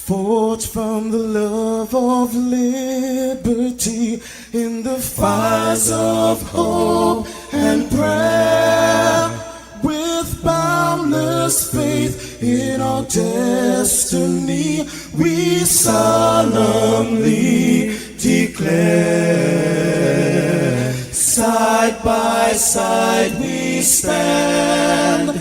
Forged from the love of liberty in the fires of hope and prayer, with boundless faith in our destiny, we solemnly declare. Side by side we stand,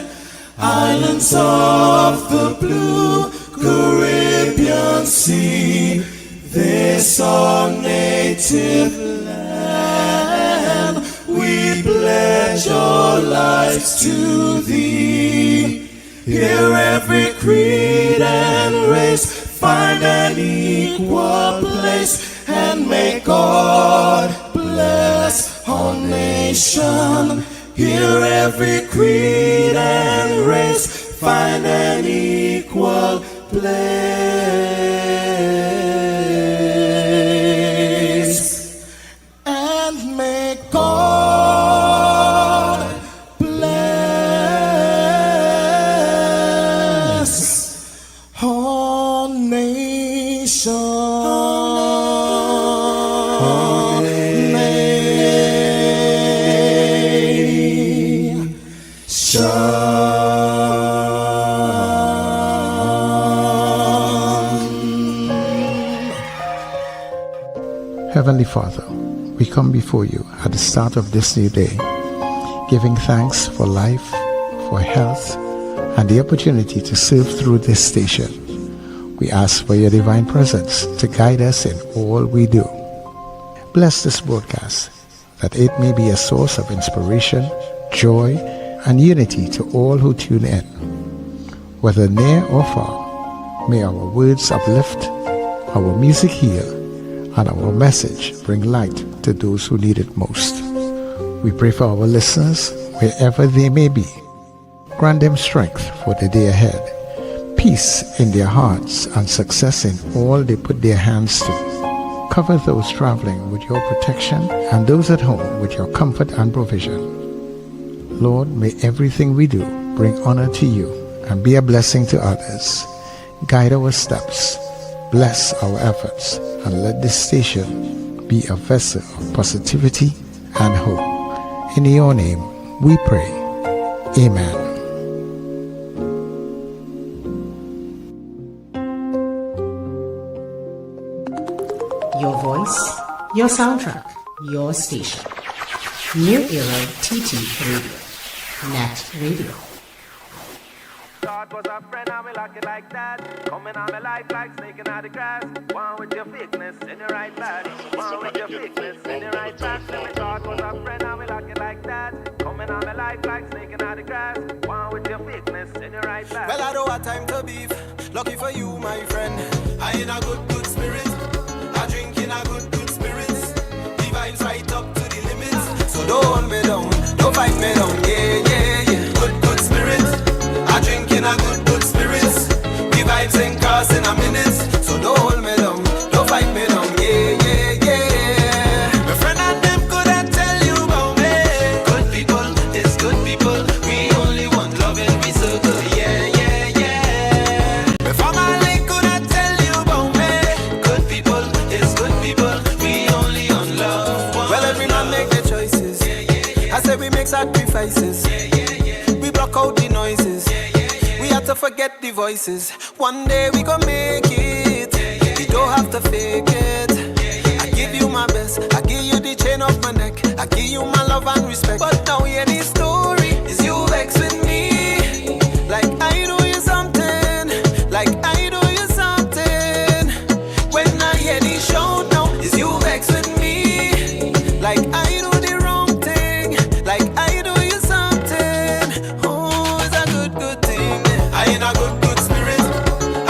islands of the blue Caribbean Sea, this our native land. We pledge our lives to thee. Here every creed and race find an equal place, and may God bless our nation. Here every creed and race find an equal place, and may God bless our nation. Heavenly Father, we come before you at the start of this new day, giving thanks for life, for health, and the opportunity to serve through this station. We ask for your divine presence to guide us in all we do. Bless this broadcast, that it may be a source of inspiration, joy, and unity to all who tune in. Whether near or far, may our words uplift, our music heal, and our message bring light to those who need it most. We pray for our listeners wherever they may be. Grant them strength for the day ahead, peace in their hearts, and success in all they put their hands to. Cover those traveling with your protection and those at home with your comfort and provision. Lord, may everything we do bring honor to you and be a blessing to others. Guide our steps, bless our efforts, and let this station be a vessel of positivity and hope. In your name we pray. Amen. Your voice, your soundtrack, your station. New Era TT Radio. Net Radio. God was a friend and we like it like that. Coming on my life like snake out the grass. One with your fakeness in the right body. One with your fakeness in the right back. God was a friend and we like it like that. Coming on my life like snake out the grass. One with your fakeness in the right back. Well, I don't have time to beef. Lucky for you, my friend. I in a good spirit. I drink in a good spirits. The vibes right up to the limits. So don't hold me down, don't fight me down. Yeah. Good spirit. I drink in a good spirits. The vibes ain't cast in a minute. So don't hold me down, don't fight me down. Yeah. My friend and them couldn't tell you about me. Good people, it's good people. We only want love and we so good. Yeah. My family couldn't tell you about me. Good people, it's good people. We only want love. Well, every man make their choices. I say we make sacrifices. We block out the noises. We have to forget the voices. One day we gon' make it. We don't have to fake it. I give you my best. I give you the chain of my neck. I give you my love and respect. But now hear the story. Is you vex with me? Like I do you something. Like I do you something. When I hear the show now, is you vex with me? Like I do the wrong thing. Like I do you something. Oh, it's a good thing. I in a good spirit.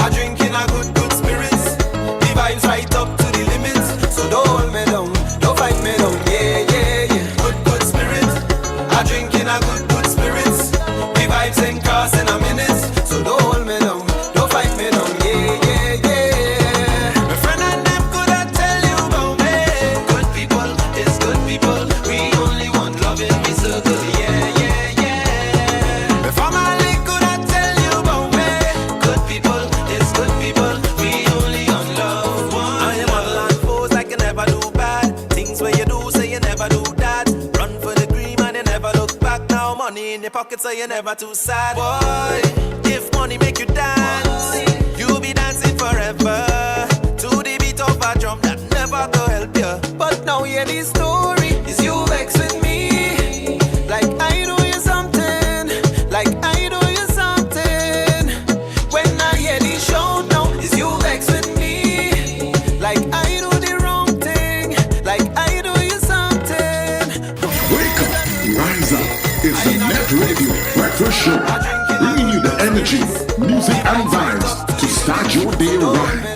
I drink in a good spirits. The vibes right up to the limits. So don't hold me down, don't fight me down. Yeah. money in your pocket so you're never too sad. Boy, if money make you dance, you'll be dancing forever to the beat of a drum that never go help you. But now hear the story, is you vex with me, like I do you something, like I do you something. When I hear the show now, is you vex with me, like I do the wrong thing, like I do you something. Wake up, rise up. It's the Net Radio Breakfast Show. Bringing you the energy, music, and vibes to start your day right.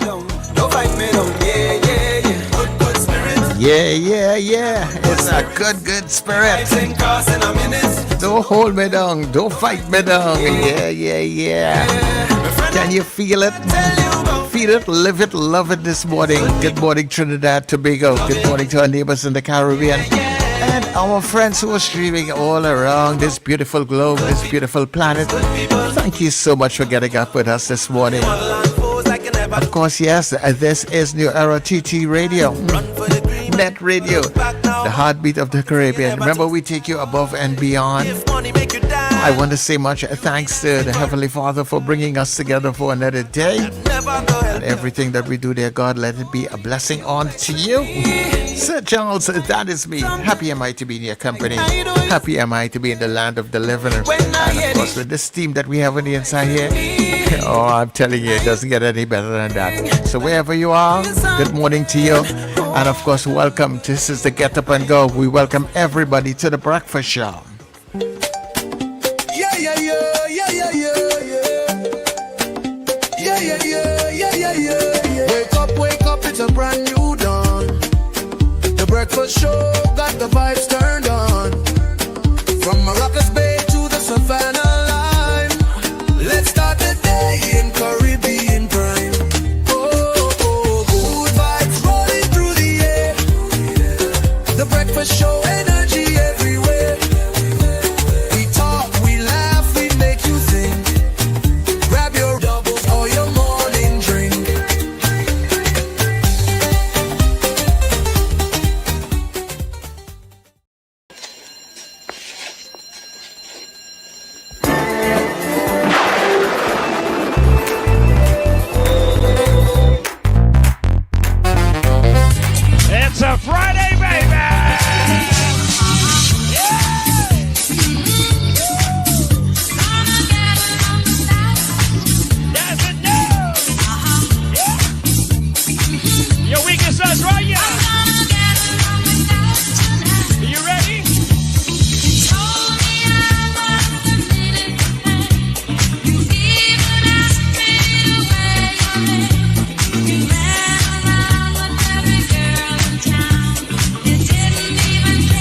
Don't fight me down, yeah, yeah, yeah. Good, good spirit. Yeah. It's a good spirit. Sing cars in a minute. Don't hold me down. Don't fight me down. Yeah. Can you feel it? Feel it, live it, love it this morning. Good morning, Trinidad, Tobago. Good morning to our neighbors in the Caribbean. And our friends who are streaming all around this beautiful globe, this beautiful planet. Thank you so much for getting up with us this morning. Of course, yes, this is New Era TT Radio, Net Radio, the heartbeat of the Caribbean. Remember, we take you above and beyond. I want to say much thanks to the Heavenly Father for bringing us together for another day. And everything that we do there, God, let it be a blessing on to you. Sir Charles, that is me. Happy am I to be in your company. Happy am I to be in the land of the living. And of course, with this team that we have on the inside here, oh, I'm telling you, it doesn't get any better than that. So wherever you are, good morning to you. And of course, welcome. This is the Get Up and Go. We welcome everybody to the breakfast show. Wake up, it's a brand new dawn. The breakfast show got the vibes turned on. From Maracas Bay to the Savannah line, let's start the day in Caribbean prime. Good vibes rolling through the air. The breakfast show, energy everywhere. We talk, we laugh, we make you think. Grab your doubles or your morning drink. It's a Friday, baby! That's it now! Your weekend starts right now! Are you ready?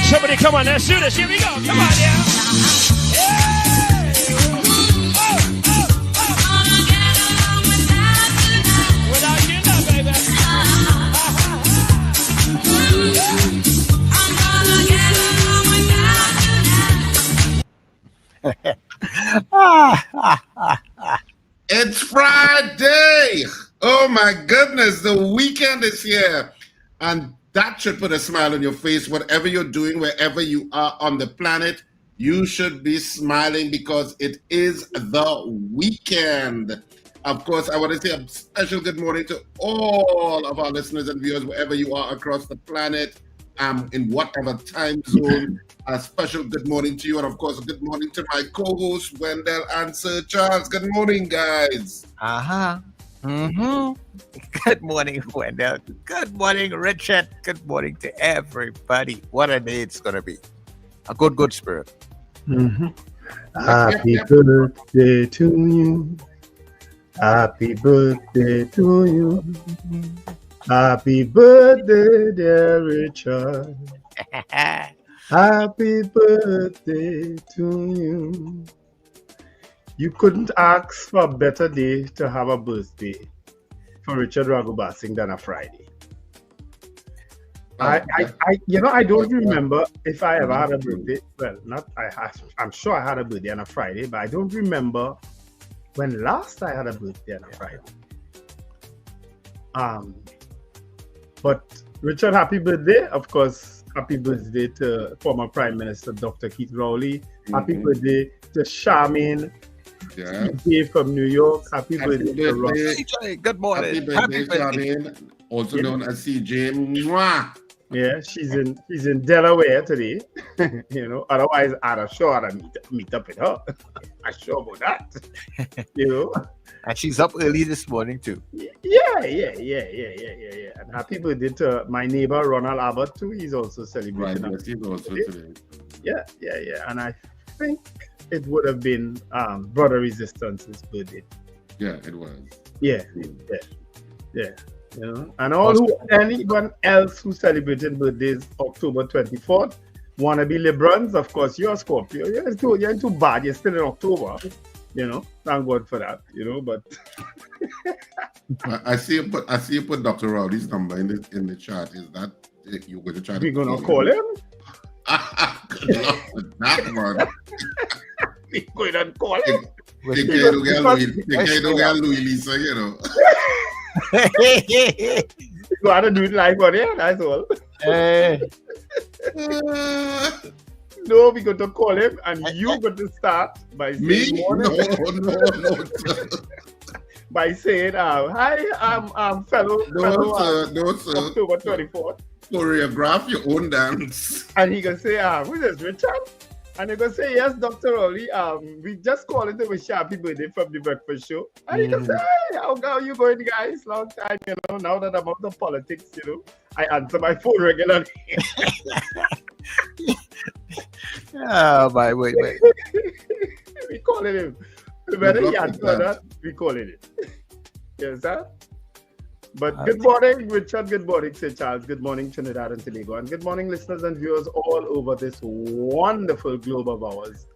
Somebody come on, let's do this. Here we go. Come on now. Without you, no, baby. It's Friday. Oh my goodness, the weekend is here. And that should put a smile on your face. Whatever you're doing, wherever you are on the planet, you should be smiling because it is the weekend. Of course, I want to say a special good morning to all of our listeners and viewers, wherever you are across the planet, in whatever time zone. A special good morning to you. And of course, a good morning to my co-hosts, Wendell and Sir Charles. Good morning, guys. Good morning, Wendell. Good morning, Richard. Good morning to everybody. What a day it's going to be. A good spirit. Happy birthday to you. Happy birthday to you. Happy birthday, dear Richard. Happy birthday to you. You couldn't ask for a better day to have a birthday for Richard Raghubatsing than a Friday. I don't remember if I ever had a birthday. Well, I'm sure I had a birthday on a Friday, but I don't remember when last I had a birthday on a Friday. But Richard, happy birthday. Of course, Happy birthday to former Prime Minister Dr. Keith Rowley. Happy birthday to Charmaine from New York. Happy birthday to Ross. CJ, good morning. Happy birthday, Charmaine, also known as CJ. Mwah. Yeah, she's in Delaware today. You know, otherwise I'd sure meet up with her. I'm sure about that. You know. And she's up early this morning too. Yeah. And happy birthday to my neighbor Ronald Abbott too. He's also celebrating. Right, he's also today. Yeah. And I think it would have been Brother Resistance's birthday. Yeah, it was. Yeah. You know, and anyone else who celebrated birthdays October 24th, wanna be Librans, of course, you're a Scorpio. You're too bad. You're still in October. You know, thank God for that. You know, but I see you put Dr. Rowley's number in the chat. Is that you're going to try? We're gonna call him. Good luck with that one. We're going to call him. They can't get Louis Lisa, you know. You gotta do it live on here, that's all. No, we're going to call him, and you're going to start by saying No. by saying, hi, I'm fellow October 24th. Choreograph your own dance. And he can say, who is this, Richard? And he can say, yes, Dr. Rowley, we just called it to wish you happy birthday from the breakfast show. And he can say, hey, how are you going, guys? Long time, you know, now that I'm out of politics, you know, I answer my phone regularly. Oh, my wait. We calling him. Whether he answer or not, we calling it. Yes, sir? But good morning, Richard. Good morning, Sir Charles. Good morning, Trinidad and Tobago. And good morning, listeners and viewers all over this wonderful globe of ours,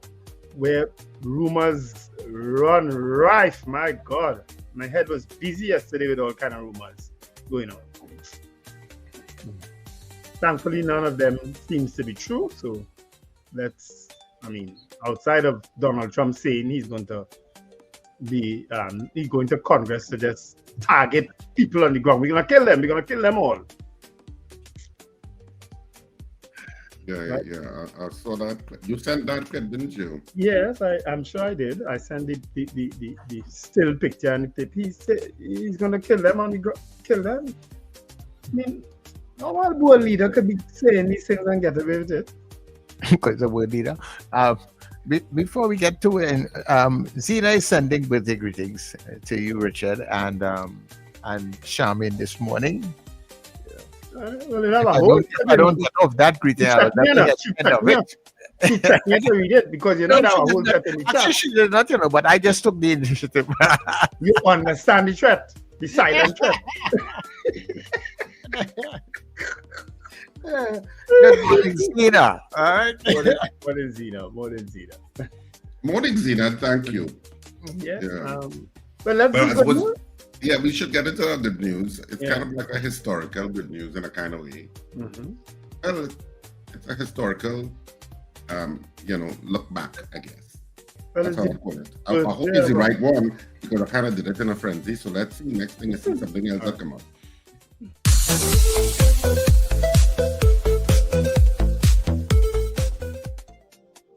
where rumors run rife. My God, my head was busy yesterday with all kind of rumors going on. Thankfully, none of them seems to be true. So outside of Donald Trump saying he's going to Congress to just target people on the ground. We're going to kill them. We're going to kill them all. Yeah. I saw that. You sent that clip, didn't you? Yes, I'm sure I did. I sent the still picture and the clip. He said he's going to kill them on the ground. Kill them? I mean, no one world leader could be saying these things and get away with it. Because the world leader. Before we get to it, Zena is sending birthday greetings to you, Richard, and Charmaine this morning. I don't get off that greeting. She checked me to read it because you know that whole threat in the chat. Actually, she did not, but I just took the initiative. You understand the threat, the silent threat. Good morning, Zena. All right. Morning, Zena. Morning, Zena. Thank you. Yeah. Well, let's do good news. Yeah, we should get into our good news. It's kind of like a historical good news in a kind of way. Mm-hmm. Well, it's a historical, look back, I guess. That's how I call it. I hope it's the right one because I kind of did it in a frenzy. So let's see. Next thing is see something else that come up.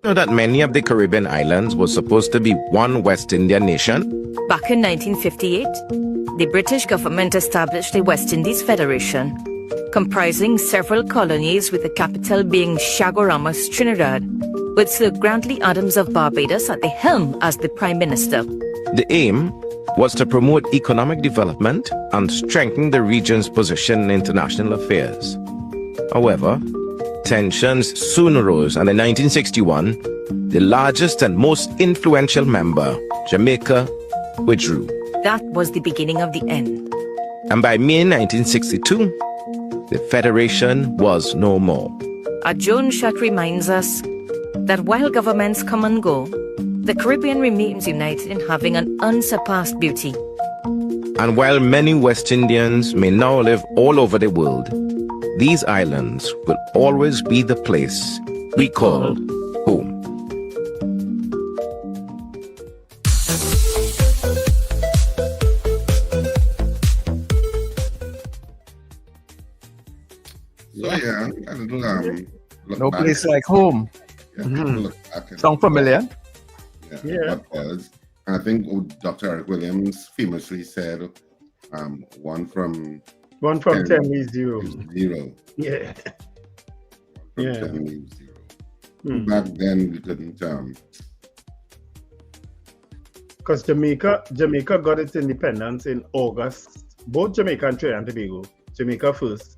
You know that many of the Caribbean islands were supposed to be one West India nation? Back in 1958, the British government established the West Indies Federation, comprising several colonies with the capital being Chaguaramas, Trinidad, with Sir Grantley Adams of Barbados at the helm as the Prime Minister. The aim was to promote economic development and strengthen the region's position in international affairs. However, tensions soon arose, and in 1961, the largest and most influential member, Jamaica, withdrew. That was the beginning of the end. And by May 1962, the Federation was no more. A Joan shot reminds us that while governments come and go, the Caribbean remains united in having an unsurpassed beauty. And while many West Indians may now live all over the world, these islands will always be the place we call home. So yeah, a little No back. place like home. Yeah, people look back and Sound familiar? Yeah. what was. And I think Dr. Eric Williams famously said, one from 10 is 0. 0. Yeah. From Yeah. 10 leaves 0. Back then, we couldn't. Because Jamaica got its independence in August. Both Jamaica and Trinidad and Tobago. Jamaica first.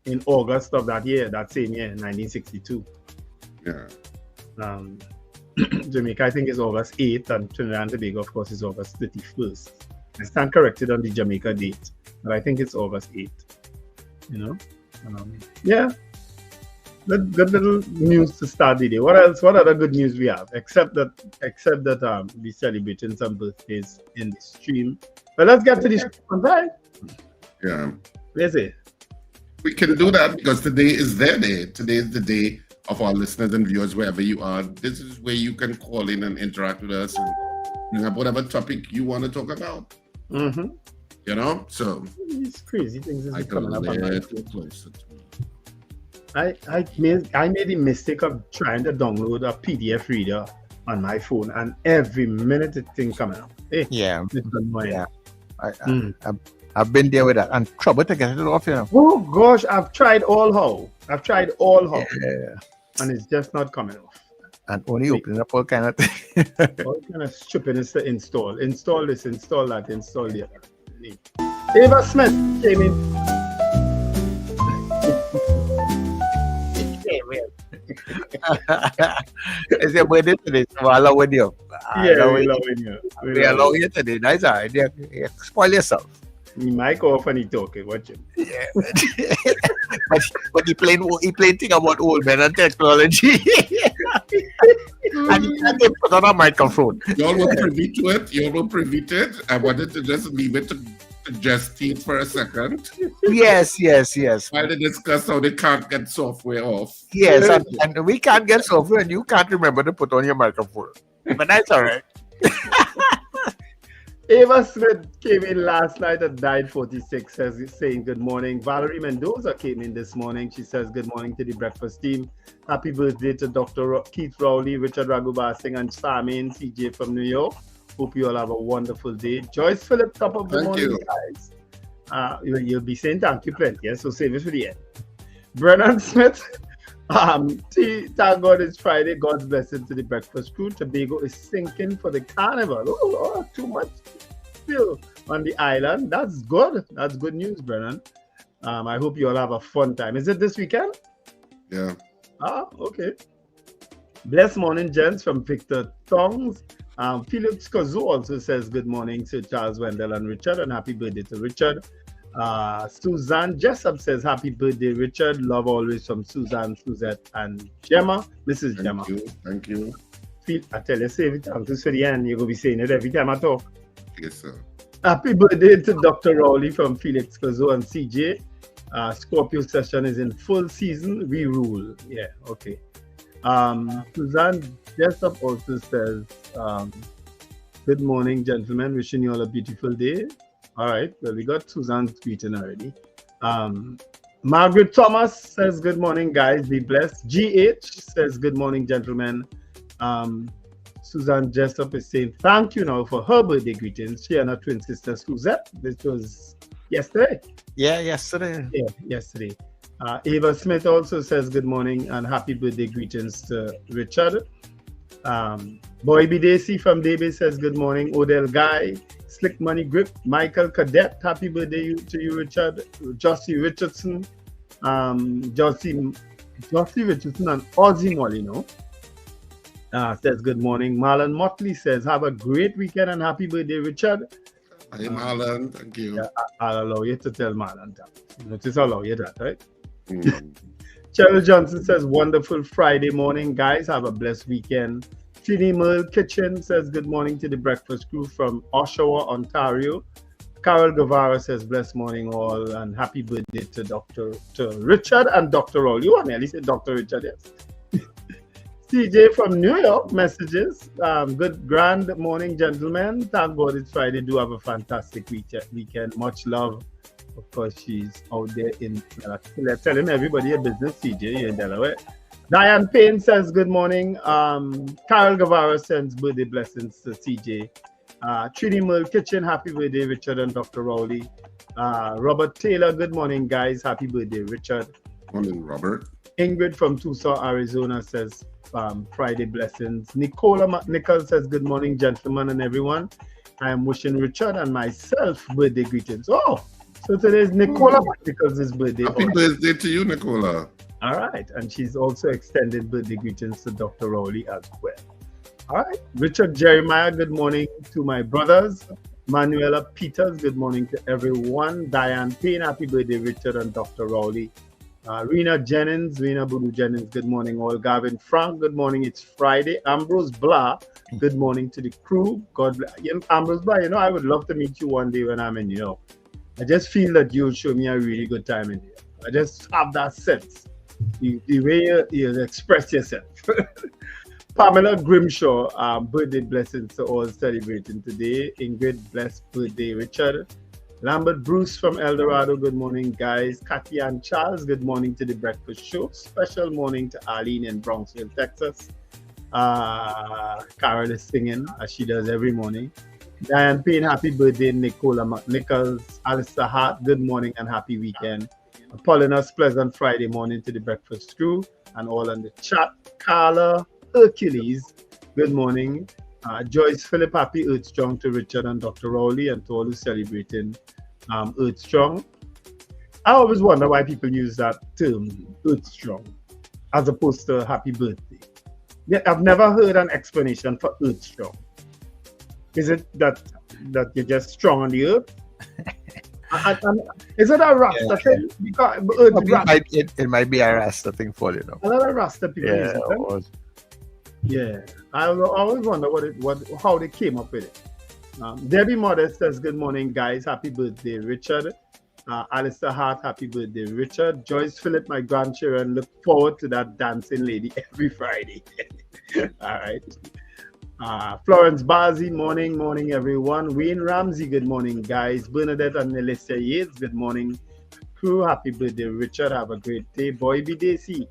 In August of that year, that same year, 1962. Yeah. Jamaica, I think, is August 8th, and Trinidad and Tobago, of course, is August 31st. I stand corrected on the Jamaica date, but I think it's August 8th. You know? Yeah. Good little news to start the day. What else? What other good news we have? Except that we're celebrating some birthdays in the stream. But let's get to the stream on time. Yeah. Where's it? We can do that because today is their day. Today is the day of our listeners and viewers, wherever you are. This is where you can call in and interact with us and bring up whatever topic you want to talk about. Mm-hmm. You know? So These crazy things is I coming up on my phone. closer to me. I made the mistake of trying to download a PDF reader on my phone, and every minute it thing coming up. Hey, Yeah. it's annoying. Yeah. I've been there with that, and trouble to get it off, you know. Oh gosh, I've tried all how, Yeah. and it's just not coming off. And only opening up all kind of things. All kind of stupidness to install this, install that, install the other. Ava Smith came in. It's your birthday today, so I love with you. Yeah, we love you. We allow you today. That's all right. Yeah, spoil yourself. He might go off and he talking. Watch him. Yeah. but he playing thing about old men and technology. And he can't even put on a microphone. Y'all were privy to it. I wanted to just leave it to Justine for a second. Yes. While they discuss how they can't get software off. Yes, and we can't get software and you can't remember to put on your microphone. But that's all right. Ava Smith came in last night at 9:46, saying good morning. Valerie Mendoza came in this morning. She says good morning to the breakfast team. Happy birthday to Dr. Keith Rowley, Richard Raghubar Singh, and Samin CJ from New York. Hope you all have a wonderful day. Joyce Phillip, top of the morning, guys. You'll be saying thank you plenty, yeah? So save it for the end. Brennan Smith, thank God it's Friday. God's blessing to the breakfast crew. Tobago is sinking for the carnival. Oh, Lord, too much still on the island. That's good. That's good news, Brennan. I hope you all have a fun time. Is it this weekend? Yeah. Okay. Blessed morning, gents, from Victor Tongs. Felix Kazu also says good morning to Charles Wendell and Richard, and happy birthday to Richard. Suzanne Jessup says happy birthday, Richard. Love always from Suzanne, Suzette, and Gemma. Mrs. Gemma. Thank you. I tell you, save it until the end. You're going to be saying it every time I talk. Yes, sir. Happy birthday to Dr. Rowley from Felix Kazo and CJ. Scorpio session is in full season. We rule. Yeah, okay. Suzanne Jessup also says, good morning, gentlemen. Wishing you all a beautiful day. All right. Well, we got Suzanne tweeting already. Margaret Thomas says, good morning, guys. Be blessed. GH says, good morning, gentlemen. Suzanne Jessup is saying thank you now for her birthday greetings. She and her twin sister Suzette. This was yesterday. Yeah, yesterday. Yeah, yesterday. Ava Smith also says good morning and happy birthday greetings to Richard. Boy Bidesi from Davis says good morning. Odell Guy, Slick Money Grip, Michael Cadet, happy birthday to you, Richard. Josie Richardson, Josie Richardson and Ozzy Molino. Says good morning. Marlon Motley says have a great weekend and happy birthday, Richard. Hey, Marlon, thank you. Yeah, I'll allow you to tell Marlon that. Notice I'll allow you that, right? Cheryl Johnson says wonderful Friday morning, guys. Have a blessed weekend. Trini Merle Kitchen says good morning to the breakfast crew from Oshawa, Ontario. Carol Guevara says blessed morning all and happy birthday to Richard and Dr. Roll. You want to at least say Dr. Richard, yes. CJ from New York messages. Good grand morning, gentlemen. Thank God it's Friday. Do have a fantastic weekend. Much love Of course, she's out there in telling everybody your business, CJ, you're in Delaware. Diane Payne says good morning. Carol Guevara sends birthday blessings to CJ. Trini Mill Kitchen, happy birthday, Richard and Dr. Rowley. Robert Taylor, good morning, guys. Happy birthday, Richard. Morning, Robert. Ingrid from Tucson, Arizona says Friday blessings. Nicola McNichol says good morning, gentlemen and everyone. I am wishing Richard and myself birthday greetings. Oh, so today's Nicola McNichol's birthday. Happy birthday to you, Nicola. All right, and she's also extended birthday greetings to Dr. Rowley as well. All right, Richard Jeremiah, good morning to my brothers. Manuela Peters, good morning to everyone. Diane Payne, happy birthday, Richard and Dr. Rowley. Rena Bulu Jennings, good morning all. Gavin Frank, good morning. It's Friday. Ambrose Blah, good morning to the crew. God bless. Ambrose Blah, I would love to meet you one day when I'm in New York. I just feel that you'll show me a really good time in here. I just have that sense, the way you express yourself. Pamela Grimshaw, birthday blessings to all celebrating today. Ingrid, blessed birthday, Richard. Lambert Bruce from El Dorado, good morning, guys. Kathy and Charles, good morning to the breakfast show. Special morning to Arlene in Bronxville, Texas. Carol is singing as she does every morning. Diane Payne, happy birthday. Nicola McNichols. Alistair Hart, good morning and happy weekend. Apollina's pleasant Friday morning to the breakfast crew and all on the chat. Carla Hercules, good morning. Joyce Phillip, happy Earth Strong to Richard and Dr. Rowley and to all who celebrating Earth Strong. I always wonder why people use that term, Earth Strong, as opposed to happy birthday. I've never heard an explanation for Earth Strong. Is it that you're just strong on the earth? Is it a Rasta thing? Because it might be a Rasta thing for you know. A lot of Rasta people use it. Yeah, I always wonder how they came up with it. Debbie Modest says, good morning, guys. Happy birthday, Richard. Alistair Hart, happy birthday, Richard. Joyce Phillip, my grandchildren, look forward to that dancing lady every Friday. All right. Florence Bazzi, morning, everyone. Wayne Ramsey, good morning, guys. Bernadette and Melissa Yates, good morning. Crew, happy birthday, Richard. Have a great day. Boy B. Daisy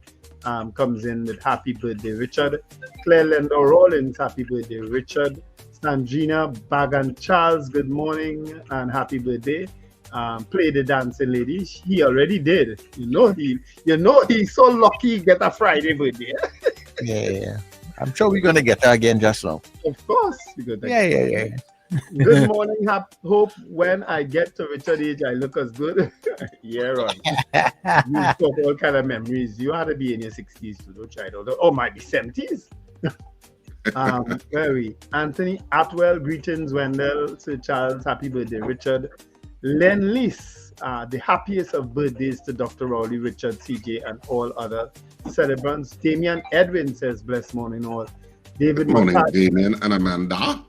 comes in with happy birthday, Richard. Claire Lendo Rollins, happy birthday, Richard. Sandrina Bagan Charles, good morning and happy birthday. Play the dancing lady. He already did. He's so lucky he get a Friday birthday. Yeah. I'm sure we're gonna get her again just now. Of course, we're gonna. Yeah. Good morning. Hope when I get to Richard age, I look as good. Yeah, right. You've got all kind of memories. You had to be in your 60s to do child. Might be 70s. Anthony Atwell, greetings, Wendell, Sir Charles, happy birthday, Richard. Len Lees, the happiest of birthdays to Dr. Rowley, Richard, CJ, and all other celebrants. Damian Edwin says, blessed morning all. David Morning, McCarthy. Damian and Amanda.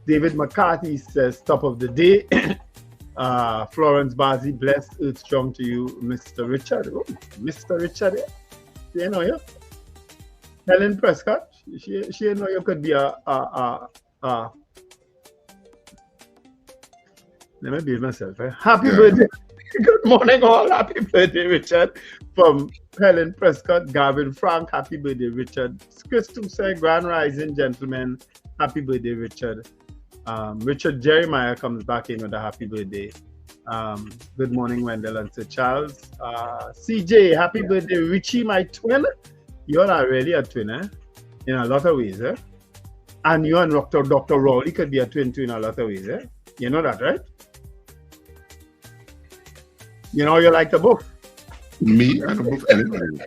David McCarthy says, top of the day. Florence Bazzi, blessed Earth Strong to you, Mr. Richard. Oh, Mr. Richard, you know you. Helen Prescott, she know you could be let me be myself. Happy birthday. Good morning all. Happy birthday, Richard. From Helen Prescott, Gavin Frank, happy birthday, Richard. Christopher say, Grand Rising, gentlemen. Happy birthday, Richard. Richard Jeremiah comes back in with a happy birthday. Good morning, Wendell and Sir Charles. CJ, happy birthday, Richie, my twin. You're already a twin, in a lot of ways, And you and Dr. Rowley could be a twin too in a lot of ways, You know that, right? You know you like the book. Me? I don't move anybody.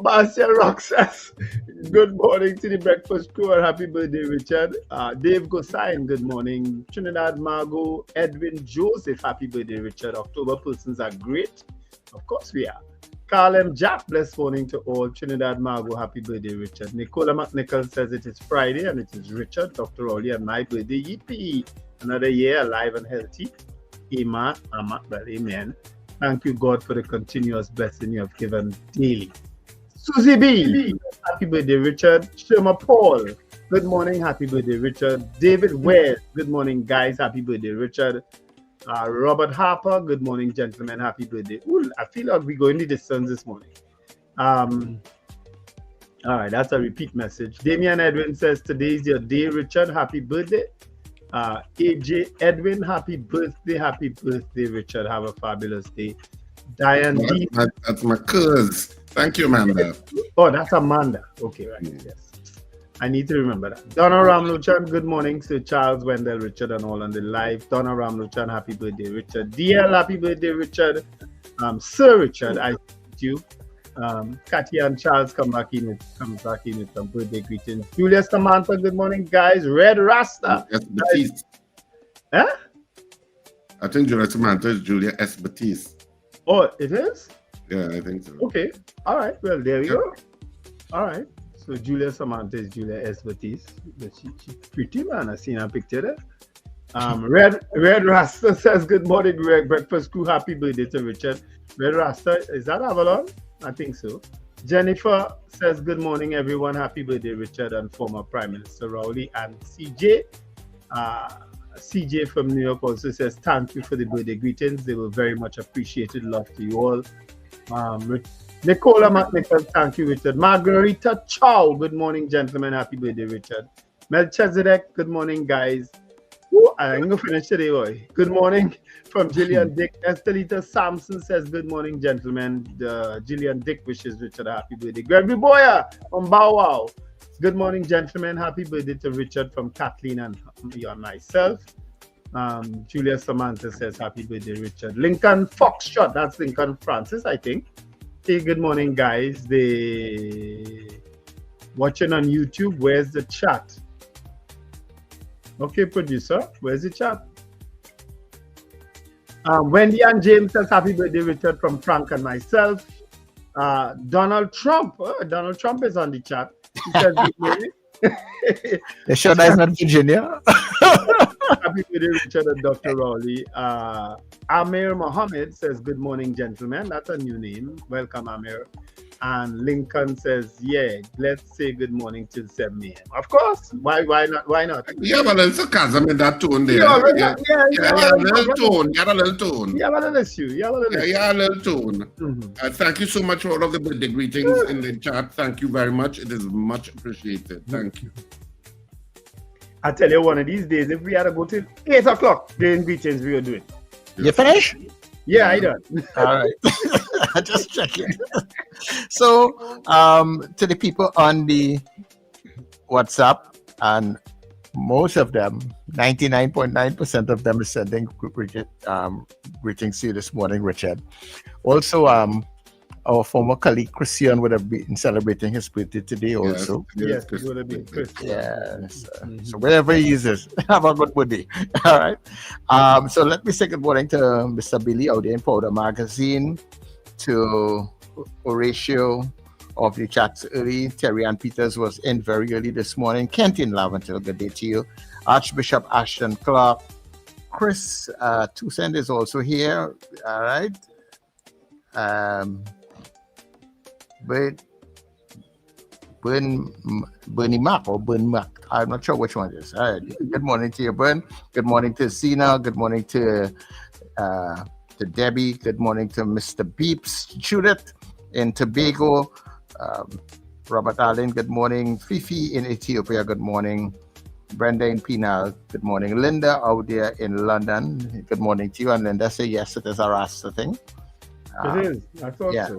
Marcia Rock says, good morning to the breakfast crew and happy birthday, Richard. Dave Gosain, good morning. Trinidad Margot, Edwin Joseph, happy birthday, Richard. October persons are great. Of course we are. Carl M. Jack, blessed morning to all. Trinidad Margot, happy birthday, Richard. Nicola McNichol says it is Friday and it is Richard, Dr. Rowley, and my birthday. Yippee! Another year alive and healthy. Amen. Amen. Thank you, God, for the continuous blessing you have given daily. Susie B, happy birthday, Richard. Sherma Paul, Good morning, happy birthday, Richard. David Ware, good morning, guys, happy birthday, Richard. Robert Harper, good morning, gentlemen, happy birthday. Ooh, I feel like we're going the distance this morning. All right, that's a repeat message. Damian Edwin says, today's your day, Richard, happy birthday. AJ Edwin, happy birthday, Richard. Have a fabulous day. Diane D. That's my cuz. Thank you, Amanda. Oh, that's Amanda. Okay, right. Yes. I need to remember that. Donna Ramluchan, good morning. Sir Charles, Wendell, Richard, and all on the live. Donna Ramluchan, happy birthday, Richard. DL, happy birthday, Richard. Sir Richard, I thank you. Katia and Charles comes back in with some birthday greetings. Julia Samantha, good morning, guys. Red Rasta. S. Batiste. Huh? I think Julia Samantha is Julia S. Batiste. Oh, it is? Yeah, I think so. Okay. All right. Well, there we go. All right. So Julia Samantha is Julia S. Batiste. But she's pretty, man. I seen her picture there. Red Rasta says, good morning, breakfast crew. Happy birthday to Richard. Red Rasta, is that Avalon? I think so. Jennifer says, good morning, everyone. Happy birthday, Richard, and former Prime Minister Rowley. And CJ. CJ from New York also says, thank you for the birthday greetings. They were very much appreciated. Love to you all. Nicola McNichol, thank you, Richard. Margarita Chow, good morning, gentlemen. Happy birthday, Richard. Melchizedek, good morning, guys. Ooh, I'm going to finish today, boy. Good morning from Gillian Dick. Estelita Sampson says, good morning, gentlemen. Gillian Dick wishes Richard a happy birthday. Gregory Boyer from Bow Wow. Good morning, gentlemen. Happy birthday to Richard from Kathleen and myself. Julia Samantha says, happy birthday, Richard. Lincoln Foxtrot, that's Lincoln Francis, I think. Hey, good morning, guys. They watching on YouTube. Where's the chat? Okay, producer, where's the chat? Wendy and James says, happy birthday, Richard, from Frank and myself. Donald Trump. Donald Trump is on the chat. He says, You sure that's not Virginia? happy birthday, Richard and Dr. Rowley. Amir Mohammed says, good morning, gentlemen. That's a new name. Welcome, Amir. And Lincoln says, yeah, let's say good morning till 7 a.m. Of course. Why not? Why not? You have a little sarcasm in that tone there. Yeah, you have a little tone. You have a little tone. You have a little issue. You have a little tone. Mm-hmm. Thank you so much for all of the birthday greetings in the chat. Thank you very much. It is much appreciated. Thank you. I tell you, one of these days, if we had to go till 8 o'clock, doing greetings, we will do it. You finish? Yeah, I done. All right. Just checking. So, to the people on the WhatsApp, and most of them, 99.9% of them, is sending greetings to you this morning, Richard. Also, our former colleague Christian would have been celebrating his birthday today also. Yes, it would have been Christian. Yes. So wherever he is, have a good birthday. All right. So let me say good morning to Mr. Billy out there in Powder Magazine, to Horatio of the chats early. Terry Ann Peters was in very early this morning. Kentin Laventil, good day to you. Archbishop Ashton Clark. Chris Toussaint is also here. All right. Bernie Mac or Burn Mac. I'm not sure which one it is. All right. Good morning to you, Burn. Good morning to Zena. Good morning to Debbie. Good morning to Mr. Beeps. Judith in Tobago. Robert Allen, good morning. Fifi in Ethiopia, good morning. Brenda in Penal, good morning. Linda out there in London, good morning to you. And Linda said, yes, it is a Rasta thing. It is. I thought so.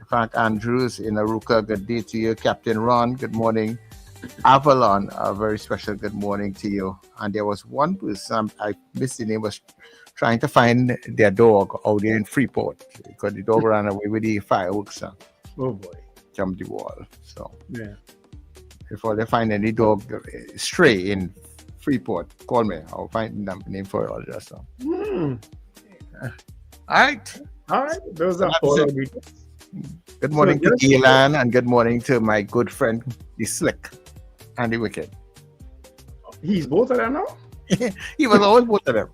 Frank Andrews in Aruka, good day to you. Captain Ron, good morning. Avalon, a very special good morning to you. And there was one person, I missed the name, was trying to find their dog out there in Freeport because the dog ran away with the fireworks. Oh boy. Jumped the wall. So, yeah. Before they find any dog stray in Freeport, call me. I'll find the name for it all just so. All right. All right. Those are all greetings. Good morning to Elan and good morning to my good friend, the Slick and the Wicked. He's both of them now? He was always both of them.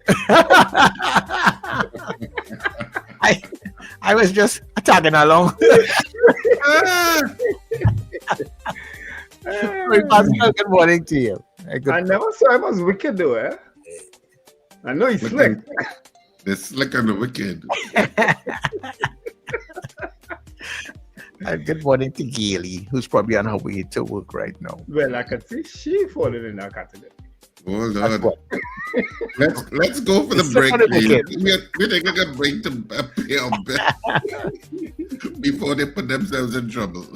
I was just tagging along. Pascal, good morning to you. I never saw him as wicked though, eh? I know he's slick. They're slick and the wicked. And good morning to Gailey, who's probably on her way to work right now. Well, I can see she falling in that category. Hold on. Let's go for the break, please. We're taking a break to pay our bill before they put themselves in trouble.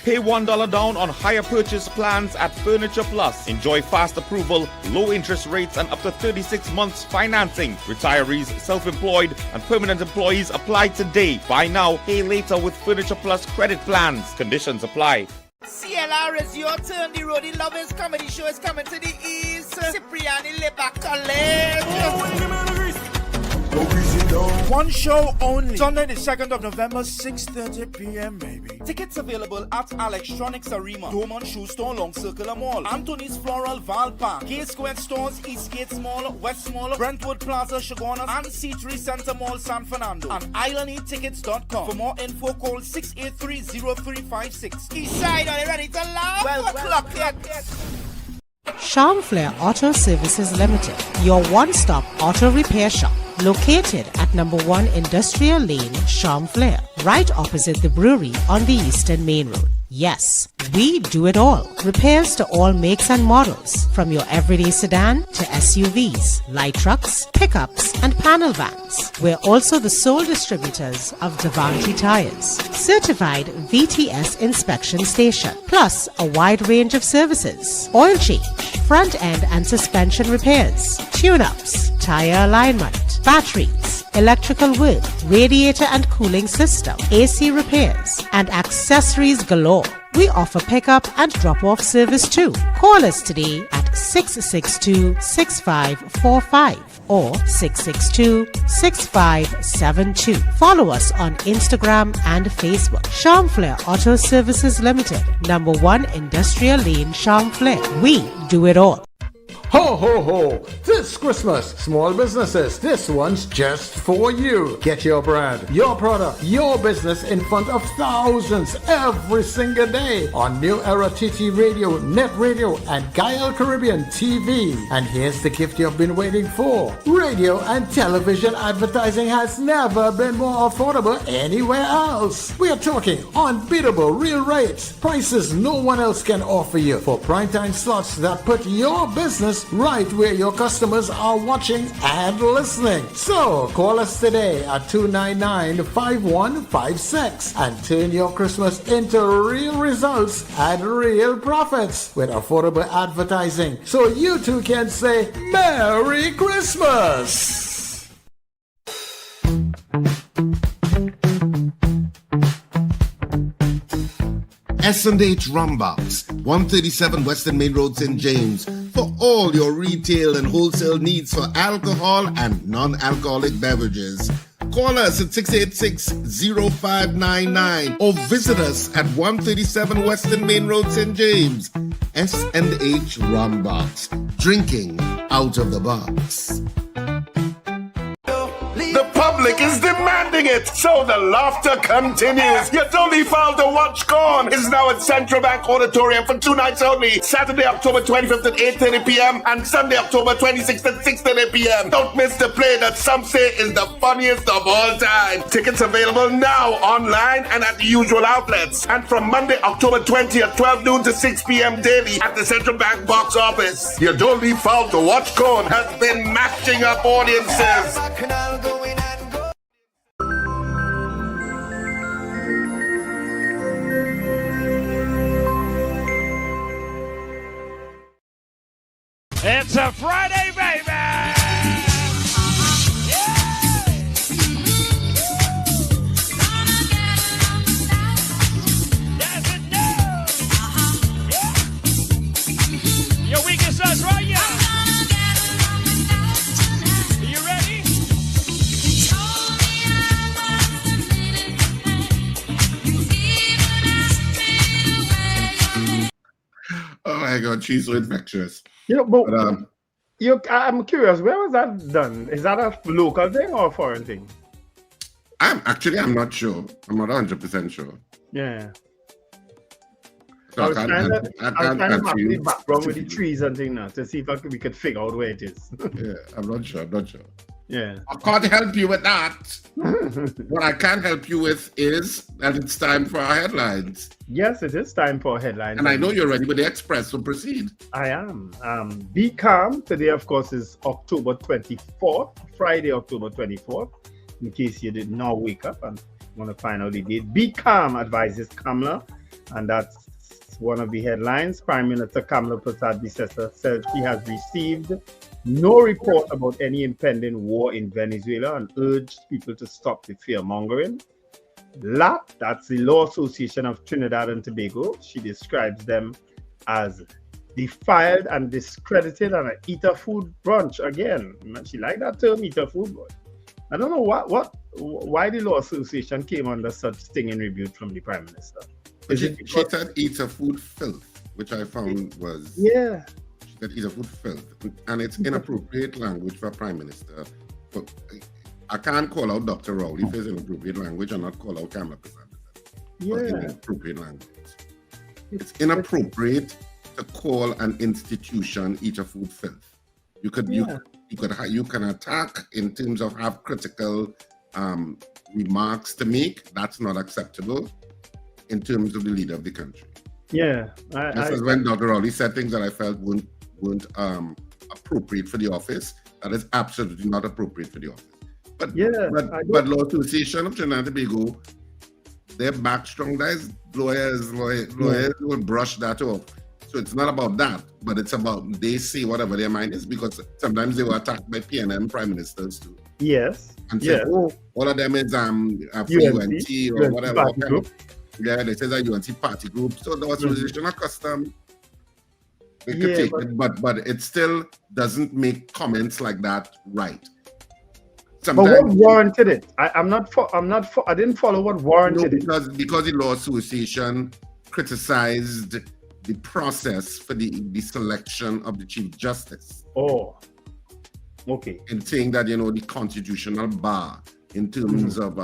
Pay $1 down on higher purchase plans at Furniture Plus. Enjoy fast approval, low interest rates, and up to 36 months financing. Retirees, self-employed, and permanent employees apply today. Buy now, pay later with Furniture Plus credit plans. Conditions apply. CLR is your turn. The Roadie Lovers comedy show is coming to the east. Cipriani Leback College. One show only. Sunday the 2nd of November, 6:30 p.m. baby. Tickets available at Electronics Arena, Dorman Shoe Store, Long Circular Mall, Anthony's Floral, Val Park, Gay Square Stores, Eastgate Mall, West Mall, Brentwood Plaza, Chaguanas, and C3 Center Mall, San Fernando. And IslandEtickets.com. For more info, call 683-0356. Eastside, are you ready to laugh? Well, clock it. Charm Flair Auto Services Limited, your one-stop auto repair shop, located at number 1 Industrial Lane, Charm Flair, right opposite the brewery on the Eastern Main Road. Yes, we do it all. Repairs to all makes and models, from your everyday sedan to SUVs, light trucks, pickups, and panel vans. We're also the sole distributors of Davanti tires, certified VTS inspection station, plus a wide range of services: oil change, front end and suspension repairs, tune-ups, tire alignment, batteries, electrical work, radiator and cooling system, AC repairs, and accessories galore. We offer pickup and drop-off service too. Call us today at 662-6545 or 662-6572. Follow us on Instagram and Facebook. Charm Flair Auto Services Limited, number 1 Industrial Lane, Charm Flair. We do it all. Ho, ho, ho! This Christmas, small businesses, this one's just for you. Get your brand, your product, your business in front of thousands every single day on New Era TT Radio, Net Radio, and Gael Caribbean TV. And here's the gift you've been waiting for. Radio and television advertising has never been more affordable anywhere else. We are talking unbeatable real rates, prices no one else can offer you for primetime slots that put your business right where your customers are watching and listening. So call us today at 299-5156 and turn your Christmas into real results and real profits with affordable advertising, so you too can say Merry Christmas. S&H Rumbox, 137 Western Main Road, St. James, for all your retail and wholesale needs for alcohol and non-alcoholic beverages. Call us at 686-0599 or visit us at 137 Western Main Road, St. James. S&H Rumbox, drinking out of the box. The public is demanding it, so the laughter continues. Your Don't Fall to Watch Corn is now at Central Bank Auditorium for 2 nights only. Saturday, October 25th at 8:30 p.m. and Sunday, October 26th at 6:30 p.m. Don't miss the play that some say is the funniest of all time. Tickets available now online and at the usual outlets. And from Monday, October 20th, 12 noon to 6 p.m. daily at the Central Bank box office. Your Don't Fall to Watch Corn has been matching up audiences. It's a Friday, baby! Your weekend starts right now. Are you ready? Oh my God, she's so infectious. You know, but I'm curious, where was that done? Is that a local thing or a foreign thing? I'm not sure. I'm not 100% sure. Yeah. So I was trying to map the you. background with the trees and things now to see if we could figure out where it is. Yeah, I'm not sure. Yeah. I can't help you with that. What I can help you with is that it's time for our headlines. Yes, it is time for headlines. And I know you're ready with the Express, so proceed. I am. Be calm. Today, of course, is October 24th, Friday, October 24th. In case you did not wake up and want to find out the date. Be calm, advises Kamala. And that's one of the headlines. Prime Minister Kamala Prasad Bisesa says she has received no report about any impending war in Venezuela and urged people to stop the fear-mongering. LAT, that's the Law Association of Trinidad and Tobago. She describes them as defiled and discredited and an eater food brunch again. She liked that term, eater food brunch. I don't know why the Law Association came under such stinging rebuke from the Prime Minister. She said eater food filth, which I found was... Yeah. That is a food filth, and it's inappropriate language for a prime minister. But I can't call out Dr. Rowley for his inappropriate language and not call out Kamala Prasad for inappropriate language. It's inappropriate to call an institution eater food filth. You can attack in terms of have critical remarks to make. That's not acceptable in terms of the leader of the country. Yeah, this is when Dr. Rowley said things that I felt weren't appropriate for the office. That is absolutely not appropriate for the office. But Law Association of Trinidad and Tobago, their back strong guys, lawyers will brush that off. So it's not about that, but it's about they say whatever their mind is, because sometimes they were attacked by PNM prime ministers too. Yes. And say, all of them is UNT or whatever. Yeah, they say that UNT party group. So the association of custom. They could take it, but it still doesn't make comments like that right. Sometimes, but what warranted it? I didn't follow what warranted it. Because the Law Association criticized the process for the selection of the Chief Justice. Oh, okay. In saying that, the constitutional bar in terms of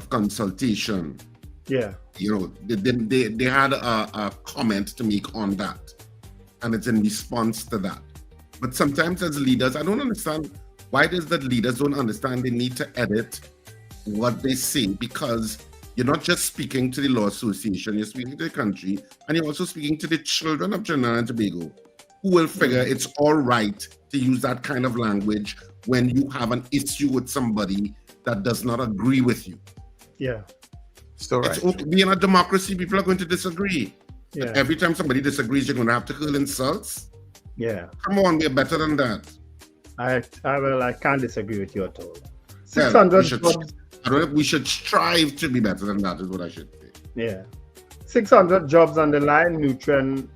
consultation. Yeah. They had a comment to make on that, and it's in response to that. But sometimes as leaders, I don't understand why it is that leaders don't understand they need to edit what they say, because you're not just speaking to the Law Association, you're speaking to the country, and you're also speaking to the children of Trinidad and Tobago, who will figure it's all right to use that kind of language when you have an issue with somebody that does not agree with you. Yeah. So being a democracy, people are going to disagree. Yeah. Every time somebody disagrees, you're going to have to hurl insults. Yeah. Come on, we're better than that. I can't disagree with you at all. 600 jobs. I don't know if we should strive to be better than that, is what I should say. Yeah. 600 jobs on the line, Nutrien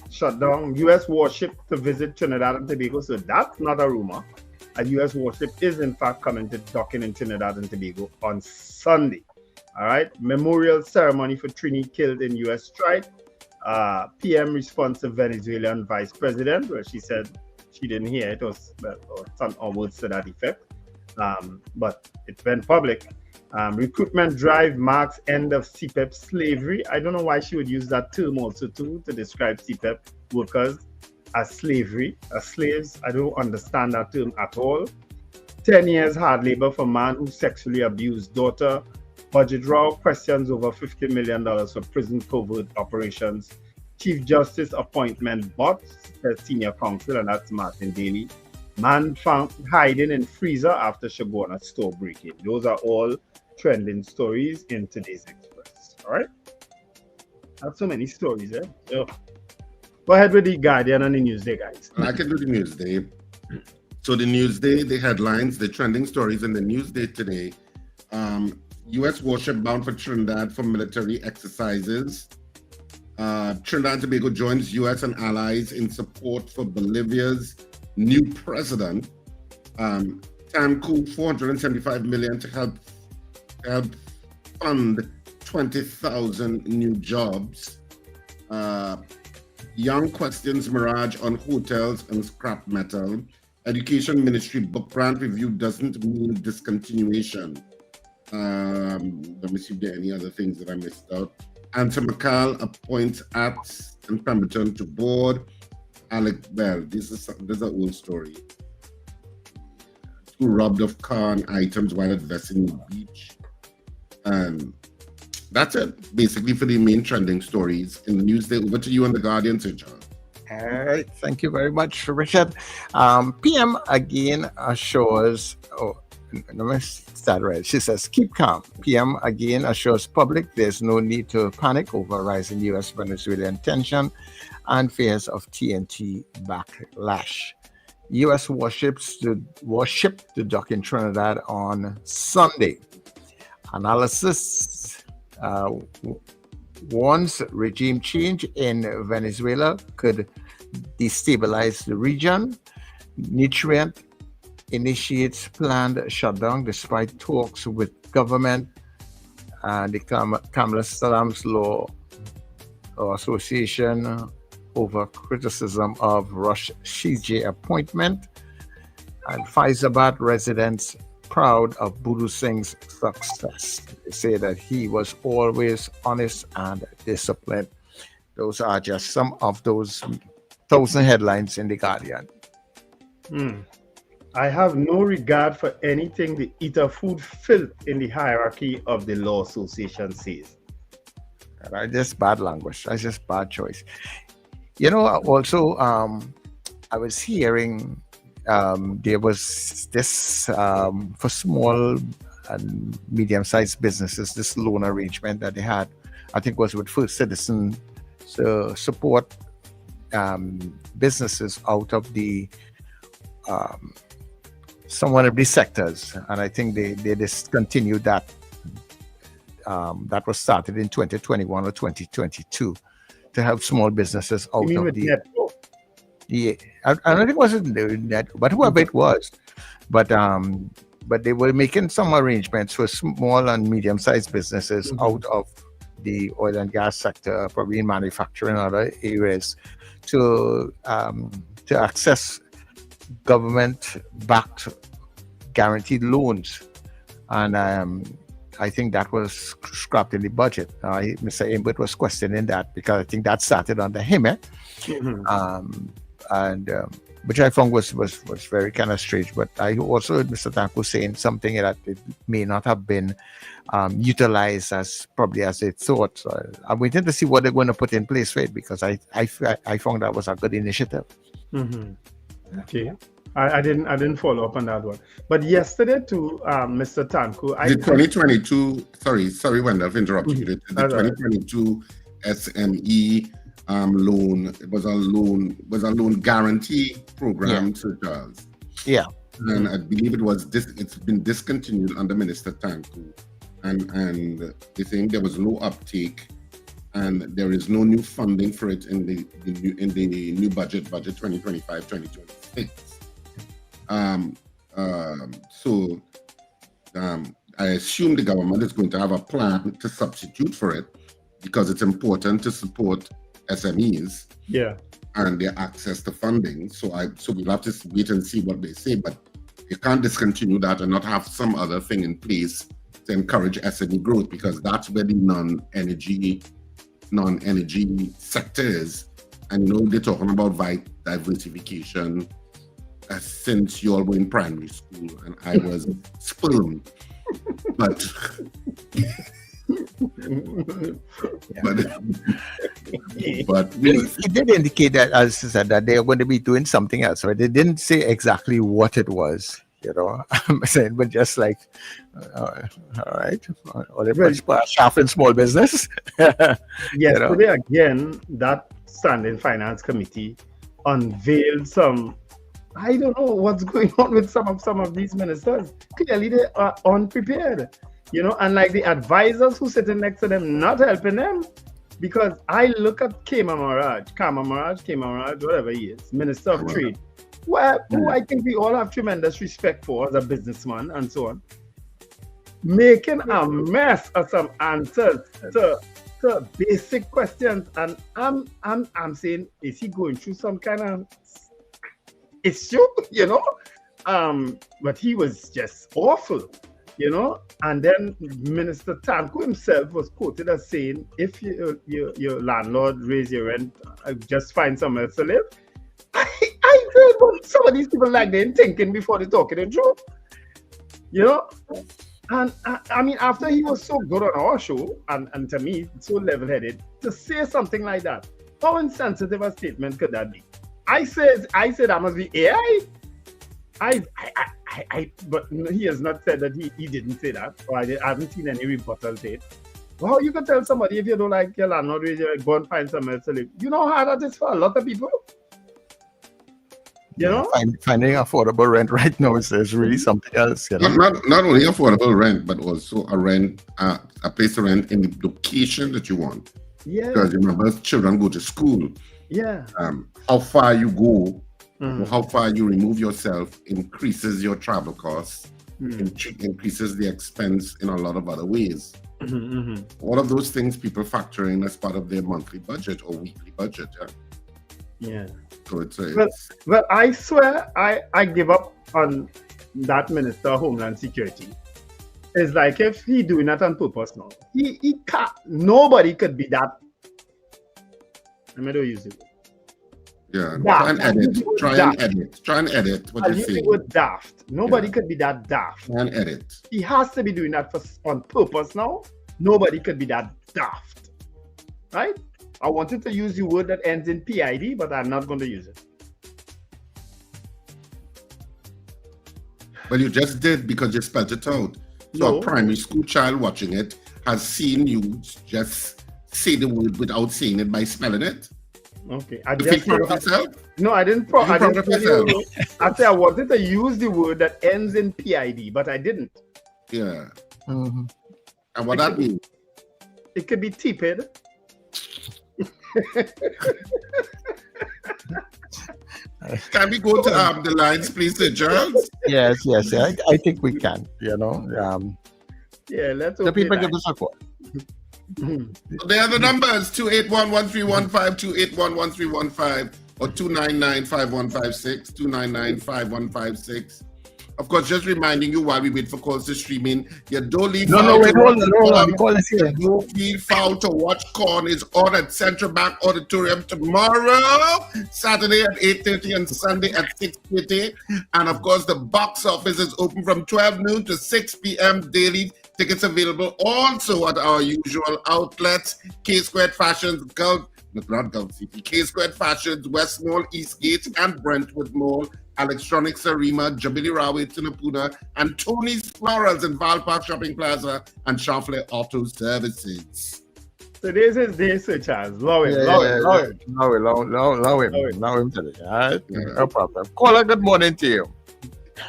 shut down. U.S. warship to visit Trinidad and Tobago. So that's not a rumor. A U.S. warship is in fact coming to docking in Trinidad and Tobago on Sunday. All right. Memorial ceremony for Trini killed in U.S. strike. PM response to Venezuelan vice president, where she said she didn't hear it, or some words to that effect. But it went public. Recruitment drive marks end of CPEP slavery. I don't know why she would use that term also too to describe CPEP workers as slavery, as slaves. I don't understand that term at all. 10 years hard labor for man who sexually abused daughter. Budget row, questions over $50 million for prison covert operations. Chief Justice appointment bot, says senior counsel, and that's Martin Daly. Man found hiding in freezer after Shagona store breaking. Those are all trending stories in today's Express. All right? I have so many stories, eh? Go ahead with the Guardian and the Newsday, guys. I can do the Newsday. So the Newsday, the headlines, the trending stories in the Newsday today. U.S. warship bound for Trinidad for military exercises. Trinidad and Tobago joins U.S. and allies in support for Bolivia's new president. Time coup $475 million to help fund 20,000 new jobs. Young questions mirage on hotels and scrap metal. Education Ministry book grant review doesn't mean discontinuation. Let me see if there are any other things that I missed out. Anton McCall appoints Acts and Pemberton to board. Alec Bell, this is an old story. Who robbed of car and items while investing in beach. And that's it, basically, for the main trending stories in the news. Over to you on The Guardian, Sir John. All right, thank you very much, Richard. PM again assures, let me start right. She says, keep calm. PM again assures public there's no need to panic over rising U.S.-Venezuelan tension and fears of TNT backlash. U.S. warships to dock in Trinidad on Sunday. Analysis warns regime change in Venezuela could destabilize the region. Nutrient initiates planned shutdown despite talks with government. The Kamala Salams Law Association over criticism of Rush CJ appointment. And Faizabad residents proud of Budu Singh's success. They say that he was always honest and disciplined. Those are just some of those 1,000 headlines in The Guardian. I have no regard for anything the eater food filth in the hierarchy of the Law Association says. That's just bad language. That's just bad choice. You know, also, I was hearing there was this, for small and medium-sized businesses, this loan arrangement that they had, I think was with First Citizen, to support businesses out of the some one of these sectors. And I think they discontinued that. That was started in 2021 or 2022 to help small businesses out of the. I don't think it wasn't net, but whoever it was, but they were making some arrangements for small and medium-sized businesses out of the oil and gas sector, probably in manufacturing and other areas, to access government-backed guaranteed loans, and I think that was scrapped in the budget. Mr. Imbert was questioning that because I think that started under him, which I found was very kind of strange. But I also heard Mr. Tanku saying something that it may not have been utilized as probably as they thought. So I'm waiting to see what they're going to put in place for it, because I found that was a good initiative. Okay. I didn't follow up on that one. But yesterday to Mr. Tanku, the 2022, sorry, Wendell, for interrupting you. The 2022 SME loan, it was a loan guarantee program, Sir Charles. Yeah. And I believe it's been discontinued under Minister Tanku, and they think there was low uptake, and there is no new funding for it in the new budget 2025-2026. So I assume the government is going to have a plan to substitute for it, because it's important to support SMEs and their access to funding. So we'll have to wait and see what they say, but you can't discontinue that and not have some other thing in place to encourage SME growth, because that's where the non-energy sector is. And they're talking about diversification since you all were in primary school and I was sperm. But it did indicate that, as I said, that they are going to be doing something else. Right? They didn't say exactly what it was, I'm saying, but just like, all right, staff in small business. Yesterday again, that Standing Finance Committee unveiled some. I don't know what's going on with some of these ministers. Clearly, they are unprepared. And like the advisors who sitting next to them, not helping them, because I look at Kama Maraj, whatever he is, Minister of Trade, who I think we all have tremendous respect for as a businessman and so on, making a mess of some answers to basic questions, and I'm saying, is he going through some kind of issue? But he was just awful. You know, and then Minister Tanko himself was quoted as saying, if your landlord raise your rent, just find somewhere else to live. I heard what some of these people like they're thinking before they talking the truth. You know? And I mean, after he was so good on our show, and to me, so level-headed, to say something like that, how insensitive a statement could that be? I said that must be AI. But he has not said that he didn't say that, or I haven't seen any rebuttal to it. Well, you can tell somebody if you don't like your landlord, go and find somewhere else to live. You know how that is for a lot of people? You know? Finding affordable rent right now is really something else. You know? Not only affordable rent, but also a place to rent in the location that you want. Yeah. Because remember, children go to school. Yeah. How far you go, or how far you remove yourself increases your travel costs, increases the expense in a lot of other ways. All of those things people factor in as part of their monthly budget or weekly budget. Yeah. So it's well, I swear I give up on that Minister of Homeland Security. It's like if he doing that on purpose now. He can't. Nobody could be that. I don't use it. Yeah, Daft. Try and edit what I you use say. the word daft. Nobody could be that daft. Try and edit. He has to be doing that on purpose now. Nobody could be that daft. Right? I wanted to use the word that ends in PID, but I'm not going to use it. Well, you just did because you spelled it out. So No. a primary school child watching it has seen you just say the word without saying it by spelling it. Okay. You feel proud of yourself? No, I didn't. You proud of tell yourself? you. I said I wanted to use the word that ends in PID, but I didn't. Yeah. And what that means? It could be tepid. Can we go to the lines, please, Sir Charles? Yes. I think we can. You know. Yeah, let's. The people give us a call. There are the numbers 281-1315, 281-1315, or 299-5156, 299-5156. Of course, just reminding you while we wait for calls to stream in, you don't leave. Wait, hold on. Call us here. You feel foul to watch Corn is on at Central Bank Auditorium tomorrow, Saturday at 8:30 and Sunday at 6:30. And of course, the box office is open from 12 noon to 6 p.m. daily. Tickets available also at our usual outlets, K-Squared Fashions, K-Squared Fashions, West Mall, Eastgate, and Brentwood Mall, Electronics Arima, Jubilee Railway, Tunapuna, and Tony's Florals in Val Park Shopping Plaza, and Chamflair Auto Services. Today's his day, Sir Charles. Love him. Love him today. All right? No problem. Caller, good morning to you.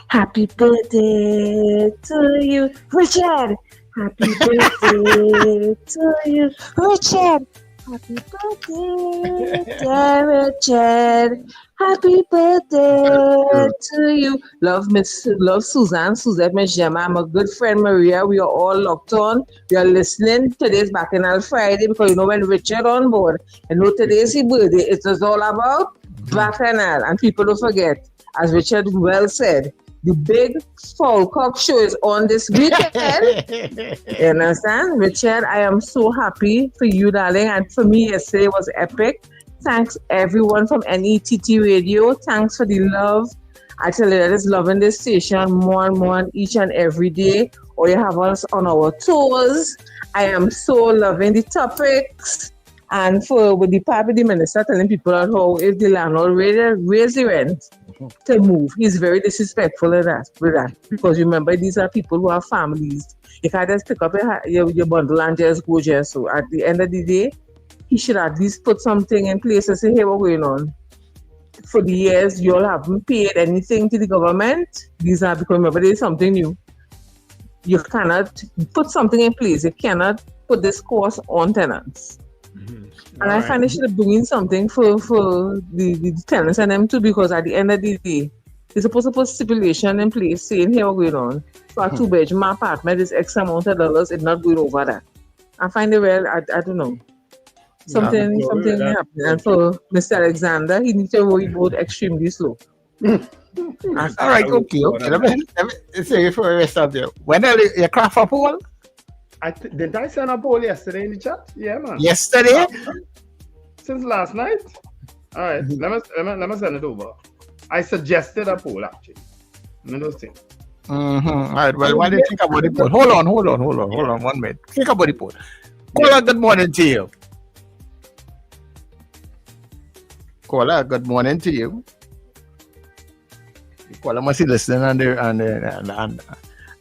Happy birthday to you, Richard. Happy birthday to you, Richard. Happy birthday, dear Richard. Happy birthday to you. Love Suzanne, Suzette, Miss Gemma. I'm a good friend, Maria. We are all locked on. We are listening. Today's Bacchanal Friday because you know when Richard on board. And know today's his birthday. It is all about Bacchanal. And people don't forget, as Richard well said, the big Falcock show is on this weekend. You understand? Richard, I am so happy for you, darling. And for me, yesterday was epic. Thanks everyone from NETT Radio. Thanks for the love. I tell you, that is loving this station more and more each and every day. Or you have us on our toes. I am so loving the topics. And with the part of the minister telling people at how if the landlord raise the rent to move, he's very disrespectful with that. Because remember, these are people who have families. You can't just pick up your bundle and just go just so. At the end of the day, he should at least put something in place and say, hey, what's going on? For the years, you all haven't paid anything to the government. These are because remember, there's something new. You cannot put something in place. You cannot put this cost on tenants. And I find they should be doing something for the tenants and them too, because at the end of the day, they're supposed to put stipulation in place saying, here, what's going on? For a 2-bedroom apartment is X amount of dollars, it's not going over that. I find it I don't know. Something happening. And for Mr. Alexander, he needs to worry about extremely slow. All right, okay. Let me say it for the rest of you. When are you craft a poll? Did I send a poll yesterday in the chat? Yeah, man. Yesterday? Since last night? All right, let me send it over. I suggested a poll, actually. Those things. All right, well, why do you think about the poll? Hold on, 1 minute. Think about the poll. Caller, good morning to you. Caller, good morning to you. Caller must be listening on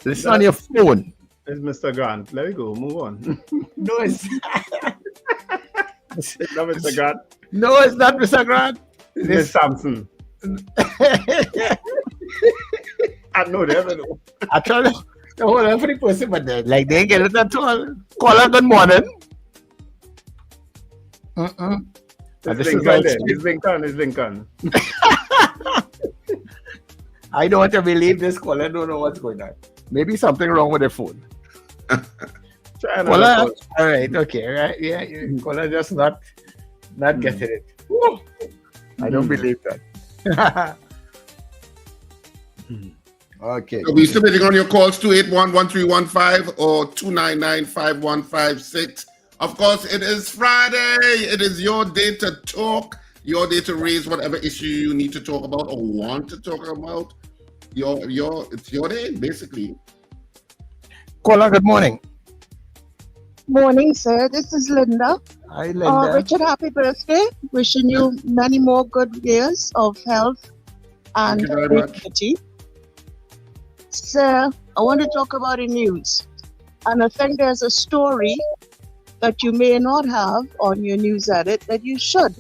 listen on your phone. It's Mr. Grant. Let me go. Move on. No, it's it's not Mr. Grant. No, it's not Mr. Grant. It's Miss Sampson. I know that. I try to hold on for the person, but they ain't get it at all. Caller, good morning. It's Lincoln. I don't want to believe this caller. I don't know what's going on. Maybe something wrong with the phone. Caller, all right, okay, right, yeah. Caller just not getting it. Woo. I don't believe that. Okay. So we're still waiting on your calls, 281-1315 or 299-5156. Of course, it is Friday. It is your day to talk, your day to raise whatever issue you need to talk about or want to talk about. It's your day, basically. Caller, good morning. Morning, sir. This is Linda. Hi, Linda. Richard, happy birthday. Wishing you many more good years of health and dignity. Sir, I want to talk about the news. And I think there's a story that you may not have on your news edit that you should.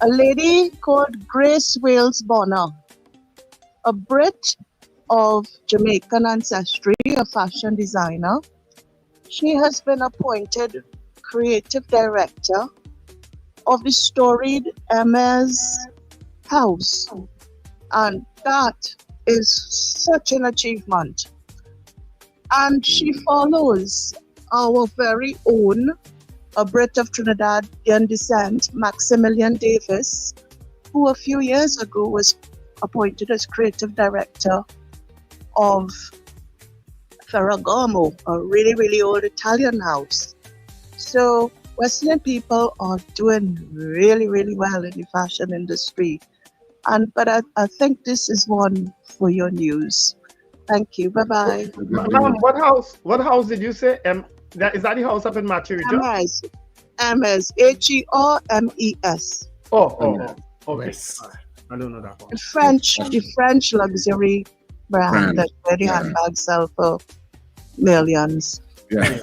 A lady called Grace Wales Bonner, a Brit of Jamaican ancestry, a fashion designer. She has been appointed creative director of the storied Hermes house. And that is such an achievement. And she follows our very own, a Brit of Trinidadian descent, Maximilian Davis, who a few years ago was appointed as creative director of Ferragamo, a really, really old Italian house. So Western people are doing really, really well in the fashion industry. But I think this is one for your news. Thank you. Bye-bye. Ma'am, what house did you say? Is that the house up in Maturita? Hermes. Hermes. Oh, okay. I don't know that one. The French luxury brand that where the handbags sell for millions. Yeah.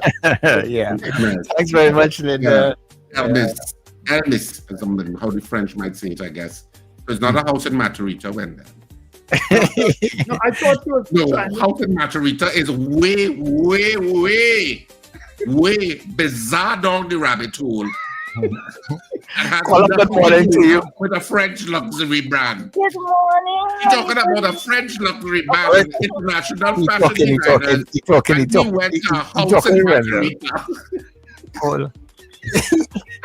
Yeah. Thanks very much, Linda. Hermes is something, how the French might say it, I guess. There's not a house in Maturita when then. No, I thought you were house in Maturita is way bizarre down the rabbit hole. Call up good morning to you. With a French luxury brand. Good morning. You're talking about a French luxury brand, international fashion designers. He talking. Went to a house in Maturita.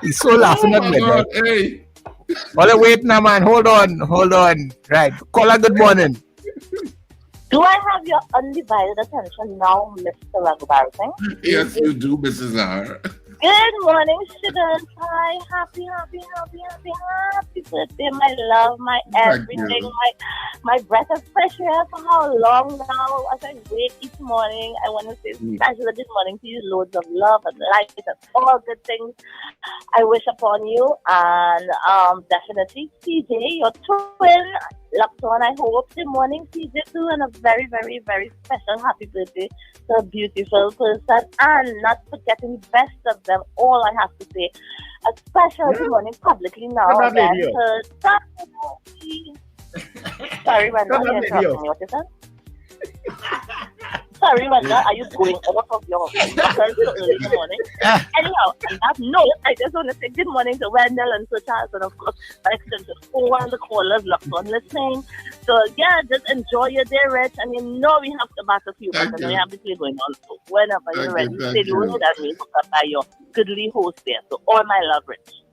He's so laughing at me. God, hey. Well, wait now, man. Hold on. Right. Caller, good morning. Do I have your undivided attention now, Mr. Raghubarthing? Yes, you do, Mrs. R. Good morning, sugars. Hi, happy birthday, my love, my everything, my breath of fresh air. For how long now? As I wake each morning, I want to say special good morning to you. Loads of love and light and all good things I wish upon you. And definitely, CJ, your twin, Luxon, I hope. Good morning, CJ, too, and a very, very, very special happy birthday to a beautiful person. And not forgetting the best of them all, I have to say. A special good morning publicly now. Again, sorry, Wanda, you're interrupting me. What is that? Sorry, Wanda, are you going out of your so early in the morning? Anyhow, on that note, I just want to say good morning to Wendell and Sir Charles, and of course, by extension, all the callers locked on listening. So, yeah, just enjoy your day, Rich. And you know we have to back a few, but we have the play going on. So, whenever you're ready, stay loaded and we'll hook up by your goodly host there. So, all my love, Rich.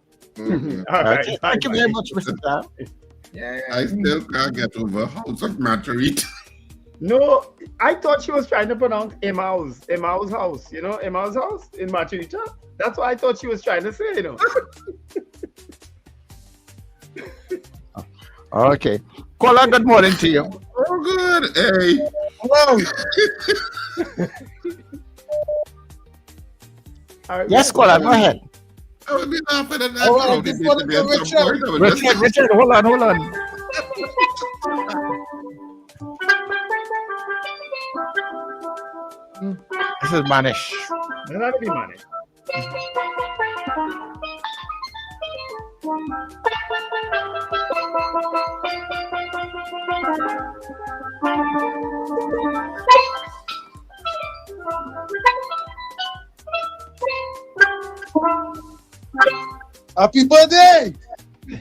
All right. Thank you very much, Mr. Tal. I still can't get over House of Marguerite. No, I thought she was trying to pronounce Emmaus house. You know, Emmaus house in Margarita. That's what I thought she was trying to say, you know. Okay. Caller, good morning to you. Oh, good. Hey. Hello. Yes, caller, go ahead. I would be laughing at that. Oh, I just wanted to Richard, hold on. This is Manish. That'll be Manish. Happy birthday!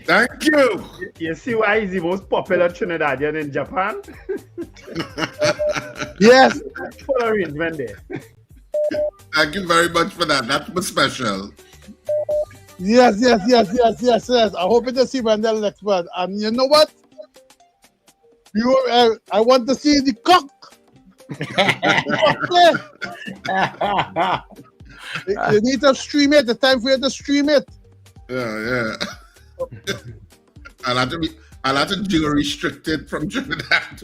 Thank you. You see why he's the most popular Trinidadian in Japan? Yes. Full arrangement there. Thank you very much for that. That was special. Yes. I hope to see Wendell next month. And you know what? I want to see the cock. You need to stream it. It's time for you to stream it. Yeah. I'll have to do restricted from Trinidad.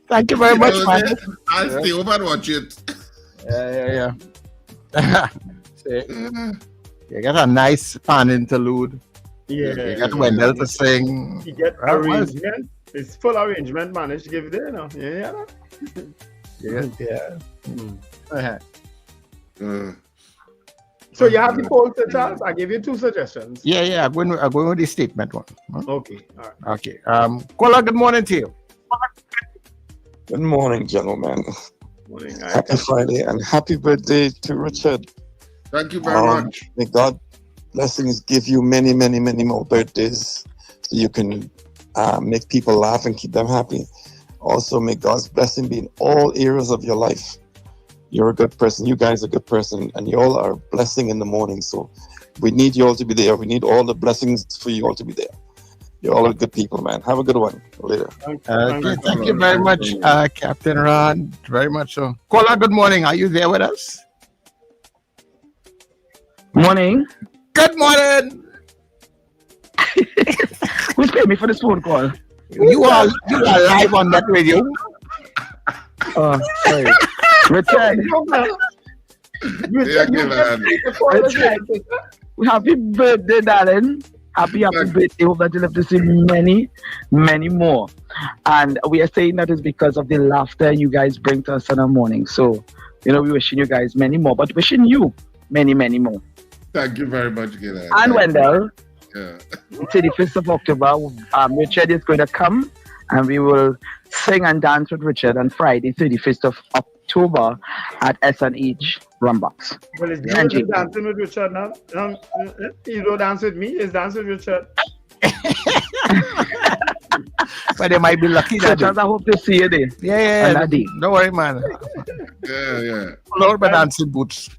Thank you very much, man. I'll stay over and watch it. Yeah. See, you got a nice fun interlude. Yeah. You got Wendell to sing. You get arrangement. It's full arrangement, man. She give it there, you know. Yeah. So you have the poll, Sir Charles. I give you 2 suggestions. Yeah. I'm going with the statement one. Okay. All right. Okay. Caller, good morning to you. Good morning, gentlemen. Morning. Happy Friday and happy birthday to Richard. Thank you very much. May God blessings give you many, many, many more birthdays so you can make people laugh and keep them happy. Also, may God's blessing be in all areas of your life. You're a good person. You guys are a good person. And you all are a blessing in the morning. So we need you all to be there. We need all the blessings for you all to be there. You're all good people, man. Have a good one. Later. Thank you very much, Captain Ron. Very much so. Caller, good morning. Are you there with us? Morning. Good morning. Who's paying me for this phone call? You are live on that radio. Oh, sorry. Richard. Richard. Happy birthday, darling. Happy birthday. Hope that you live to see many, many more. And we are saying that is because of the laughter you guys bring to us in the morning. So, we're wishing you guys many more, but wishing you many, many more. Thank you very much, Gila. And Wendell, yeah. to the 1st of October, Richard is going to come and we will sing and dance with Richard on Friday, 31st of October at S&H Rumbox. Well, it's you dancing with Richard now. You don't dance with me, it's dance with Richard. But they might be lucky that I hope to see you there. Yeah. Don't worry, man. Yeah. Lord, but dancing boots.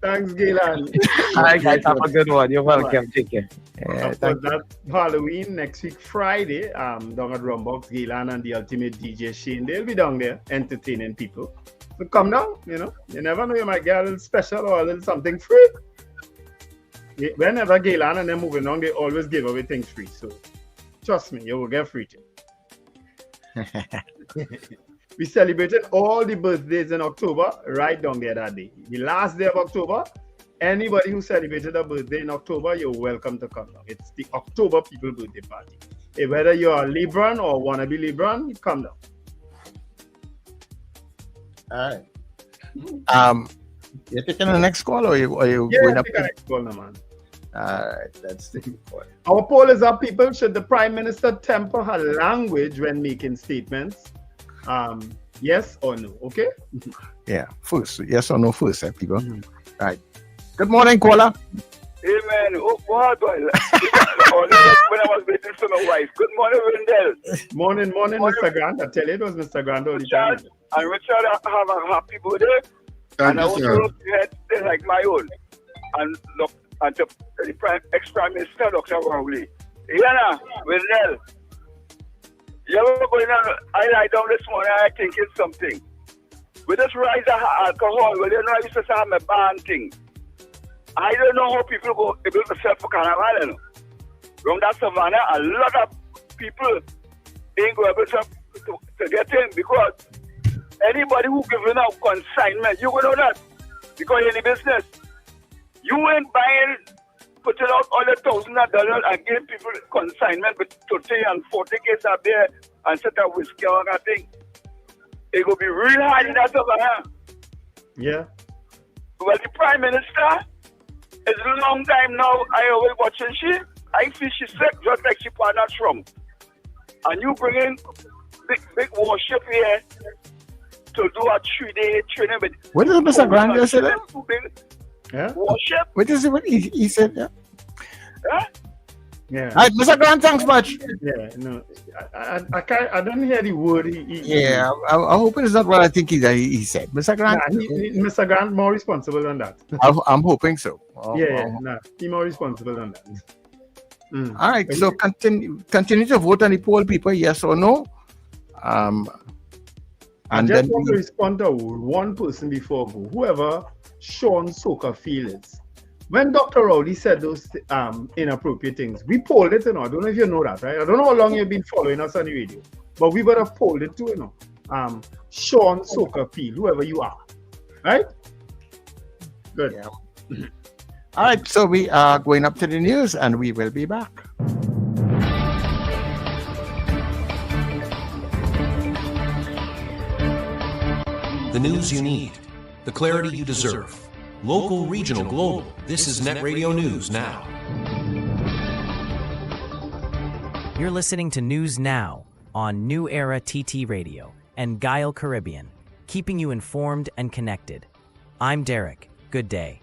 Thanks, Galen. All right, guys, have a good one. You're welcome. Take care. That's Halloween next week, Friday. Down at Rumbox, Galen and the ultimate DJ Shane. They'll be down there entertaining people. So come down, You never know, you might get a little special or a little something free. Whenever Galen and them moving on, they always give away things free. So trust me, you will get free too. We celebrated all the birthdays in October right down there that day. The last day of October, anybody who celebrated a birthday in October, you're welcome to come down. It's the October People Birthday Party. Whether you're a Libran or wannabe Libran, come down. All right. You're taking the next call or are you going up? Yeah, next call now, man. All right, that's the point. Our poll is up, people. Should the Prime Minister temper her language when making statements? Yes or no? Okay. Yeah. First, yes or no? First, people. Right. Good morning, caller. Hey man, what? When I was waiting for my wife. Good morning, Wendell. Morning, Mr. Grant. I tell you, it was Mr. Grant all the time. And Richard, have a happy birthday. Thank and I want to look your head like my own. And look, and to the ex-Prime Minister, Dr. Rowley. Yana, Wendell, you ever going on, I lie down this morning and I thinking something. With this rise of alcohol, well, you know, I used to say I'm a ban thing. I don't know how people go able to sell for carnival, you know. From that savannah, a lot of people ain't going able to get in because anybody who giving out consignment, you will know that because you're in the business. You ain't buying, putting out all the $1,000 and giving people consignment with 30 and 40 cases of beer and set of whiskey or that thing. It will be real hard in that savannah. Yeah. Well, the Prime Minister, it's a long time now, I always watching she. I feel she's sick just like she partner Trump. And you bring in big worship here to do a 3-day training with. What did Mr. Grant say that? Yeah. Worship. What is it? What he said? Yeah. Huh? Yeah. All right, Mr. Grant, thanks much. Yeah, no, I can't. I don't hear the word. Yeah, I'm hoping it's not what I think he said. Mr. Grant, Mr. Grant more responsible than that. I'm hoping so. He's more responsible than that. All right, so continue to vote on the poll, people. Yes or no? And I just want to respond to one person before go. Whoever Sean Soka is. When Dr. Rowley said those inappropriate things, we polled it, you know. I don't know if you know that, right? I don't know how long you've been following us on the radio, but we would have polled it too, you know. Sean Soka, whoever you are, right? Good. Yeah. All right, so we are going up to the news, and we will be back. The news you need, the clarity you deserve. Local, regional, global. This is Net Radio News Now. You're listening to News Now on New Era TT Radio and Guile Caribbean, keeping you informed and connected. I'm Derek. Good day.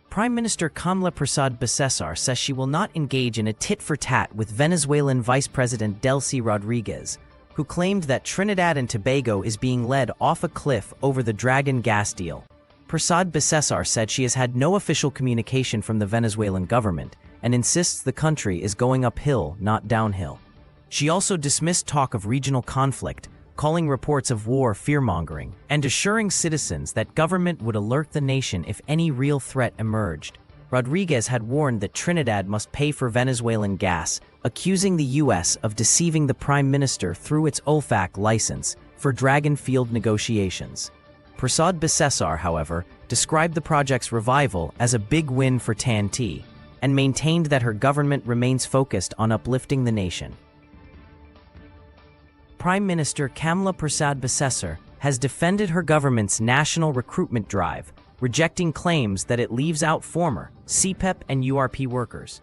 Prime Minister Kamla Persad-Bissessar says she will not engage in a tit-for-tat with Venezuelan Vice President Delcy Rodriguez, who claimed that Trinidad and Tobago is being led off a cliff over the Dragon gas deal. Persad-Bissessar said she has had no official communication from the Venezuelan government and insists the country is going uphill, not downhill. She also dismissed talk of regional conflict, calling reports of war fear-mongering, and assuring citizens that government would alert the nation if any real threat emerged. Rodriguez had warned that Trinidad must pay for Venezuelan gas, accusing the U.S. of deceiving the Prime Minister through its OFAC license for Dragon Field negotiations. Persad-Bissessar, however, described the project's revival as a big win for TAN-T and maintained that her government remains focused on uplifting the nation. Prime Minister Kamla Persad-Bissessar has defended her government's national recruitment drive, rejecting claims that it leaves out former CPEP and URP workers.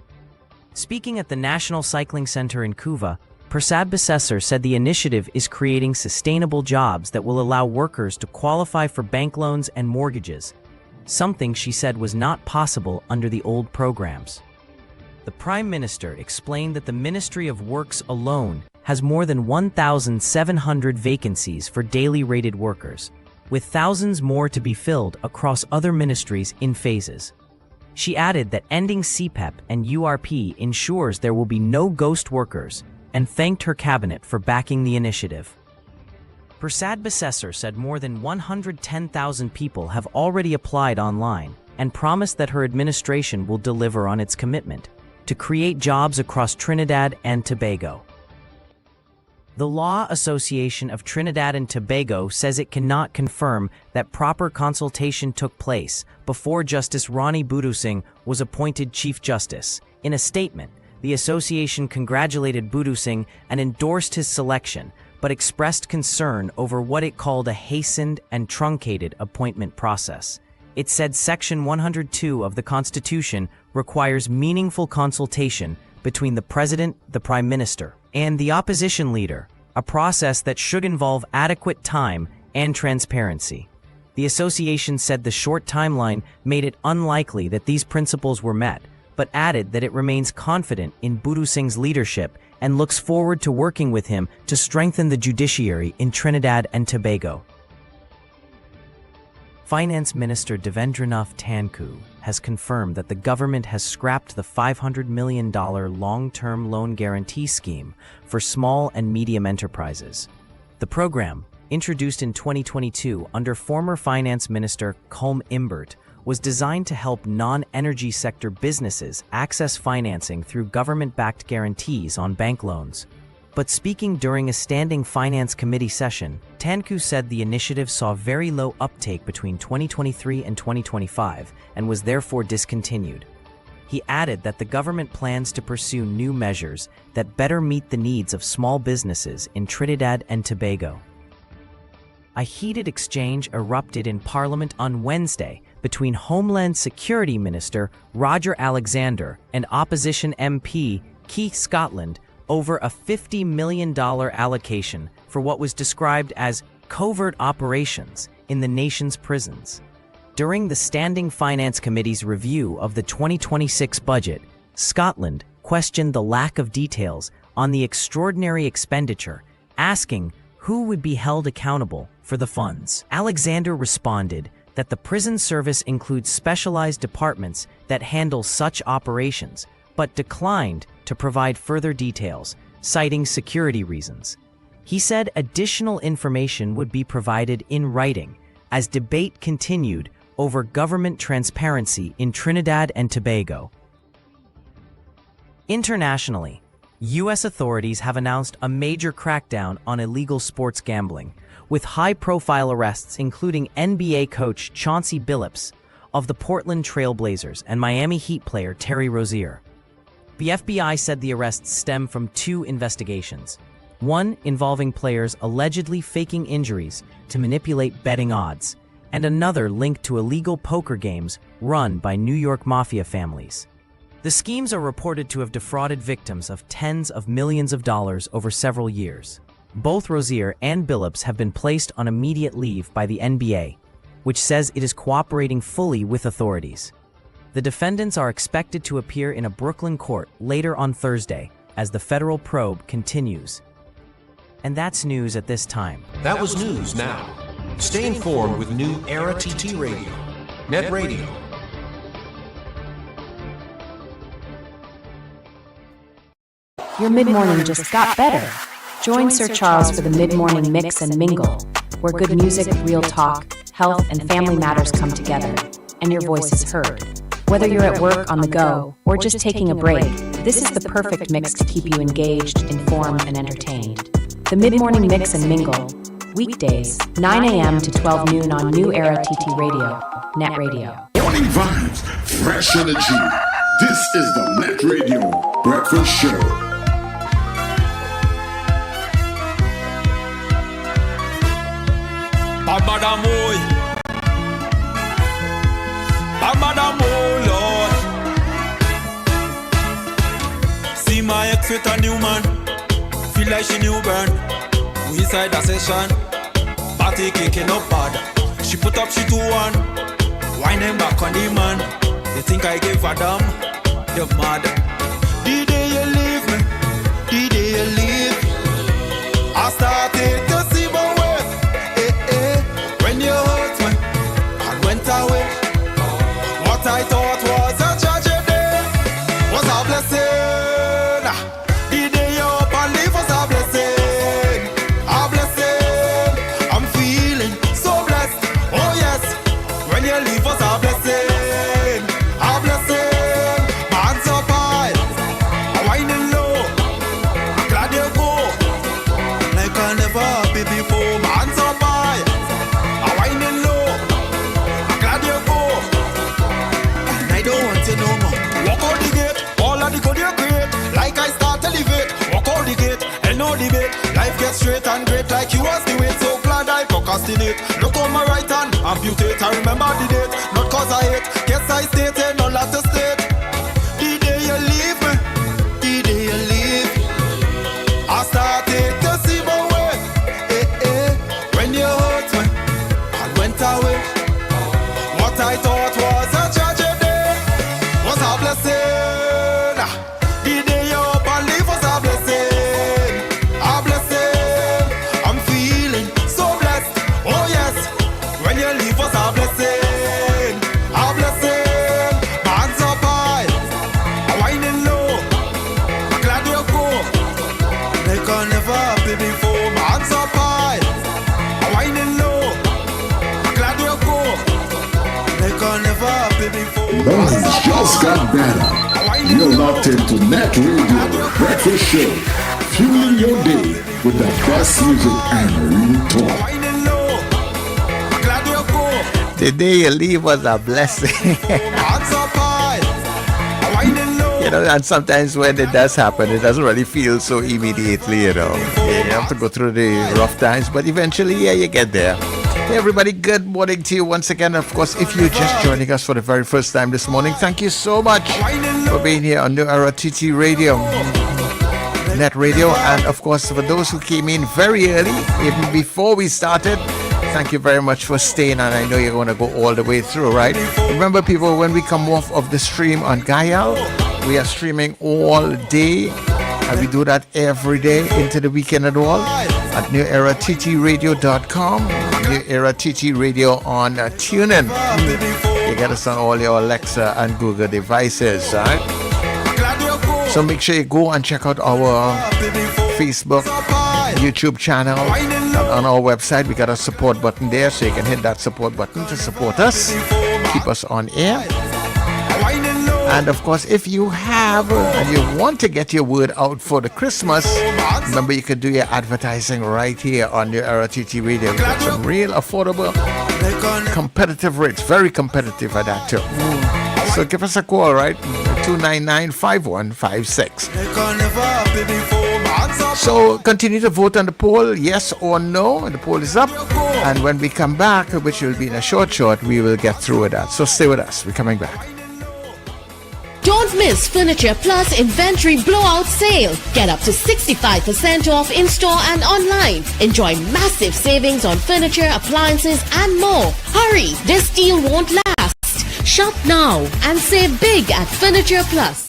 Speaking at the National Cycling Center in Cuba, Persad-Bissessar said the initiative is creating sustainable jobs that will allow workers to qualify for bank loans and mortgages, something she said was not possible under the old programs. The Prime Minister explained that the Ministry of Works alone has more than 1,700 vacancies for daily rated workers, with thousands more to be filled across other ministries in phases. She added that ending CPEP and URP ensures there will be no ghost workers, and thanked her cabinet for backing the initiative. Persad-Bissessar said more than 110,000 people have already applied online and promised that her administration will deliver on its commitment to create jobs across Trinidad and Tobago. The Law Association of Trinidad and Tobago says it cannot confirm that proper consultation took place before Justice Ronnie Budusing was appointed Chief Justice. In a statement, the association congratulated Budusing and endorsed his selection, but expressed concern over what it called a hastened and truncated appointment process. It said Section 102 of the Constitution requires meaningful consultation between the President, the Prime Minister, and the opposition leader, a process that should involve adequate time and transparency. The association said the short timeline made it unlikely that these principles were met, but added that it remains confident in Budusing's leadership and looks forward to working with him to strengthen the judiciary in Trinidad and Tobago. Finance Minister Devendranath Thakur has confirmed that the government has scrapped the $500 million long-term loan guarantee scheme for small and medium enterprises. The program, introduced in 2022 under former Finance Minister Colm Imbert, was designed to help non-energy sector businesses access financing through government-backed guarantees on bank loans. But speaking during a standing finance committee session, Thakur said the initiative saw very low uptake between 2023 and 2025 and was therefore discontinued. He added that the government plans to pursue new measures that better meet the needs of small businesses in Trinidad and Tobago. A heated exchange erupted in Parliament on Wednesday between Homeland Security Minister Roger Alexander and opposition MP Keith Scotland over a $50 million allocation for what was described as covert operations in the nation's prisons. During the Standing Finance Committee's review of the 2026 budget, Scotland questioned the lack of details on the extraordinary expenditure, asking who would be held accountable for the funds. Alexander responded that the prison service includes specialized departments that handle such operations, but declined to provide further details, citing security reasons. He said additional information would be provided in writing as debate continued over government transparency in Trinidad and Tobago. Internationally, U.S. authorities have announced a major crackdown on illegal sports gambling, with high-profile arrests including NBA coach Chauncey Billups of the Portland Trail Blazers and Miami Heat player Terry Rozier. The FBI said the arrests stem from two investigations, one involving players allegedly faking injuries to manipulate betting odds, and another linked to illegal poker games run by New York mafia families. The schemes are reported to have defrauded victims of tens of millions of dollars over several years. Both Rozier and Billups have been placed on immediate leave by the NBA, which says it is cooperating fully with authorities. The defendants are expected to appear in a Brooklyn court later on Thursday as the federal probe continues. And that's news at this time. That was news now. Stay informed with new Era TT Radio, Net Radio. Your mid-morning just got better. Join Sir Charles for the mid-morning mix and mingle, where good music, real talk, health, and family matters come together, and your voice is heard. Whether you're at work, on the go, or just taking a break, this is the perfect mix to keep you engaged, informed, and entertained. The mid-morning mix and mingle, weekdays, 9 a.m. to 12 noon on New Era TT Radio, Net Radio. Morning vibes, fresh energy. This is the Net Radio Breakfast Show. Babadamoy, Babadamoy, Lord. See my ex with a new man, feel like she new burn. We inside a session, party kicking up bad. She put up, she 2-1, winding back on the man. You think I gave a damn? You're mad. The day you leave me, the day you leave, I started to see my way. When you hurt me and went away, what I thought was a tragedy was a blessing. The day you up and leave was a blessing, a blessing. I'm feeling so blessed, oh yes. When you leave was a blessing, a blessing. My hands up high, I'm winding low. I'm glad you go, like I never happy before. My hands up high, winding low, I'm glad you go, and I don't want to know more. Walk out the gate, all of the good you create, like I start to elevate. Walk out the gate, and no debate. Life gets straight and great like you was the way. So glad I procrastinate. Look on my right hand, amputate. I remember the date, not cause I hate. Guess I stated, not lot to state. The day you leave me, the day you leave, I started to see my way. When you hurt me went away, what I thought was a tragedy was a blessing. The day you up and leave was a blessing, a blessing. I'm feeling so blessed, oh yes. When you leave was a blessing. just got better. You're locked into Net Radio Breakfast Show, fueling your day with the best music and real talk. The day you leave was a blessing. You know, and sometimes when it does happen, it doesn't really feel so immediately, you know. Yeah, you have to go through the rough times, but eventually, yeah, you get there. Hey, everybody, good morning to you once again. Of course, if you're just joining us for the very first time this morning, thank you so much for being here on New Era TT Radio, Net Radio. And of course, for those who came in very early, even before we started, thank you very much for staying, and I know you're going to go all the way through, right? Remember, people, when we come off of the stream on Gaia, we are streaming all day, and we do that every day into the weekend and all at newerattradio.com, New Era TT Radio on TuneIn. You get us on all your Alexa and Google devices, right? So make sure you go and check out our Facebook, YouTube channel. On our website, we got a support button there, so you can hit that support button to support us, keep us on air. And of course, if you have and you want to get your word out for the Christmas, remember you can do your advertising right here on your Era TT Radio. We got some real affordable, competitive rates, very competitive at that too. So give us a call, right? 299-5156. So continue to vote on the poll, yes or no. The poll is up. And when we come back, which will be in a short, we will get through with that. So stay with us. We're coming back. Don't miss Furniture Plus Inventory Blowout Sale. Get up to 65% off in-store and online. Enjoy massive savings on furniture, appliances, and more. Hurry, this deal won't last. Shop now and save big at Furniture Plus.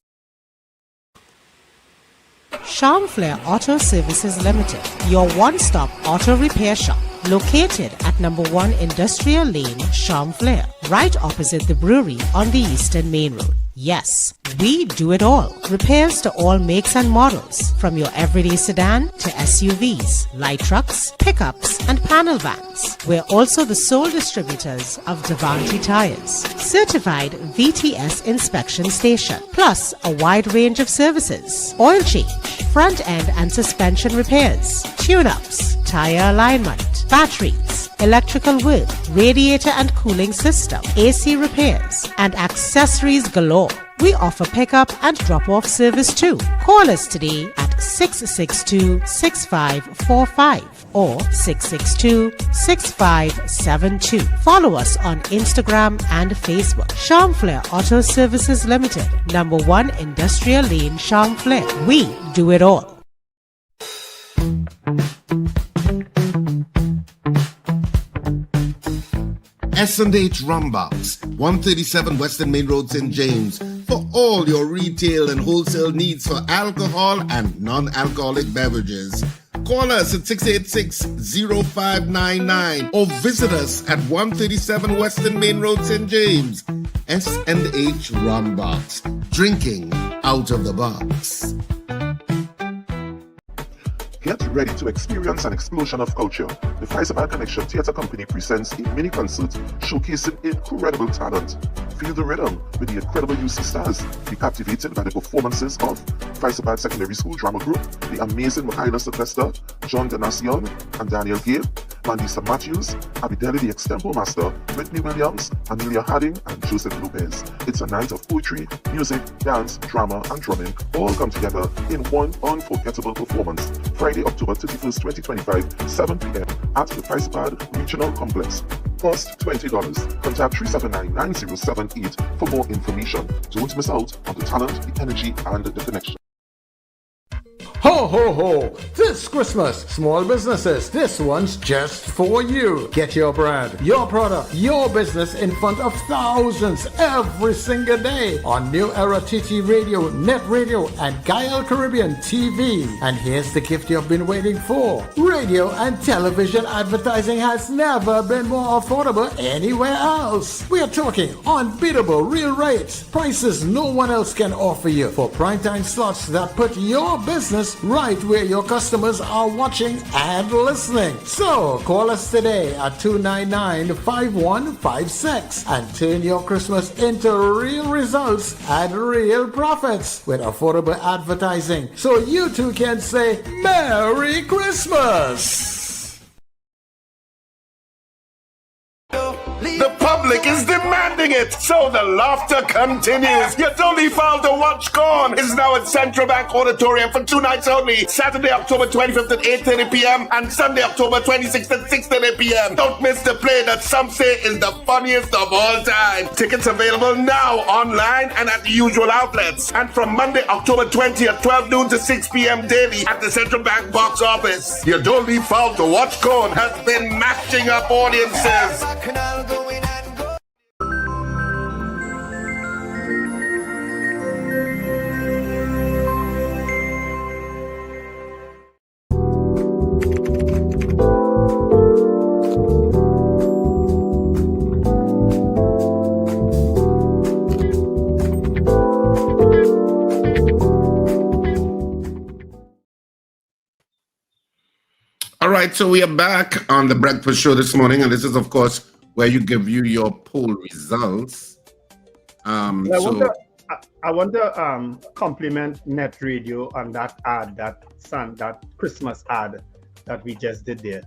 Charmflair Auto Services Limited, your one-stop auto repair shop, located at number 1 Industrial Lane, Charmflair, right opposite the brewery on the Eastern Main Road. Yes, we do it all. Repairs to all makes and models, from your everyday sedan to SUVs, light trucks, pickups, and panel vans. We're also the sole distributors of Devante tires, certified VTS inspection station, plus a wide range of services: oil change, front end and suspension repairs, tune-ups, tire alignment, batteries, electrical work, radiator and cooling system, AC repairs, and accessories galore. We offer pickup and drop-off service too. Call us today at 662-6545 or 662-6572. Follow us on Instagram and Facebook. Charmflair Auto Services Limited, number 1 Industrial Lane, Charmflair. We do it all. S&H Rumbox, 137 Western Main Road, St. James, for all your retail and wholesale needs for alcohol and non-alcoholic beverages. Call us at 686-0599 or visit us at 137 Western Main Road, St. James. S&H Rumbox, drinking out of the box. Get ready to experience an explosion of culture. The Faisal Connection Theatre Company presents a mini concert showcasing incredible talent. Feel the rhythm with the incredible UC stars. Be captivated by the performances of Faisal Secondary School Drama Group, the amazing Michaela Sylvester, John Denacion, and Daniel Gale, Mandisa Matthews, Abideli the Extempo Master, Whitney Williams, Amelia Harding, and Joseph Lopez. It's a night of poetry, music, dance, drama, and drumming, all come together in one unforgettable performance. Friday, October 31st, 2025, 7 p.m. at the Faisal Regional Complex. Cost $20. Contact 379-9078 for more information. Don't miss out on the talent, the energy, and the connection. Ho, ho, ho! This Christmas, small businesses, this one's just for you. Get your brand, your product, your business in front of thousands every single day on New Era TT Radio, Net Radio, and Gaia Caribbean TV. And here's the gift you've been waiting for. Radio and television advertising has never been more affordable anywhere else. We are talking unbeatable real rates, prices no one else can offer you for primetime slots that put your business Christmas right where your customers are watching and listening. So call us today at 299-5156 and turn your Christmas into real results and real profits with affordable advertising, so you too can say Merry Christmas. The public is demanding it, so the laughter continues. Your only foul to watch corn is now at Central Bank Auditorium for 2 nights only. Saturday, October 25th at 8:30 p.m. and Sunday, October 26th at 6:30 p.m. Don't miss the play that some say is the funniest of all time. Tickets available now online and at the usual outlets. And from Monday, October 20th, 12 noon to 6 p.m. daily at the Central Bank box office. Your only foul to watch corn has been matching up audiences. All right, so we are back on the Breakfast Show this morning, and this is, of course, where you give you your poll results. I want to compliment Net Radio on that ad, that Christmas ad that we just did there,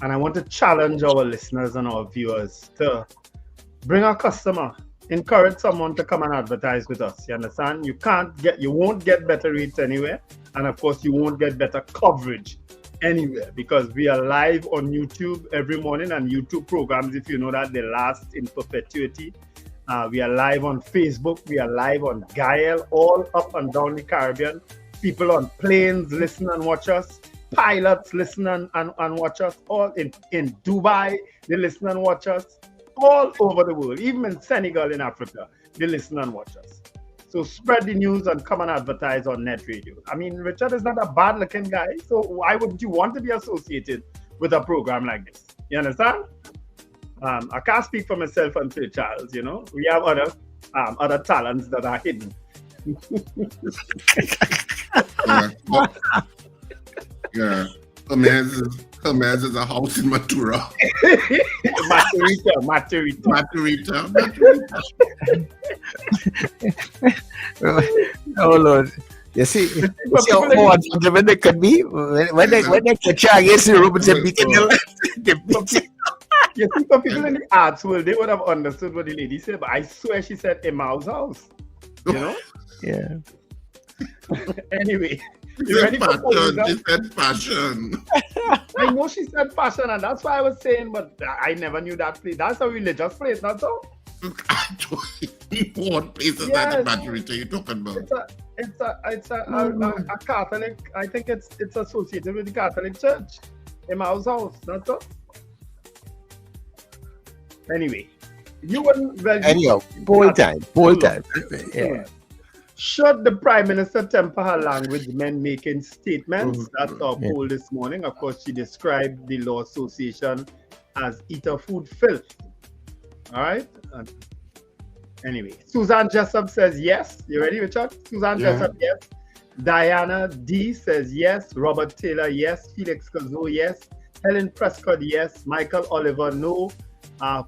and I want to challenge our listeners and our viewers to bring a customer, encourage someone to come and advertise with us. You understand? You won't get better rates anywhere, and of course, you won't get better coverage anywhere, because we are live on YouTube every morning, and YouTube programs, if you know that, they last in perpetuity. We are live on Facebook, we are live on Gael, all up and down the Caribbean. People on planes listen and watch us. Pilots listen and watch us. All in Dubai, they listen and watch us. All over the world, even in Senegal in Africa, they listen and watch us. So spread the news and come and advertise on Net Radio. I mean, Richard is not a bad-looking guy, so why wouldn't you want to be associated with a program like this? You understand? I can't speak for myself and Sir Charles, you know. We have other talents that are hidden. Yeah. Hermes is a house in Matura. Maturita. Oh Lord. You see how when they could be when they can try against the Romans and beat them. You see, for people in the arts world, they would have understood what the lady said, but I swear she said Emma's house. You know? Yeah. Anyway. You ready for fashion? She said fashion. I know she said fashion, and that's why I was saying, but I never knew that place. That's a religious place, not so? What place is that in Madrid are you talking about? It's a Catholic. I think it's associated with the Catholic Church. Emma's house, not so? Anyway, you wouldn't. Anyhow, poll time. Yeah. Should the Prime Minister temper her language when making statements? That's our poll this morning. Of course, she described the Law Association as eater food filth. All right. Anyway, Suzanne Jessup says yes. You ready, Richard? Suzanne Jessup, yes. Diana D says yes. Robert Taylor, yes. Felix Kazo, yes. Helen Prescott, yes. Michael Oliver, no.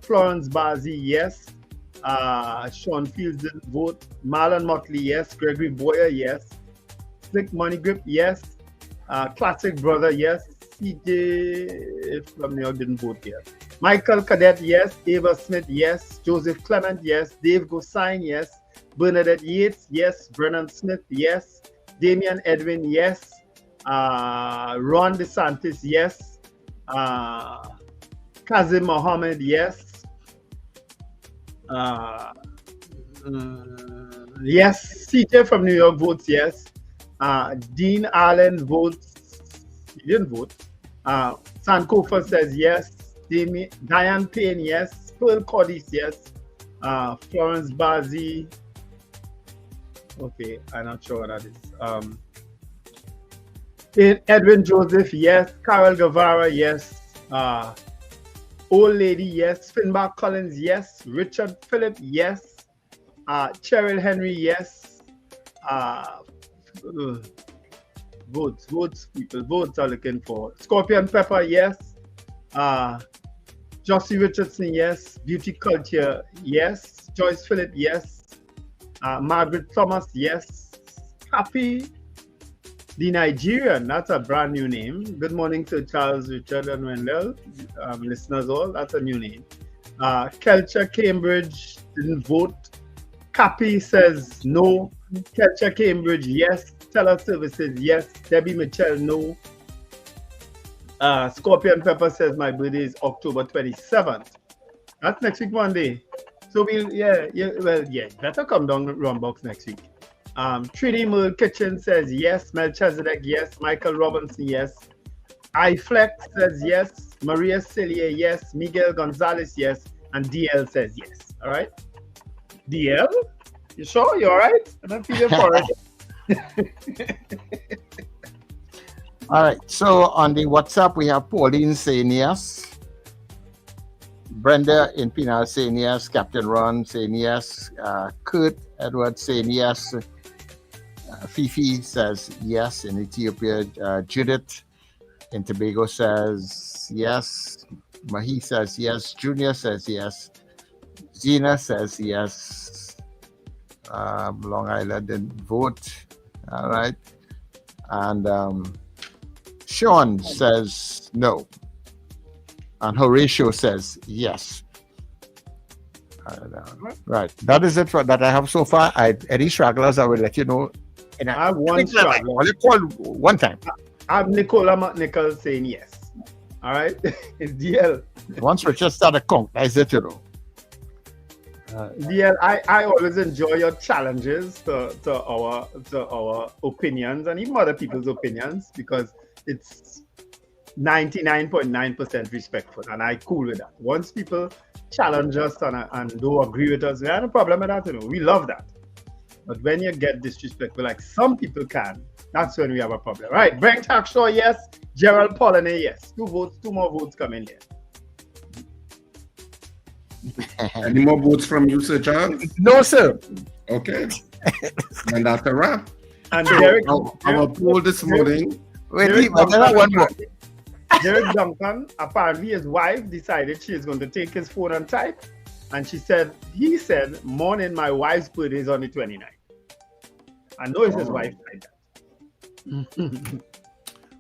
Florence Bazi, yes. Sean Fields didn't vote. Marlon Motley, yes. Gregory Boyer, yes. Slick Money Grip, yes. Classic Brother, yes. CJ from New York didn't vote yet. Michael Cadet, yes. Ava Smith, yes. Joseph Clement, yes. Dave Gosine, yes. Bernadette Yates, yes. Brennan Smith, yes. Damian Edwin, yes. Ron DeSantis, yes. Kazim Mohammed, yes. Yes. CJ from New York votes yes. Dean Allen votes. He didn't vote. Sankofa says yes. Diane Payne, yes. Pearl Cordis, yes. Florence Bazi. Okay, I'm not sure what that is. Edwin Joseph, yes. Carol Guevara, yes. Old Lady, yes. Finbar Collins, yes. Richard Phillip, yes. Cheryl Henry, yes. Votes. People votes are looking for. Scorpion Pepper, yes. Josie Richardson, yes. Beauty Culture, yes. Joyce Phillip, yes. Margaret Thomas, yes. Happy the Nigerian, that's a brand new name. Good morning to Charles, Richard, and Wendell, listeners all. That's a new name. Kelcher Cambridge didn't vote. Cappy says no. Kelcher Cambridge, yes. Teller Services, yes. Debbie Mitchell, no. Scorpion Pepper says my birthday is October 27th. That's next week Monday. So better come down to Rumbox next week. 3D Mill Kitchen says yes. Melchizedek, yes. Michael Robinson, yes. iFlex says yes. Maria Celia, yes. Miguel Gonzalez, yes. And DL says yes. All right? DL? You sure? You all right? I don't feel your for it. All right. So on the WhatsApp, we have Pauline saying yes. Brenda in Pinal saying yes. Captain Ron saying yes. Kurt Edward saying yes. Fifi says yes in Ethiopia. Judith in Tobago says yes. Mahi says yes. Junior says yes. Zena says yes. Long Island didn't vote. All right. And Sean says no. And Horatio says yes. Right. That is it for that I have so far. Any stragglers, I will let you know. And I have one straggler. Only call one time. I have Nicola McNichol saying yes. All right. It's DL. Once Richard started count, that's it, you know. DL, I always enjoy your challenges to our opinions and even other people's opinions because it's 99.9% respectful, and I cool with that. Once people challenge us and don't agree with us, we have no problem with that. You know, we love that. But when you get disrespectful, like some people can, that's when we have a problem. Right? Brent Hackshaw, yes. Gerald Polliner, yes. 2 votes, 2 more votes coming here. Any more votes from you, Sir Charles? No, sir. Okay. And that's a wrap. And Derek, our poll this morning. Derek Duncan, apparently his wife decided she is going to take his phone and type. And he said, morning, my wife's birthday is on the 29th. I know it's his wife like that.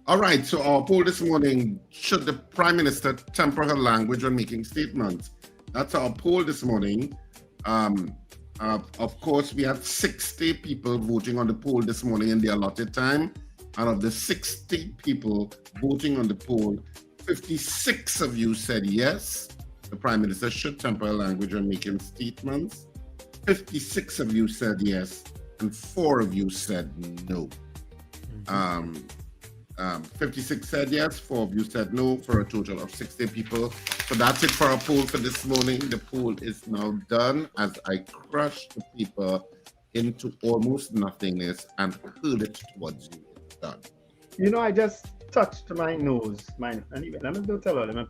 All right, so our poll this morning, should the Prime Minister temper her language when making statements? That's our poll this morning. Of course, we had 60 people voting on the poll this morning in the allotted time. And of the 60 people voting on the poll, 56 of you said yes, the Prime Minister should temper her language when making statements. 56 of you said yes, and 4 of you said no. 56 said yes, 4 of you said no, for a total of 60 people. So that's it for our poll for this morning. The poll is now done as I crush the paper into almost nothingness and hurl it towards you. Done. You know, I just touched my nose. Let me tell you,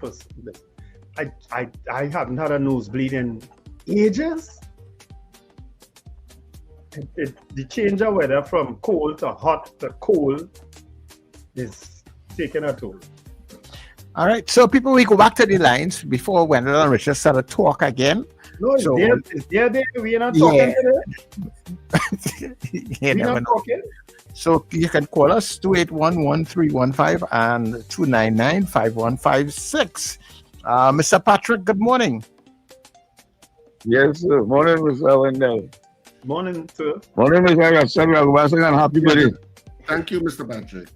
I haven't had a nosebleed in ages. The change of weather from cold to hot to cold is taking a toll. All right, so people, we go back to the lines before Wendell and Richard start to talk again. No, it's there. We're not talking today. We're not talking. So you can call us 281-1315 and 299-5156. Mr. Patrick, good morning. Yes, sir. Morning, Mr. Wendell. Morning, sir. Morning, Mr. Wendell. And happy birthday. Thank you, Mr. Patrick.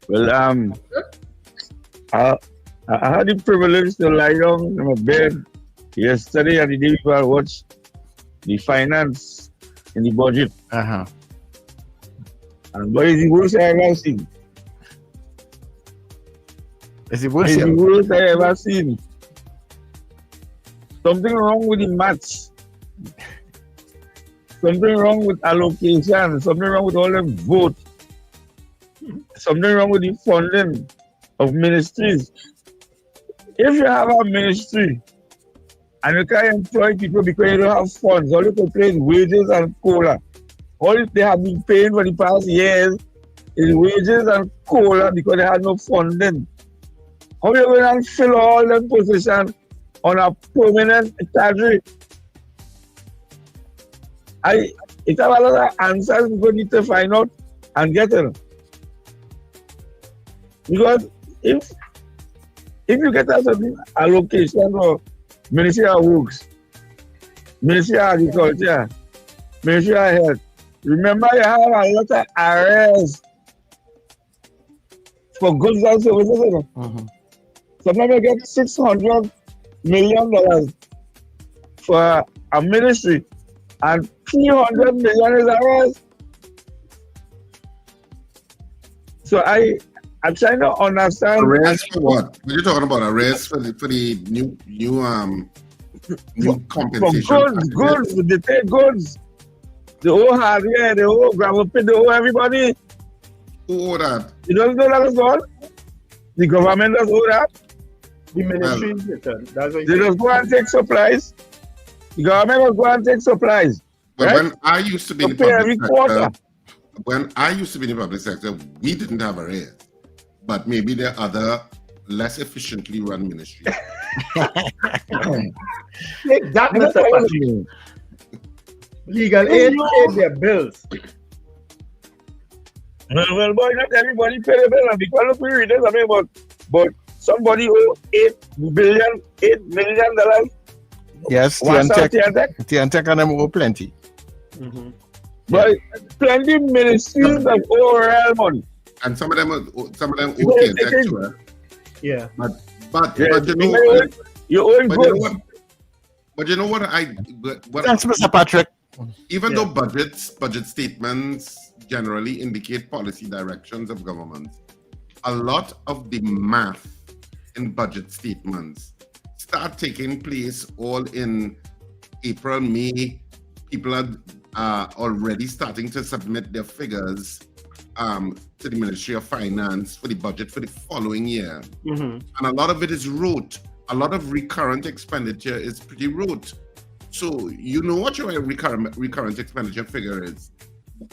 Well, I had the privilege to lie down in my bed yesterday and the day before I watched the finance in the budget. And what is the worst I ever seen? Is the worst I ever seen. Something wrong with the maths. Something wrong with allocation. Something wrong with all the votes. Something wrong with the funding of ministries. If you have a ministry and you can't employ people because you don't have funds, all you can pay is wages and cola. all they have been paying for the past years is wages and COLA because they had no funding. How are you going to fill all them positions on a permanent cadre? It have a lot of answers we need to find out and get them. Because if you get a certain allocation for Ministry of Works, Ministry of Agriculture, Ministry of Health, remember you have a lot of arrears for goods and services. Sometimes you get $600 million for a ministry and $300 million is arrears. So I'm trying to understand. Arrears for what? What are you talking about? Arrears for the new compensation? For goods, they take goods. The whole hardware, the whole gravel pit, the whole everybody. Who owe that? You don't know that is all? The government does owe that? The ministry that's what they just go and take supplies. The government will go and take supplies. But right? when I used to be in the public sector, we didn't have arrears. But maybe there are other less efficiently run ministries. Take that, Mr. Patrick. Legal aid pay their bills. Well, boy, not everybody pay the bill. Because look, we read this, but somebody owe $8 million. Yes, Tiantec and them owe plenty. But plenty ministries that owe real money. And some of them owe Tiantec too. Yeah. But you know what? But you know what? Thanks, Mr. Patrick. Even though budget statements generally indicate policy directions of government, a lot of the math in budget statements start taking place all in April, May. People are already starting to submit their figures to the Ministry of Finance for the budget for the following year. And a lot of it is rote. A lot of recurrent expenditure is pretty rote. So you know what your recurrent expenditure figure is.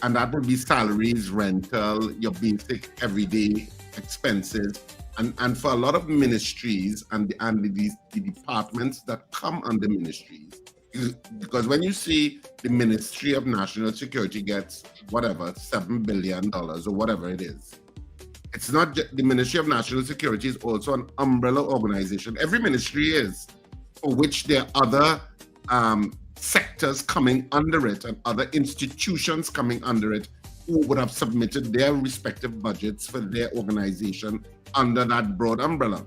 And that would be salaries, rental, your basic everyday expenses. And for a lot of ministries and the departments that come under ministries, because when you see the Ministry of National Security gets whatever, $7 billion or whatever it is, it's not just the Ministry of National Security is also an umbrella organization. Every ministry is, for which there are other sectors coming under it and other institutions coming under it who would have submitted their respective budgets for their organization under that broad umbrella.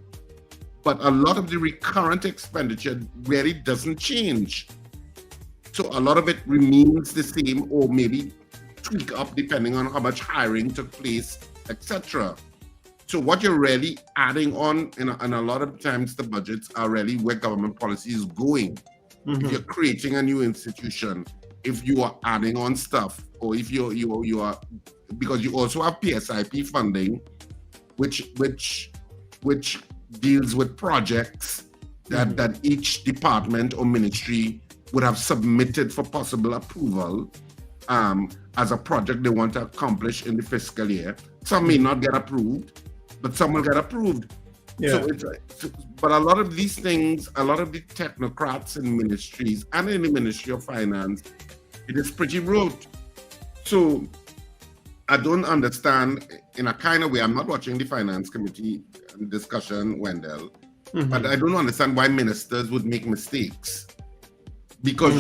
But a lot of the recurrent expenditure really doesn't change. So a lot of it remains the same or maybe tweak up depending on how much hiring took place, etc. So what you're really adding on, and a lot of times the budgets are really where government policy is going. If you're creating a new institution, if you are adding on stuff, or if you are, because you also have PSIP funding, which deals with projects that each department or ministry would have submitted for possible approval as a project they want to accomplish in the fiscal year. Some may not get approved, but some will get approved. Yeah. But a lot of these things, a lot of the technocrats in ministries and in the Ministry of Finance, it is pretty rote. So I don't understand in a kind of way. I'm not watching the Finance Committee discussion, Wendell, but I don't understand why ministers would make mistakes. Because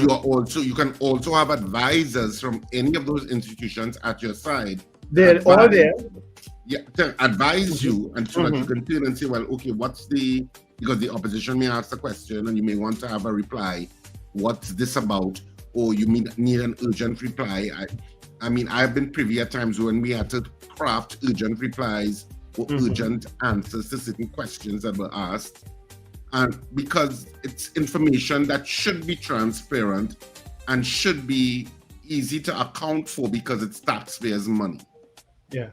you can also have advisors from any of those institutions at your side. They're all there. Yeah, to advise you, and so that you can turn and say, well, okay, because the opposition may ask the question and you may want to have a reply. What's this about? Or you need an urgent reply. I mean, I've been privy at times when we had to craft urgent replies or urgent answers to certain questions that were asked. And because it's information that should be transparent and should be easy to account for because it's taxpayers' money. Yeah.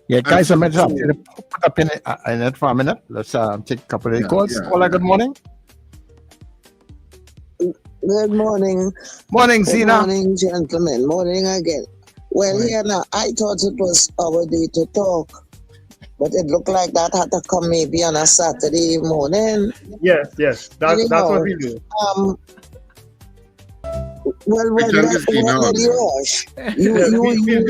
Yeah, guys, I'm going to put up in it for a minute. Let's take a couple of calls. Hola, good morning. Good morning. Morning, Zena. Good morning, gentlemen. Morning again. Well, here now, I thought it was our day to talk, but it looked like that had to come maybe on a Saturday morning. Yes. That's what we do. Well, We do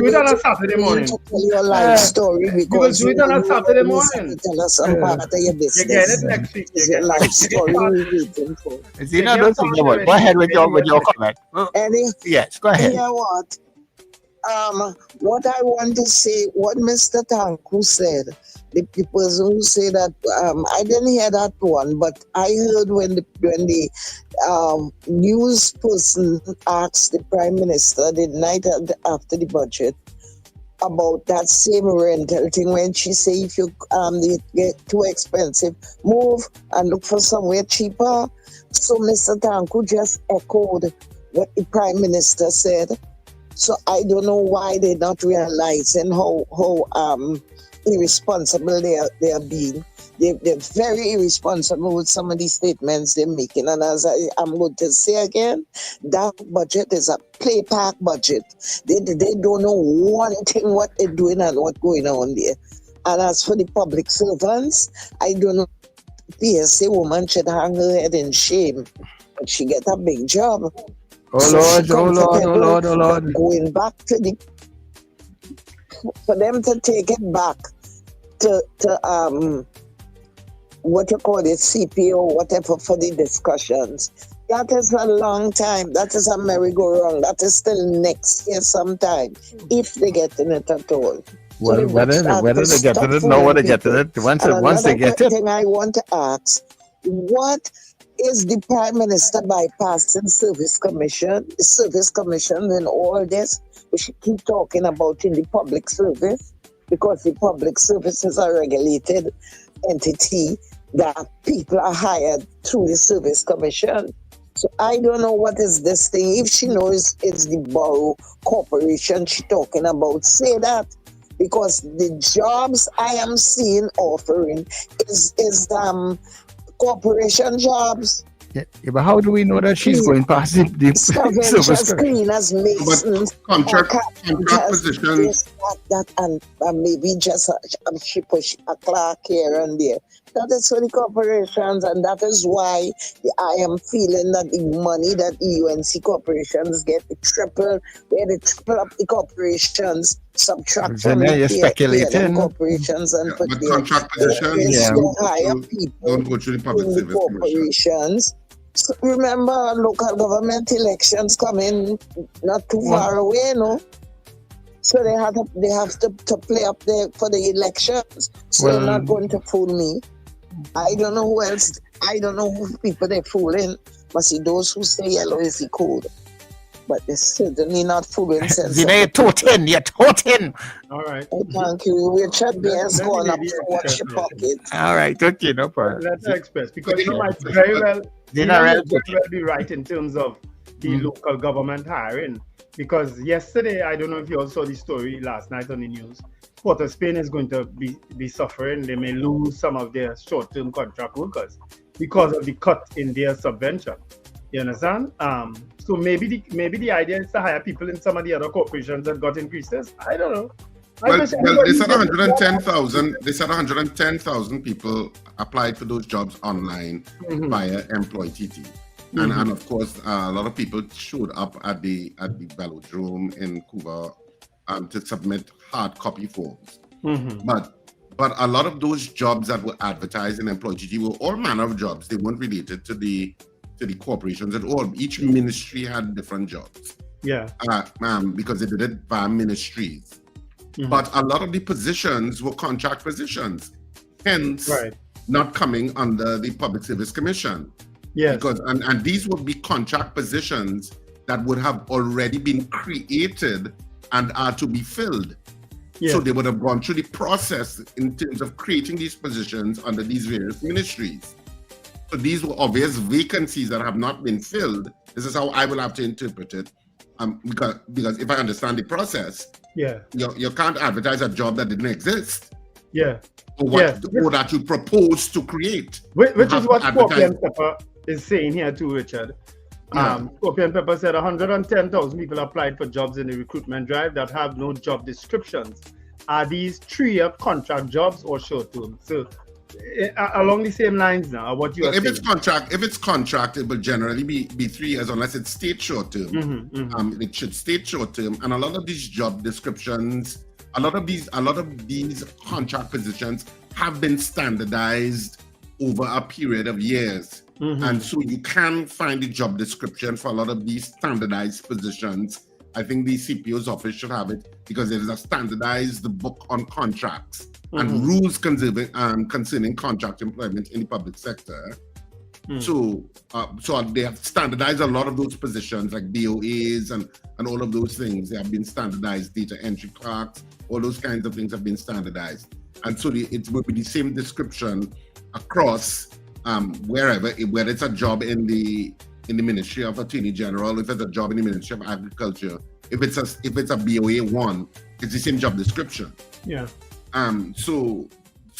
it on a Saturday morning. To tell your life story because do it on a Saturday morning. Tell us some part of your business. You get it next week. It's your life story we're waiting for. Zena, don't think about it. Go ahead with your comment. Yes, go ahead. You know what? What I want to say, what Mr. Tanku said, the person who said that, I didn't hear that one, but I heard when the news person asked the Prime Minister the night after the budget about that same rental thing when she said if you they get too expensive, move and look for somewhere cheaper. So Mr. Tanku just echoed what the Prime Minister said. So I don't know why they're not realizing how irresponsible they are being. They're very irresponsible with some of these statements they're making. And as I'm going to say again, that budget is a play park budget. They don't know one thing what they're doing and what's going on there. And as for the public servants, I don't know. PSA woman should hang her head in shame, but she get a big job. Oh Lord. Going back to for them to take it back to what you call it, CPO, whatever, for the discussions. That is a long time. That is a merry-go-round. That is still next year sometime, if they get in it at all. Well, whether they get it, know what they get it. Once they get it. Thing I want to ask, what is the Prime Minister bypassing Service Commission? The Service Commission and all this, we should keep talking about in the public service, because the public service is a regulated entity that people are hired through the Service Commission. So I don't know what is this thing. If she knows it's the Borough Corporation she's talking about, say that. Because the jobs I am seeing offering is corporation jobs. Yeah, but how do we know that she's going past the service? Cleaners, masons, contract positions. That and maybe just she push a clerk here and there. That is for the corporations, and that is why I am feeling that the money that the UNC corporations get, the triple, where they triple up the corporations, subtract from the corporations and put the contract positions. Hire people don't go through the public in service corporations. So remember, local government elections coming not too far away, no? So they have to play up there for the elections. So they're not going to fool me. I don't know who else. I don't know who people they're fooling. But see, those who say yellow is the code. But they're certainly not fooling. You're toting. All right. Oh, thank you. Richard Bears going up to watch your pocket. All right, okay, no problem. Let her express, because she might very well be right in terms of the local government hiring. Because yesterday, I don't know if you all saw the story last night on the news, Port of Spain is going to be suffering. They may lose some of their short-term contract workers because of the cut in their subvention. You understand? So maybe the idea is to hire people in some of the other corporations that got increases. I don't know. Well, they said 110,000. They said 110,000 people applied for those jobs online via Employ TT. And of course, a lot of people showed up at the velodrome in Cuba to submit hard copy forms. But a lot of those jobs that were advertised in Employ TT were all manner of jobs. They weren't related to the corporations at all. Each ministry had different jobs. Yeah. Because they did it via ministries. But a lot of the positions were contract positions, hence not coming under the Public Service Commission. Yes. Because and these would be contract positions that would have already been created and are to be filled. So they would have gone through the process in terms of creating these positions under these various ministries. So these were obvious vacancies that have not been filled. This is how I will have to interpret it. Because if I understand the process, you can't advertise a job that didn't exist. Or that you propose to create. Which is what Scorpion Pepper is saying here too, Richard. Scorpion Pepper said 110,000 people applied for jobs in the recruitment drive that have no job descriptions. Are these 3-year contract jobs or short-term? So along the same lines now, what you are saying. If it's contract, it will generally be 3 years unless it's state short-term. It should state short-term, and a lot of these job descriptions, a lot of these contract positions have been standardized over a period of years. And so you can find the job description for a lot of these standardized positions. I think the CPO's office should have it because there is a standardized book on contracts and rules concerning contract employment in the public sector. So they have standardized a lot of those positions like DOAs and all of those things. They have been standardized, data entry clerks, all those kinds of things have been standardized. And so it will be the same description across wherever, whether it's a job in the Ministry of Attorney General, if it's a job in the Ministry of Agriculture, if it's a BOA 1, it's the same job description. Yeah. So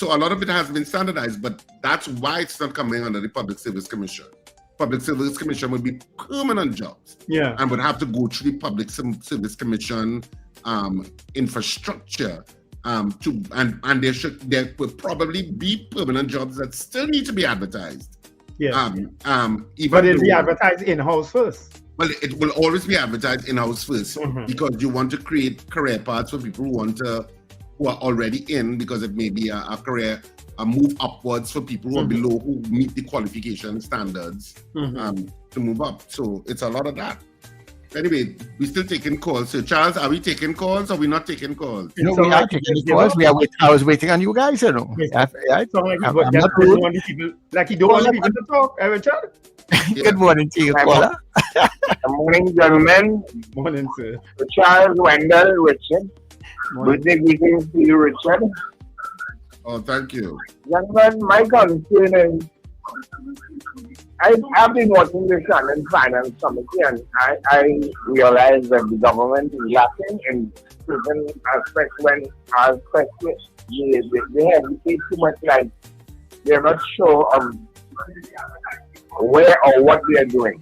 a lot of it has been standardized, but that's why it's not coming under the Public Service Commission. Public Service Commission would be permanent jobs. Yeah. And would have to go through the Public Service Commission infrastructure. And there would probably be permanent jobs that still need to be advertised. Yeah. But it'll be advertised in-house first. Well, it will always be advertised in-house first because you want to create career paths for people who are already in, because it may be a career, a move upwards for people who are below, who meet the qualification standards to move up. So it's a lot of that. Anyway, we're still taking calls. So Charles, are we taking calls or are we not taking calls? We are taking calls. I was waiting on you guys, Like you don't want people to talk, Richard? Good morning to you, caller. Good morning, gentlemen. Morning, sir. Charles, Wendell, Richard. Birthday greetings to you, Richard. Oh, thank you. Gentlemen, my concern is, I've been watching the Senate Finance Committee, and I realize that the government is lacking in certain aspects when they hesitate too much, like they're not sure of where or what they are doing.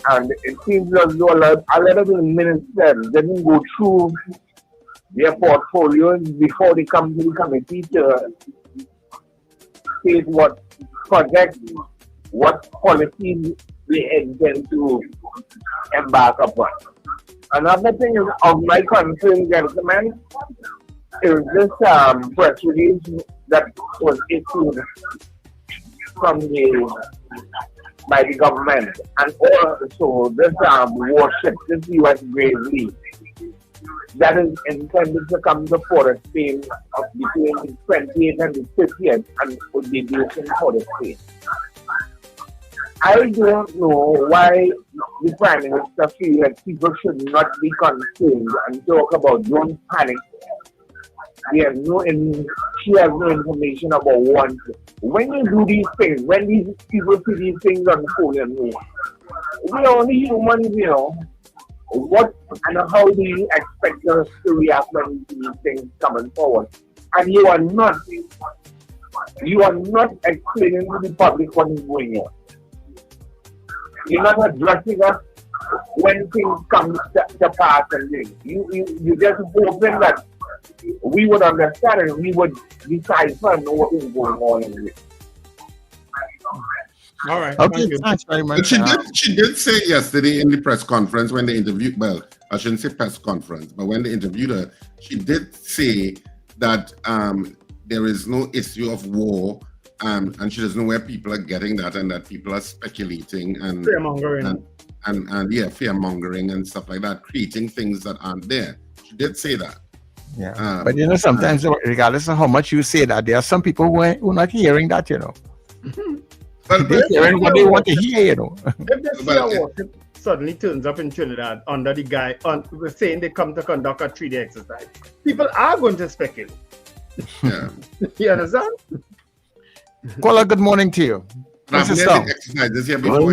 And it seems as though a lot of the ministers didn't go through their portfolios before they come to the committee to state what projects, what policies they intend to embark upon. Another thing is of my concern, gentlemen, is this press release that was issued by the government, and also this warship, this U.S. Gravely, that is intended to come to Port of Spain between the 28th and the 50th, and would be based in Port of Spain. I don't know why the Prime Minister feels that people should not be concerned and talk about don't panic. She has no information about one thing. When you do these things, when these people see these things unfolding, we're only humans, What and how do you expect us to react when you see these things coming forward? And you are not explaining to the public what is going on. You're not addressing us when things come to pass and things. You just hoping that we would understand and we would decipher and know what is going on in it. All right. Okay, thanks very much. She did say yesterday in the press conference when they interviewed, well, I shouldn't say press conference, but when they interviewed her, she did say that there is no issue of war, and she doesn't know where people are getting that, and that people are speculating and fear-mongering. And fear-mongering and stuff like that, creating things that aren't there. She did say that. Yeah, but sometimes regardless of how much you say that, there are some people who are not hearing that, But they're hearing what they want to hear, If the fear warship suddenly turns up in Trinidad under the guy saying they come to conduct a 3-day exercise, people are going to speculate. Yeah. You understand? Caller, good morning to you. Exercises here before.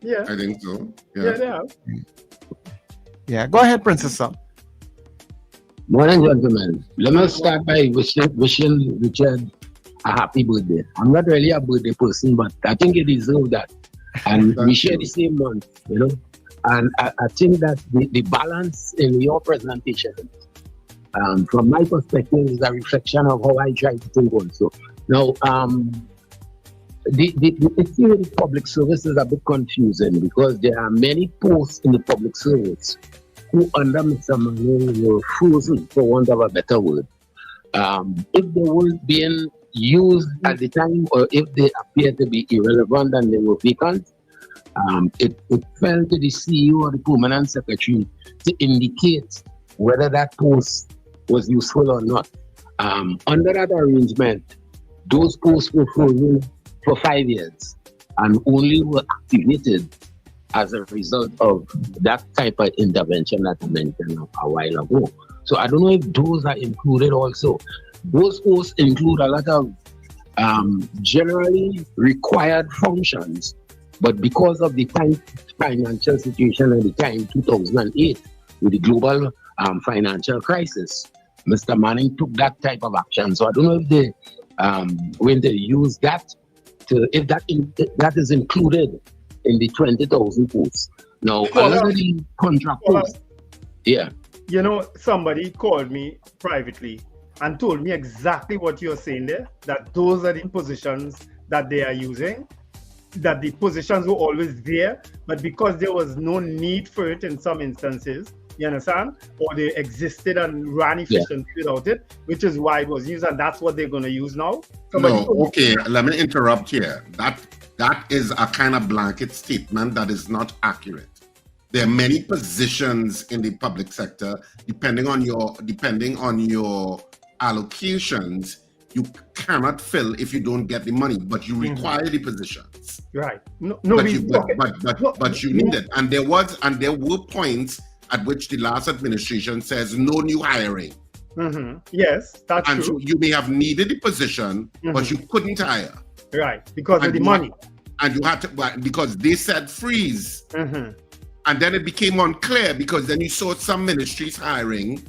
Yeah. I think so. Yeah, they have. Yeah, go ahead, Princess Sam. Morning, gentlemen. Let me start by wishing Richard a happy birthday. I'm not really a birthday person, but I think he deserves that. And we share the same month, you know. And I think that the balance in your presentation, from my perspective, is a reflection of how I try to think also. Now, the issue with the public service is a bit confusing because there are many posts in the public service who under Mr. Manning were frozen, for want of a better word. If they were being used at the time, or if they appear to be irrelevant and they were vacant, it fell to the CEO or the permanent secretary to indicate whether that post was useful or not. Under that arrangement, those posts were frozen for 5 years and only were activated as a result of that type of intervention that I mentioned a while ago. So I don't know if those are included also. Those posts include a lot of generally required functions, but because of the financial situation at the time, 2008, with the global financial crisis, Mr. Manning took that type of action. So I don't know if they when they use that if that is included in the 20,000 posts. Now, a lot of the contract posts, yeah. You know, somebody called me privately and told me exactly what you're saying there, that those are the positions that they are using, that the positions were always there, but because there was no need for it in some instances, you understand? Or they existed and ran efficiently without it, which is why it was used, and that's what they're going to use now. Okay, let me interrupt here. That is a kind of blanket statement that is not accurate. There are many positions in the public sector, depending on your allocations, you cannot fill if you don't get the money, but you require the positions. Right. But you need it. And there were points at which the last administration says no new hiring. Mm-hmm. Yes, that's and true. So you may have needed the position, but you couldn't hire. Right, because of the money. And you had to, because they said freeze. Mm-hmm. And then it became unclear because then you saw some ministries hiring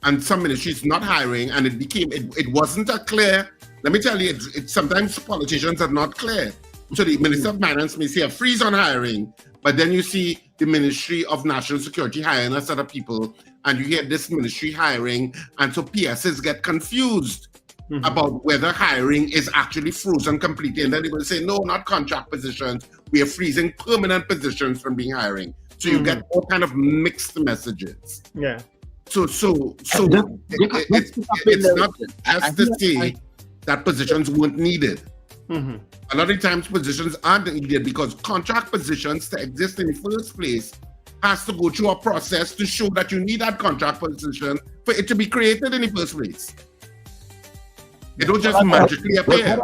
and some ministries not hiring, and it wasn't a clear. Let me tell you, it's sometimes politicians are not clear. So the Minister of Finance may say a freeze on hiring, but then you see the Ministry of National Security hiring a set of people, and you hear this ministry hiring, and so PSs get confused about whether hiring is actually frozen completely, and then they will say, no, not contract positions, we are freezing permanent positions from being hiring. So you get all kind of mixed messages. Yeah. So it's not just to say that positions weren't needed. Mm-hmm. A lot of times positions aren't needed because contract positions to exist in the first place has to go through a process to show that you need that contract position for it to be created in the first place. It don't just magically appear.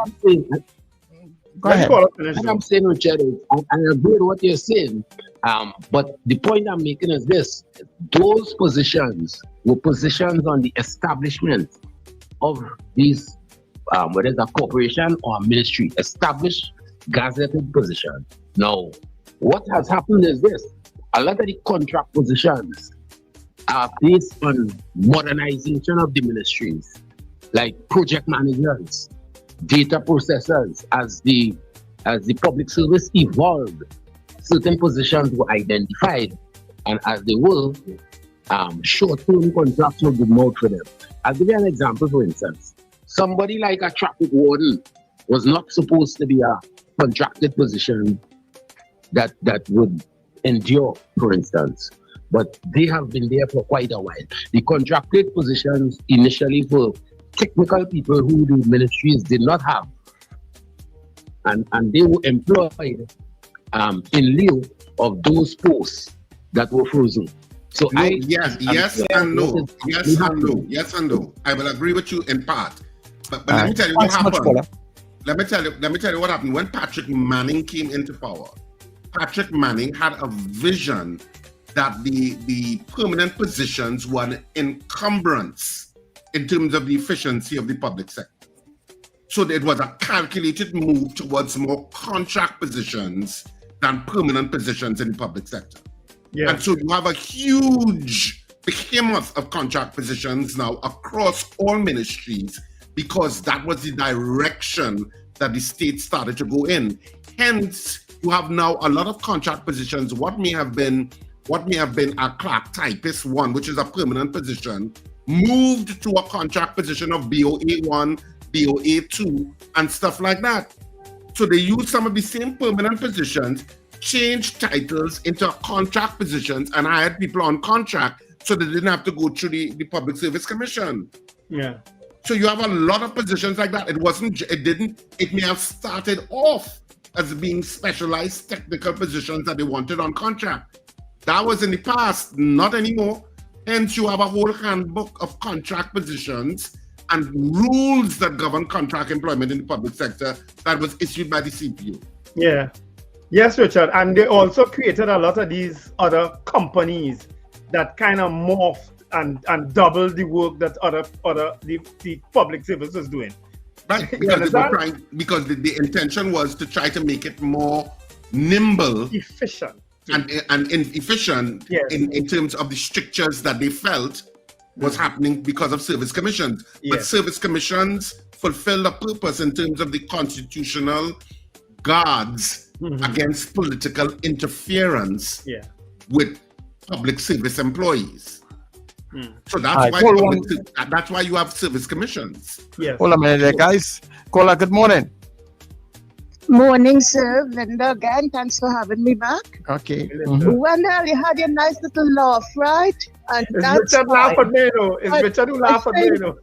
Go ahead. What I'm saying, Richard, is I agree with what you're saying. But the point I'm making is this: those positions were positions on the establishment of these, whether it's a corporation or a ministry, established gazetted position. Now, what has happened is this: a lot of the contract positions are based on modernization of the ministries, like project managers, data processors. As the public service evolved, certain positions were identified, and as they were, short-term contracts were given out for them. I'll give you an example, for instance. Somebody like a traffic warden was not supposed to be a contracted position that would endure, for instance, but they have been there for quite a while. The contracted positions initially for technical people who the ministries did not have, and they were employed in lieu of those posts that were frozen. So yes and no. I will agree with you in part, but let me tell you what happened. Let me tell you what happened when Patrick Manning came into power. Patrick Manning had a vision that the permanent positions were an encumbrance in terms of the efficiency of the public sector. So it was a calculated move towards more contract positions than permanent positions in the public sector. Yeah. And so you have a huge behemoth of contract positions now across all ministries because that was the direction that the state started to go in. Hence, you have now a lot of contract positions. What may have been a clerk typist 1, which is a permanent position, moved to a contract position of BOA 1, BOA 2, and stuff like that. So they use some of the same permanent positions, changed titles into contract positions, and hired people on contract so they didn't have to go through the Public Service Commission. Yeah. So you have a lot of positions like that. It may have started off as being specialized technical positions that they wanted on contract. That was in the past, not anymore. Hence, you have a whole handbook of contract positions and rules that govern contract employment in the public sector that was issued by the CPU. Yeah. Yes, Richard. And they also created a lot of these other companies that kind of morphed and doubled the work that the public service was doing. Right, because the intention was to try to make it more nimble, efficient, and efficient in terms of the strictures that they felt was happening because of service commissions. But service commissions fulfill a purpose in terms of the constitutional guards against political interference with public service employees. So that's why you have service commissions. Yes. Hold on a minute there, guys. Kola, good morning. Morning, sir. Linda again. Thanks for having me back. Okay. Wendell, you had your nice little laugh, right? And it's Richard laugh at me, though. It's Richard who laugh at me, though.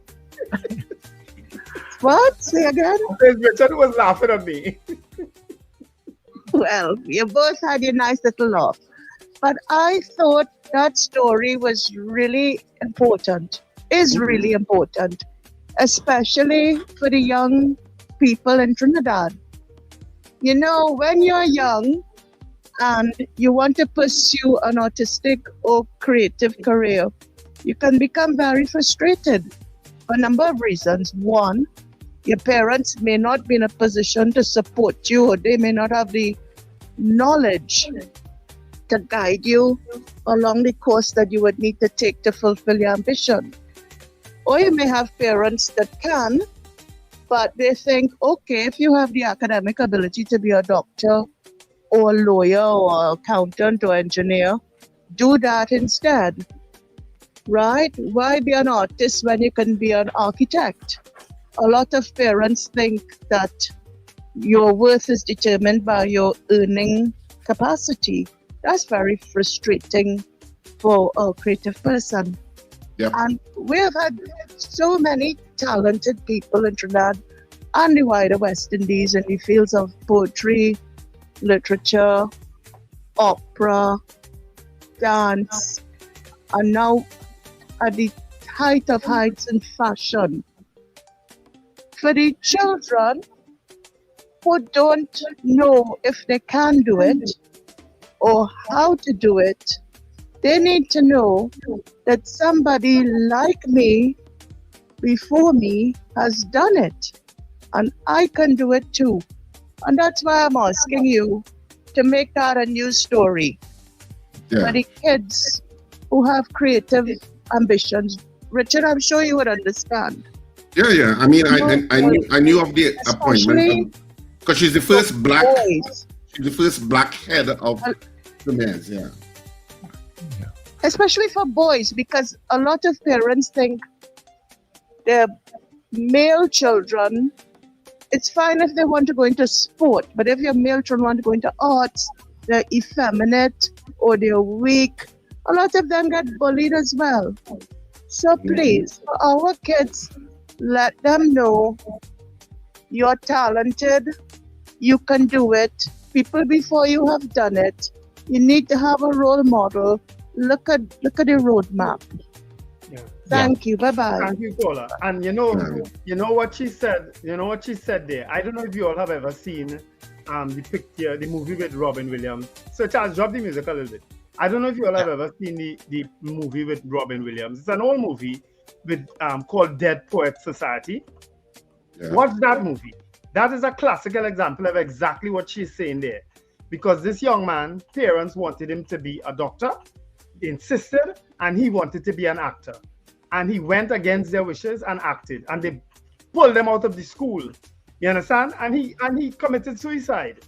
What? Say again? It's Richard who was laughing at me. Well, you both had your nice little laugh. But I thought that story was really important, is really important, especially for the young people in Trinidad. You know, when you're young and you want to pursue an artistic or creative career, you can become very frustrated for a number of reasons. One, your parents may not be in a position to support you, or they may not have the knowledge to guide you along the course that you would need to take to fulfill your ambition. Or you may have parents that can, but they think, okay, if you have the academic ability to be a doctor or a lawyer or accountant or engineer, do that instead, right? Why be an artist when you can be an architect? A lot of parents think that your worth is determined by your earning capacity. That's very frustrating for a creative person. Yep. And we have had so many talented people in Trinidad and the wider West Indies in the fields of poetry, literature, opera, dance, and now at the height of heights in fashion. For the children who don't know if they can do it or how to do it, they need to know that somebody like me before me has done it, and I can do it too. And that's why I'm asking you to make that a news story for the kids who have creative ambitions. Richard, I'm sure you would understand. Yeah. I mean, I knew of the appointment because she's the first black. She's the first black head of the men's. Yeah. Especially for boys, because a lot of parents think their male children, it's fine if they want to go into sport, but if your male children want to go into arts, they're effeminate or they're weak. A lot of them get bullied as well. So please, for our kids, let them know you're talented, you can do it. People before you have done it. You need to have a role model. Look at the roadmap. Thank you. Bye-bye. Thank you, Kola. And you know what she said. You know what she said there. I don't know if you all have ever seen the picture, the movie with Robin Williams. So Charles, drop the music a little bit. I don't know if you all have ever seen the movie with Robin Williams. It's an old movie with called Dead Poets Society. Watch that movie. That is a classical example of exactly what she's saying there. Because this young man, parents wanted him to be a doctor, insisted, and he wanted to be an actor. And he went against their wishes and acted. And they pulled him out of the school. You understand? And he committed suicide.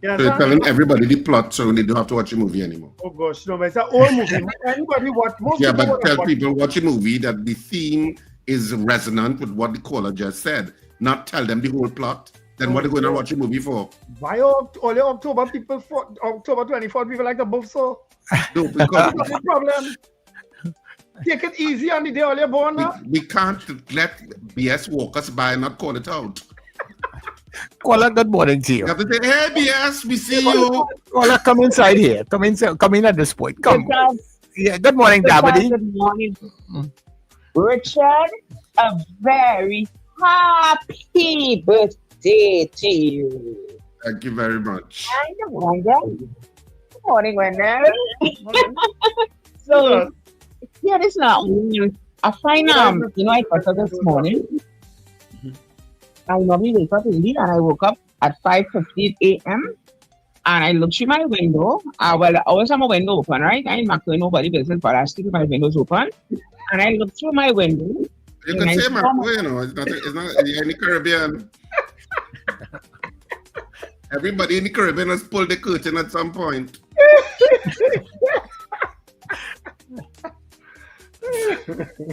Yeah, So you're telling everybody the plot, so they don't have to watch a movie anymore. Oh gosh, no, but it's an old movie. Anybody watch? Most Yeah, people but tell watch. people watch a movie that the theme is resonant with what the caller just said. Not tell them the whole plot. Then what are they going to watch a movie for? Why only October people for October 24th people like the book so? No, because What's the problem? Take it easy on the day all you're born now. we can't let BS walk us by and not call it out. Caller, good morning to you. You have to say, hey BS, we see you. Caller, come inside here. Come in at this point. Come. Yeah, good morning, Davide. Good morning. Richard, a very happy birthday to you. Thank you very much. And Wanda. Good morning, Wanda. So, yeah, this is not I find I got up this morning. I normally wake up early and I woke up at 5:15 a.m. and I looked through my window. I always have my window open, right? I'm not doing nobody business, but I still keep my windows open. And I looked through my window. You can say Macro, it's not in the Caribbean. Everybody in the Caribbean has pulled the curtain at some point.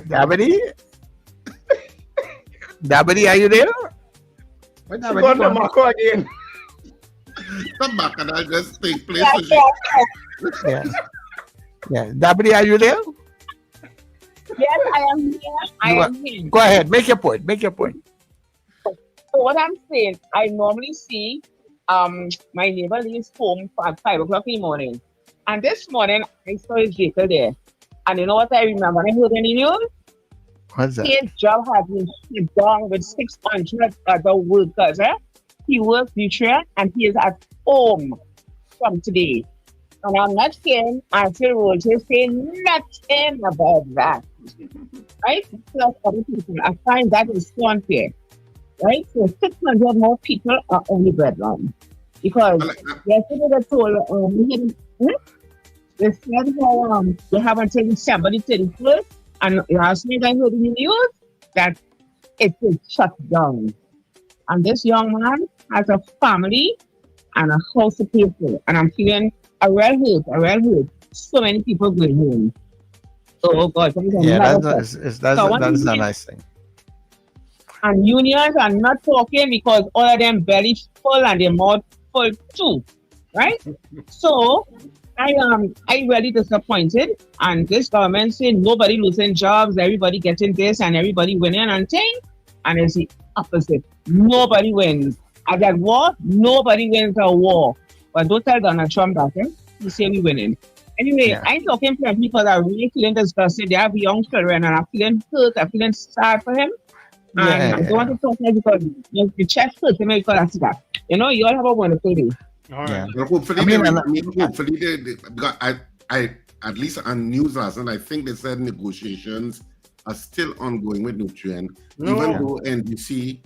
Dabidi, are you there? What's going to Marco again? The bacchanal just take place. Yeah. Dabidi, are you there? Yes, I am here. I am here. Go ahead, make your point. So what I'm saying, I normally see my neighbor leaves home at 5 o'clock in the morning. And this morning, I saw his vehicle there. And you know what I remember? I heard any news? What's that? His job has been shut down with 600 other workers. He works nutrient and he is at home from today. And I'm not saying until Roger say nothing about that. Right? Plus other people. I find that is so unfair. Right? So 600 more people are only bedroom. Because yesterday they told they said they have until December the 31st. And last night I heard in the news that it is shut down. And this young man has a family and a house to pay for. And I'm feeling a real hurt. So many people going home. Oh God. Yeah, that's a nice thing. And unions are not talking because all of them belly full and their mouth full too. Right? So I'm really disappointed. And this government saying nobody losing jobs, everybody getting this and everybody winning and thing. And it's the opposite. Nobody wins. At that war, nobody wins a war. But don't tell Donald Trump that, You say we winning. Anyway, I'm talking to people that are really feeling disgusted. They have young children and I'm feeling hurt. I'm feeling sad for him. And I don't want to talk to him because the chest hurts him because I see that. You all have a wonderful day. All right. Well, hopefully, because I at least on news last night, I think they said negotiations are still ongoing with Nutrien, even though NDC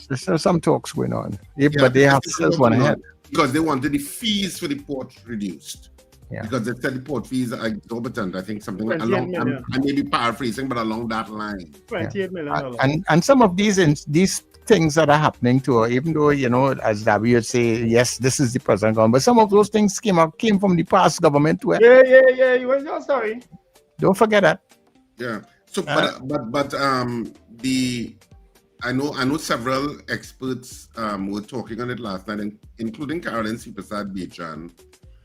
there's some talks going on. But they have still one ahead. Because they wanted the fees for the port reduced. Yeah. Because they said the port fees are exorbitant. I think something along, I may be paraphrasing, but along that line. $28 million. And some of these things that are happening to her, even though, as Davi would say, yes, this is the present government, but some of those things came from the past government. Yeah, you were just sorry. Don't forget that. Yeah. So, I know several experts were talking on it last night, including Carolyn Supersad Bechan,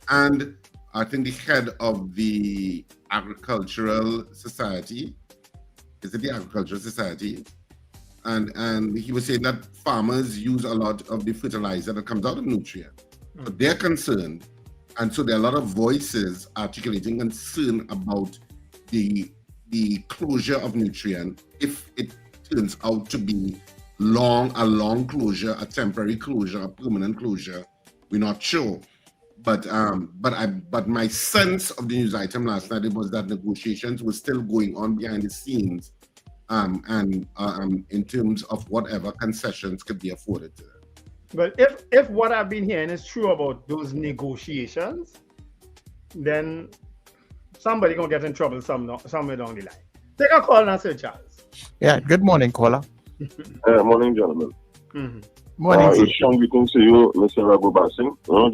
and I think the head of the Agricultural Society. Is it the Agricultural Society? And he was saying that farmers use a lot of the fertilizer that comes out of Nutrien. So they're concerned. And so there are a lot of voices articulating concern about the closure of Nutrien if it turns out to be a long closure, a temporary closure, a permanent closure. We're not sure. But my sense of the news item last night was that negotiations were still going on behind the scenes. And in terms of whatever concessions could be afforded to them. But if what I've been hearing is true about those negotiations, then somebody gonna get in trouble somewhere down the line. Take a call now, Sir Charles. Yeah, good morning, caller. Morning, gentlemen. Morning. It's strong greetings to you, Mr. Rabu Bassing. When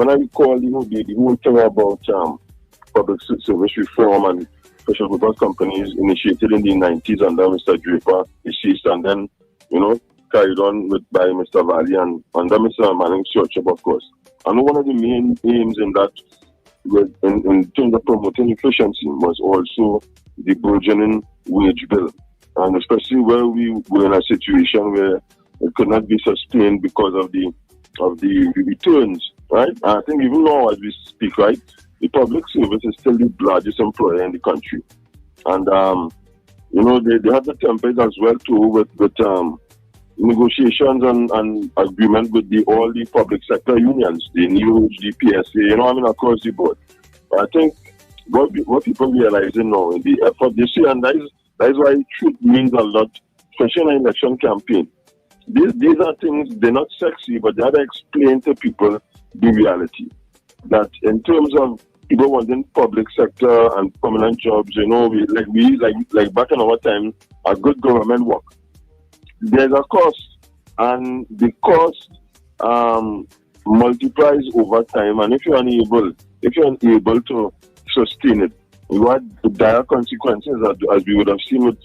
I recall, the whole thing about public service reform and special purpose companies initiated in the 90s under Mr. Draper, deceased, and then, carried on by Mr. Valley and under Mr. Manning Churchup, of course. I know one of the main aims in that, in terms of promoting efficiency, was also the burgeoning wage bill. And especially where we were in a situation where it could not be sustained because of the returns, right? And I think even now as we speak, right, the public service is still the largest employer in the country. And, they have the template as well too with negotiations and agreement with all the public sector unions, the NUJ, the PSA, across the board. But I think what people realizing now in the effort this year, and that is why truth means a lot, especially in an election campaign. These are things, they're not sexy, but they have to explain to people the reality. That in terms of people wanting public sector and permanent jobs, like back in our time, a good government work. There's a cost, and the cost multiplies over time. And if you're unable to sustain it, you had dire consequences, as we would have seen with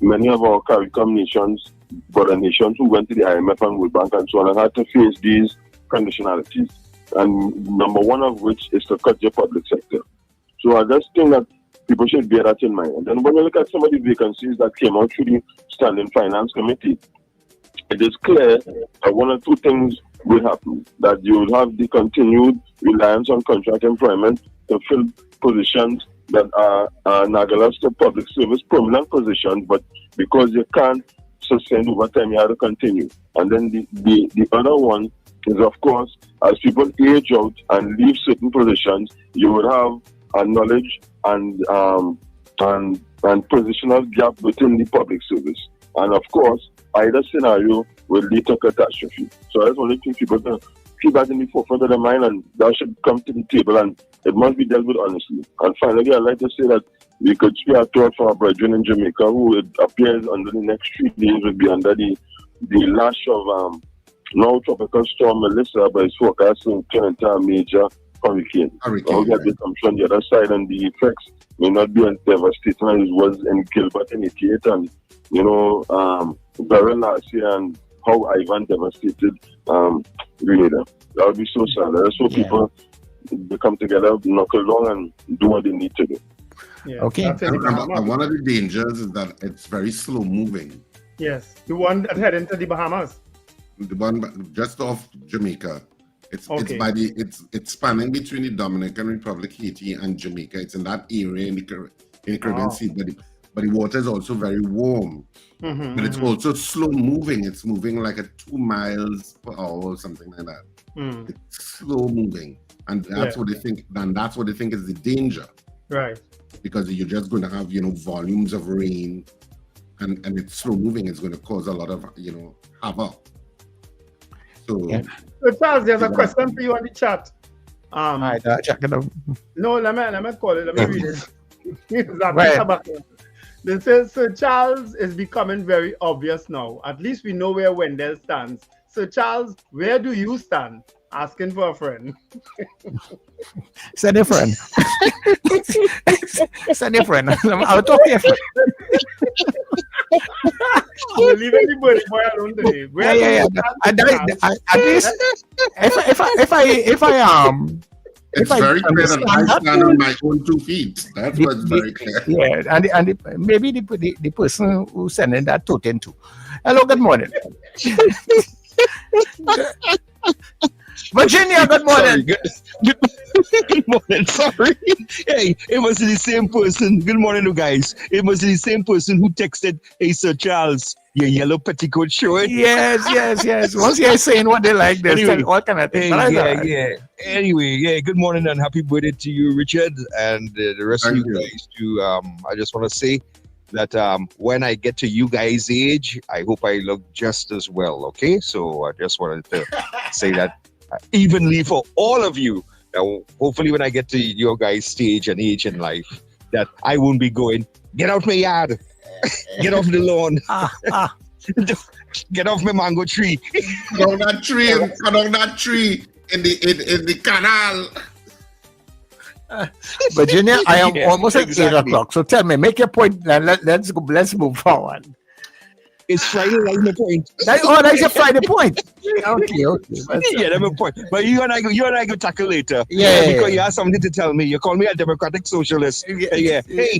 many of our CARICOM nations, brother nations who went to the IMF and World Bank and so on, and had to face these conditionalities. And number one of which is to cut your public sector. So I just think that people should bear that in mind. And then when you look at some of the vacancies that came out through the Standing Finance Committee, it is clear that one or two things will happen. That you will have the continued reliance on contract employment to fill positions that are analogous to public service permanent positions, but because you can't sustain over time, you have to continue. And then the other one is, of course, as people age out and leave certain positions, you will have a knowledge and positional gap within the public service. And of course, either scenario will lead to catastrophe. So I just want to think people to keep that in the forefront of their mind, and that should come to the table, and it must be dealt with honestly. And finally, I'd like to say that we could spare a thought for our brethren in Jamaica, who it appears under the next 3 days will be under the lash of now tropical storm Melissa, but it's forecasting to turn into a major hurricane. We'll get the assumption on the other side, and the effects may not be as devastating as it was in Gilbert in 88 and Beryl last year, and how Ivan devastated Grenada. That would be so sad. So people they come together, knuckle down, and do what they need to do. Yeah. Okay. And one of the dangers is that it's very slow moving. Yes, the one that head into the Bahamas. The one just off Jamaica. It's spanning between the Dominican Republic, Haiti, and Jamaica. It's in that area in the Caribbean Sea, but the water is also very warm. Mm-hmm, but it's also slow moving. It's moving like at 2 miles per hour or something like that. Mm. It's slow moving, and that's what they think. And that's what they think is the danger, right? Because you're just going to have volumes of rain, and it's slow moving. It's going to cause a lot of havoc. So Charles, there's a question for you on the chat. Check it out. No, let me call it. Let me read it. They say Sir Charles is becoming very obvious now. At least we know where Wendell stands. Sir Charles, where do you stand? Asking for a friend. Send a friend. Send a friend. I'll talk to your friend. We're leaving the body boy alone today. Yeah. At least it's very clear that I stand on my own 2 feet. That's what's very clear. Yeah, and maybe the person who sending that token too. Hello, good morning. Virginia, good morning. Good morning. Sorry. Hey, it must be the same person. Good morning, you guys. It must be the same person who texted, "Hey, Sir Charles, your yellow petticoat showing." Yes. Once you're saying what they like, they're saying all kind of things. Yeah. Anyway, good morning and happy birthday to you, Richard, and the rest of you guys too. I just want to say that when I get to you guys' age, I hope I look just as well. Okay, so I just wanted to say that evenly for all of you. Hopefully when I get to your guys' stage and age in life, that I won't be going, "Get out my yard, get off the lawn." Get off my mango tree. Cut down that tree in the canal. Virginia, I am almost at 8 o'clock. So tell me, make your point. Let's go. Let's move forward. It's Friday, that's my point. That's your Friday point. Okay. Yeah, that's my point. But you and I go tackle later. Yeah. Because you have something to tell me. You call me a democratic socialist. Yeah. Hey,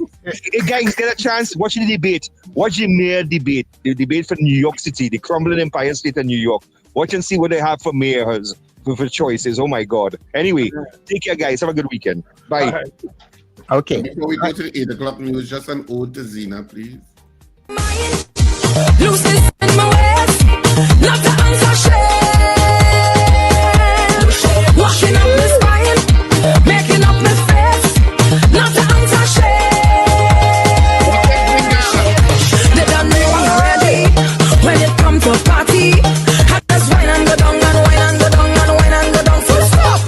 guys, get a chance. Watch the debate. Watch the mayor debate. The debate for New York City, the crumbling Empire State of New York. Watch and see what they have for mayors, for choices. Oh my God. Anyway, take care, guys. Have a good weekend. Bye. Right. Okay. Before we go to the 8 o'clock news, just an ode to Zena, please. Loosely in my waist, not to answer shame. Walking up my spine, making up my face, not to answer shame. They don't know I'm ready when it comes to party. I just wine and go down and wine and go down and wine and go down full stop.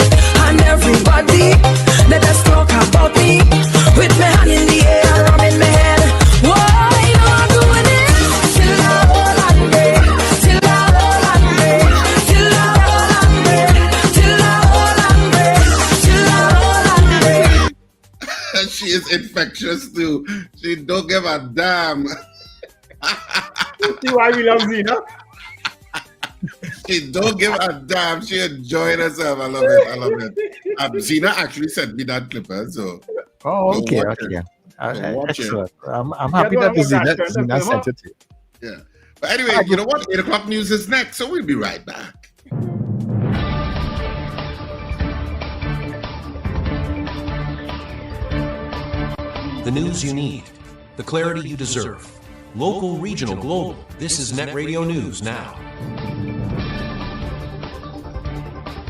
And everybody, they just talk about me with my hand in the air and rubbing my head. Whoa, you know I'm doing it. She is infectious too. She don't give a damn. See why we love Zena? She don't give a damn. She enjoyed herself. I love it. Zena actually sent me that clipper, so. Oh, okay. Excellent. I'm happy that Zena sent it to you. Yeah. But anyway, you know what? 8 o'clock news is next, so we'll be right back. The news you need, the clarity you deserve. Local, regional, global. This is Net Radio News Now.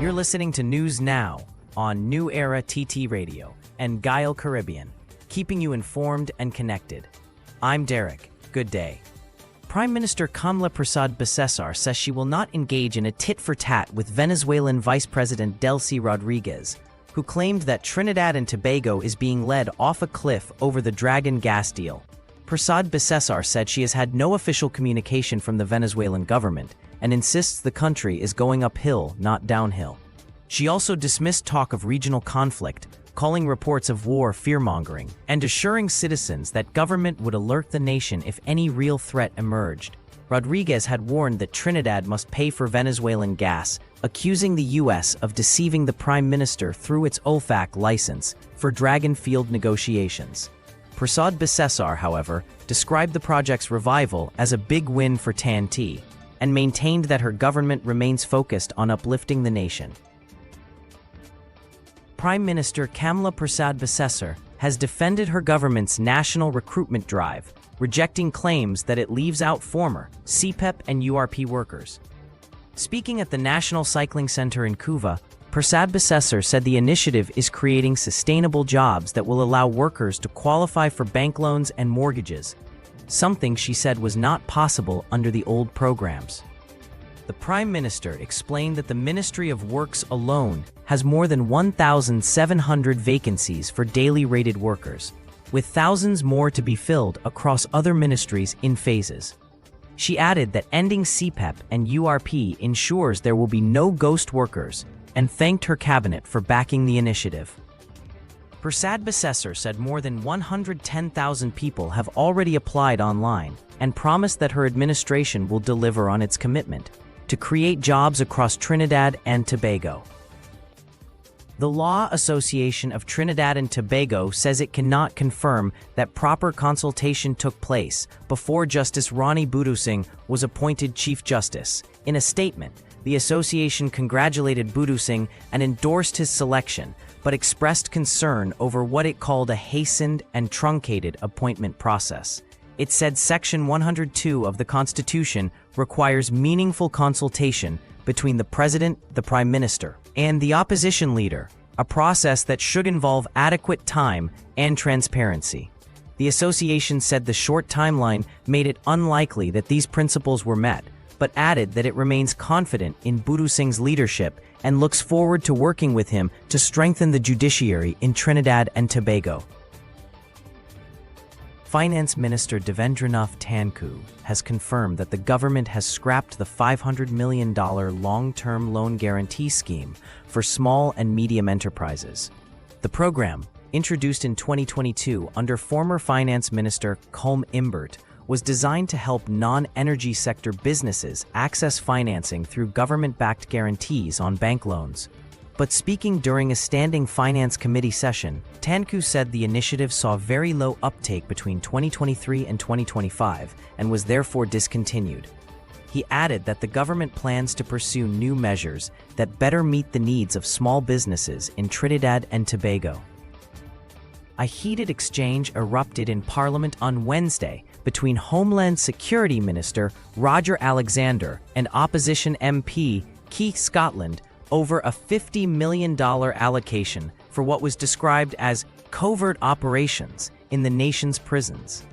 You're listening to News Now on New Era TT Radio and Guile Caribbean, keeping you informed and connected. I'm Derek. Good day. Prime Minister Kamla Persad-Bissessar says she will not engage in a tit-for-tat with Venezuelan Vice President Delcy Rodriguez, who claimed that Trinidad and Tobago is being led off a cliff over the Dragon gas deal. Persad-Bissessar said she has had no official communication from the Venezuelan government and insists the country is going uphill, not downhill. She also dismissed talk of regional conflict, calling reports of war fear-mongering, and assuring citizens that government would alert the nation if any real threat emerged. Rodriguez had warned that Trinidad must pay for Venezuelan gas, accusing the U.S. of deceiving the Prime Minister through its OFAC license for Dragon Field negotiations. Persad-Bissessar, however, described the project's revival as a big win for TANT and maintained that her government remains focused on uplifting the nation. Prime Minister Kamla Persad-Bissessar has defended her government's national recruitment drive, rejecting claims that it leaves out former CPEP and URP workers. Speaking at the National Cycling Center in Cuba, Persad-Bissessar said the initiative is creating sustainable jobs that will allow workers to qualify for bank loans and mortgages, something she said was not possible under the old programs. The Prime Minister explained that the Ministry of Works alone has more than 1,700 vacancies for daily rated workers, with thousands more to be filled across other ministries in phases. She added that ending CPEP and URP ensures there will be no ghost workers and thanked her cabinet for backing the initiative. Persad-Bissessar said more than 110,000 people have already applied online and promised that her administration will deliver on its commitment to create jobs across Trinidad and Tobago. The Law Association of Trinidad and Tobago says it cannot confirm that proper consultation took place before Justice Ronnie Budusing was appointed Chief Justice. In a statement, the association congratulated Budusing and endorsed his selection, but expressed concern over what it called a hastened and truncated appointment process. It said Section 102 of the Constitution requires meaningful consultation between the President, the Prime Minister, and the opposition leader, a process that should involve adequate time and transparency. The association said the short timeline made it unlikely that these principles were met, but added that it remains confident in Budusing's leadership and looks forward to working with him to strengthen the judiciary in Trinidad and Tobago. Finance Minister Devendranath Thankoo has confirmed that the government has scrapped the $500 million long-term loan guarantee scheme for small and medium enterprises. The program, introduced in 2022 under former Finance Minister Colm Imbert, was designed to help non-energy sector businesses access financing through government-backed guarantees on bank loans. But speaking during a standing Finance Committee session, Thankoo said the initiative saw very low uptake between 2023 and 2025 and was therefore discontinued. He added that the government plans to pursue new measures that better meet the needs of small businesses in Trinidad and Tobago. A heated exchange erupted in Parliament on Wednesday between Homeland Security Minister Roger Alexander and opposition MP Keith Scotland over a $50 million allocation for what was described as covert operations in the nation's prisons.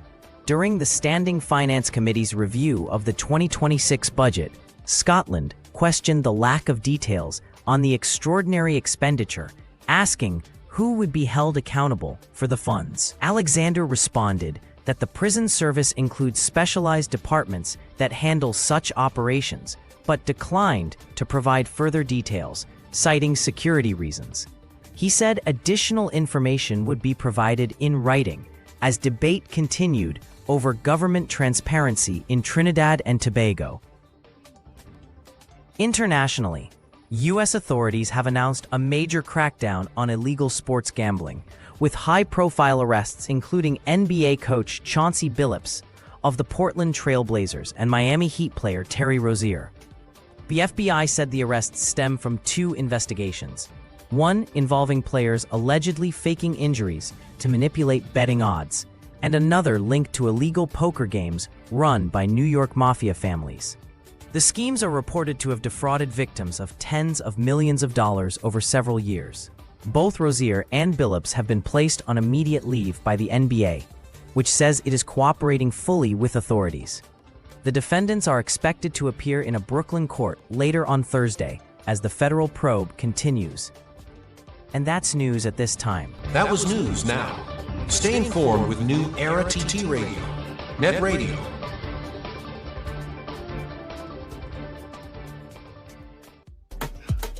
During the Standing Finance Committee's review of the 2026 budget, Scotland questioned the lack of details on the extraordinary expenditure, asking who would be held accountable for the funds. Alexander responded that the prison service includes specialized departments that handle such operations, but declined to provide further details, citing security reasons. He said additional information would be provided in writing as debate continued over government transparency in Trinidad and Tobago. Internationally, U.S. authorities have announced a major crackdown on illegal sports gambling, with high-profile arrests including NBA coach Chauncey Billups of the Portland Trail Blazers and Miami Heat player Terry Rozier. The FBI said the arrests stem from two investigations, one involving players allegedly faking injuries to manipulate betting odds, and another linked to illegal poker games run by New York mafia families. The schemes are reported to have defrauded victims of tens of millions of dollars over several years. Both Rozier and Billups have been placed on immediate leave by the NBA, which says it is cooperating fully with authorities. The defendants are expected to appear in a Brooklyn court later on Thursday as the federal probe continues. And that's news at this time. That was news now. Stay informed with new Era TT Radio, Net Radio.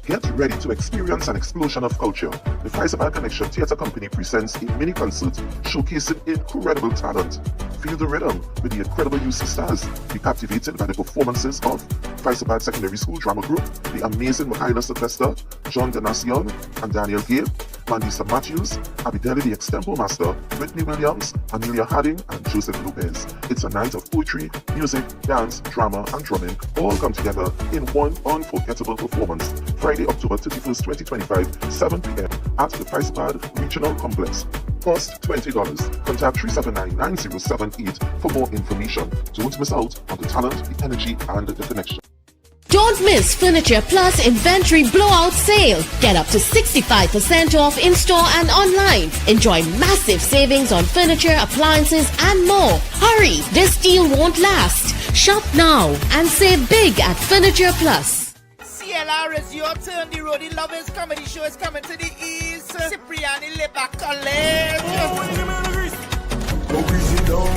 Get ready to experience an explosion of culture. The Faisal Connection Theatre Company presents a mini concert showcasing incredible talent. Feel the rhythm with the incredible UC stars. Be captivated by the performances of Faisal Secondary School Drama Group, the amazing Michaela Sylvester, John Ganassion and Daniel Gale, Mandisa Matthews, Abideli the Extempo Master, Whitney Williams, Amelia Harding, and Joseph Lopez. It's a night of poetry, music, dance, drama, and drumming, all come together in one unforgettable performance. Friday, October 31st, 2025, 7 p.m. at the Faisal Regional Complex. Cost $20. Contact 379-9078 for more information. Don't miss out on the talent, the energy, and the connection. Don't miss Furniture Plus Inventory Blowout Sale. Get up to 65% off in-store and online. Enjoy massive savings on furniture, appliances, and more. Hurry, this deal won't last. Shop now and save big at Furniture Plus. CLR is your turn. The Roadie Lovers Comedy Show is coming to the east. Cipriani Lebac College.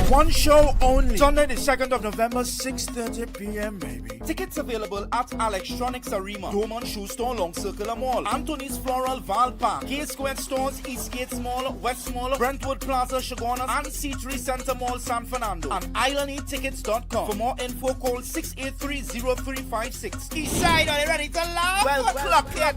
One show only. Sunday the 2nd of November, 6:30 p.m. baby. Tickets available at Electronics Arima, Dorman Shoe Store, Long Circular Mall, Anthony's Floral, Val Park, Gay Square Stores, Eastgate Mall, West Mall, Brentwood Plaza, Chaguanas, and C3 Center Mall, San Fernando, and islandetickets.com. For more info, call 683-0356. Eastside, are you ready to laugh? Well, clock it.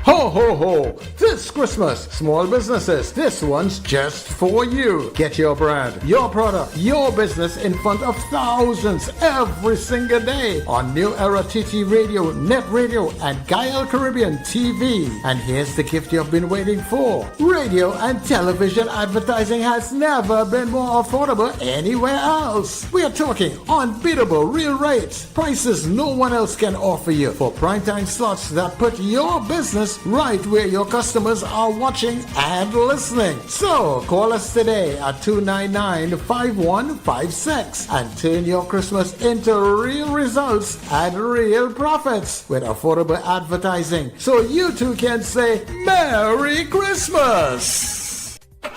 Ho, ho, ho! This Christmas, small businesses, this one's just for you. Get your brand, your product, your business in front of thousands every single day on New Era TT Radio, Net Radio, and Gael Caribbean TV. And here's the gift you've been waiting for. Radio and television advertising has never been more affordable anywhere else. We are talking unbeatable real rates, prices no one else can offer you for primetime slots that put your business right where your customers are watching and listening. So call us today at 299-5156 and turn your Christmas into real results and real profits with affordable advertising, so you too can say Merry Christmas.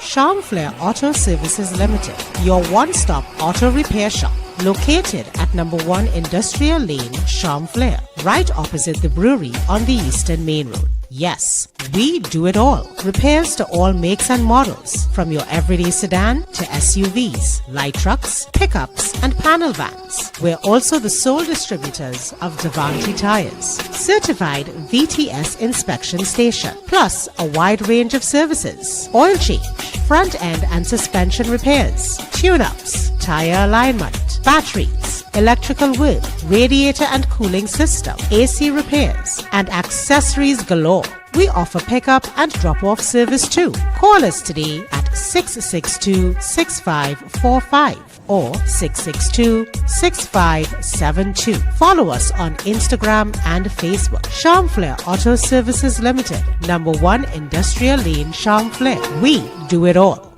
Charmflair Auto Services Limited, your one-stop auto repair shop. Located at number 1 Industrial Lane, Charmflair, right opposite the brewery on the Eastern Main Road. Yes, we do it all. Repairs to all makes and models, from your everyday sedan to SUVs, light trucks, pickups, and panel vans. We're also the sole distributors of Davante tires, certified VTS inspection station, plus a wide range of services: oil change, front end and suspension repairs, tune-ups, tire alignment, batteries, electrical work, radiator and cooling system, AC repairs, and accessories galore. We offer pickup and drop-off service too. Call us today at 662-6545 or 662-6572. Follow us on Instagram and Facebook. Charmflair Auto Services Limited, number 1 Industrial Lane, Charmflair. We do it all.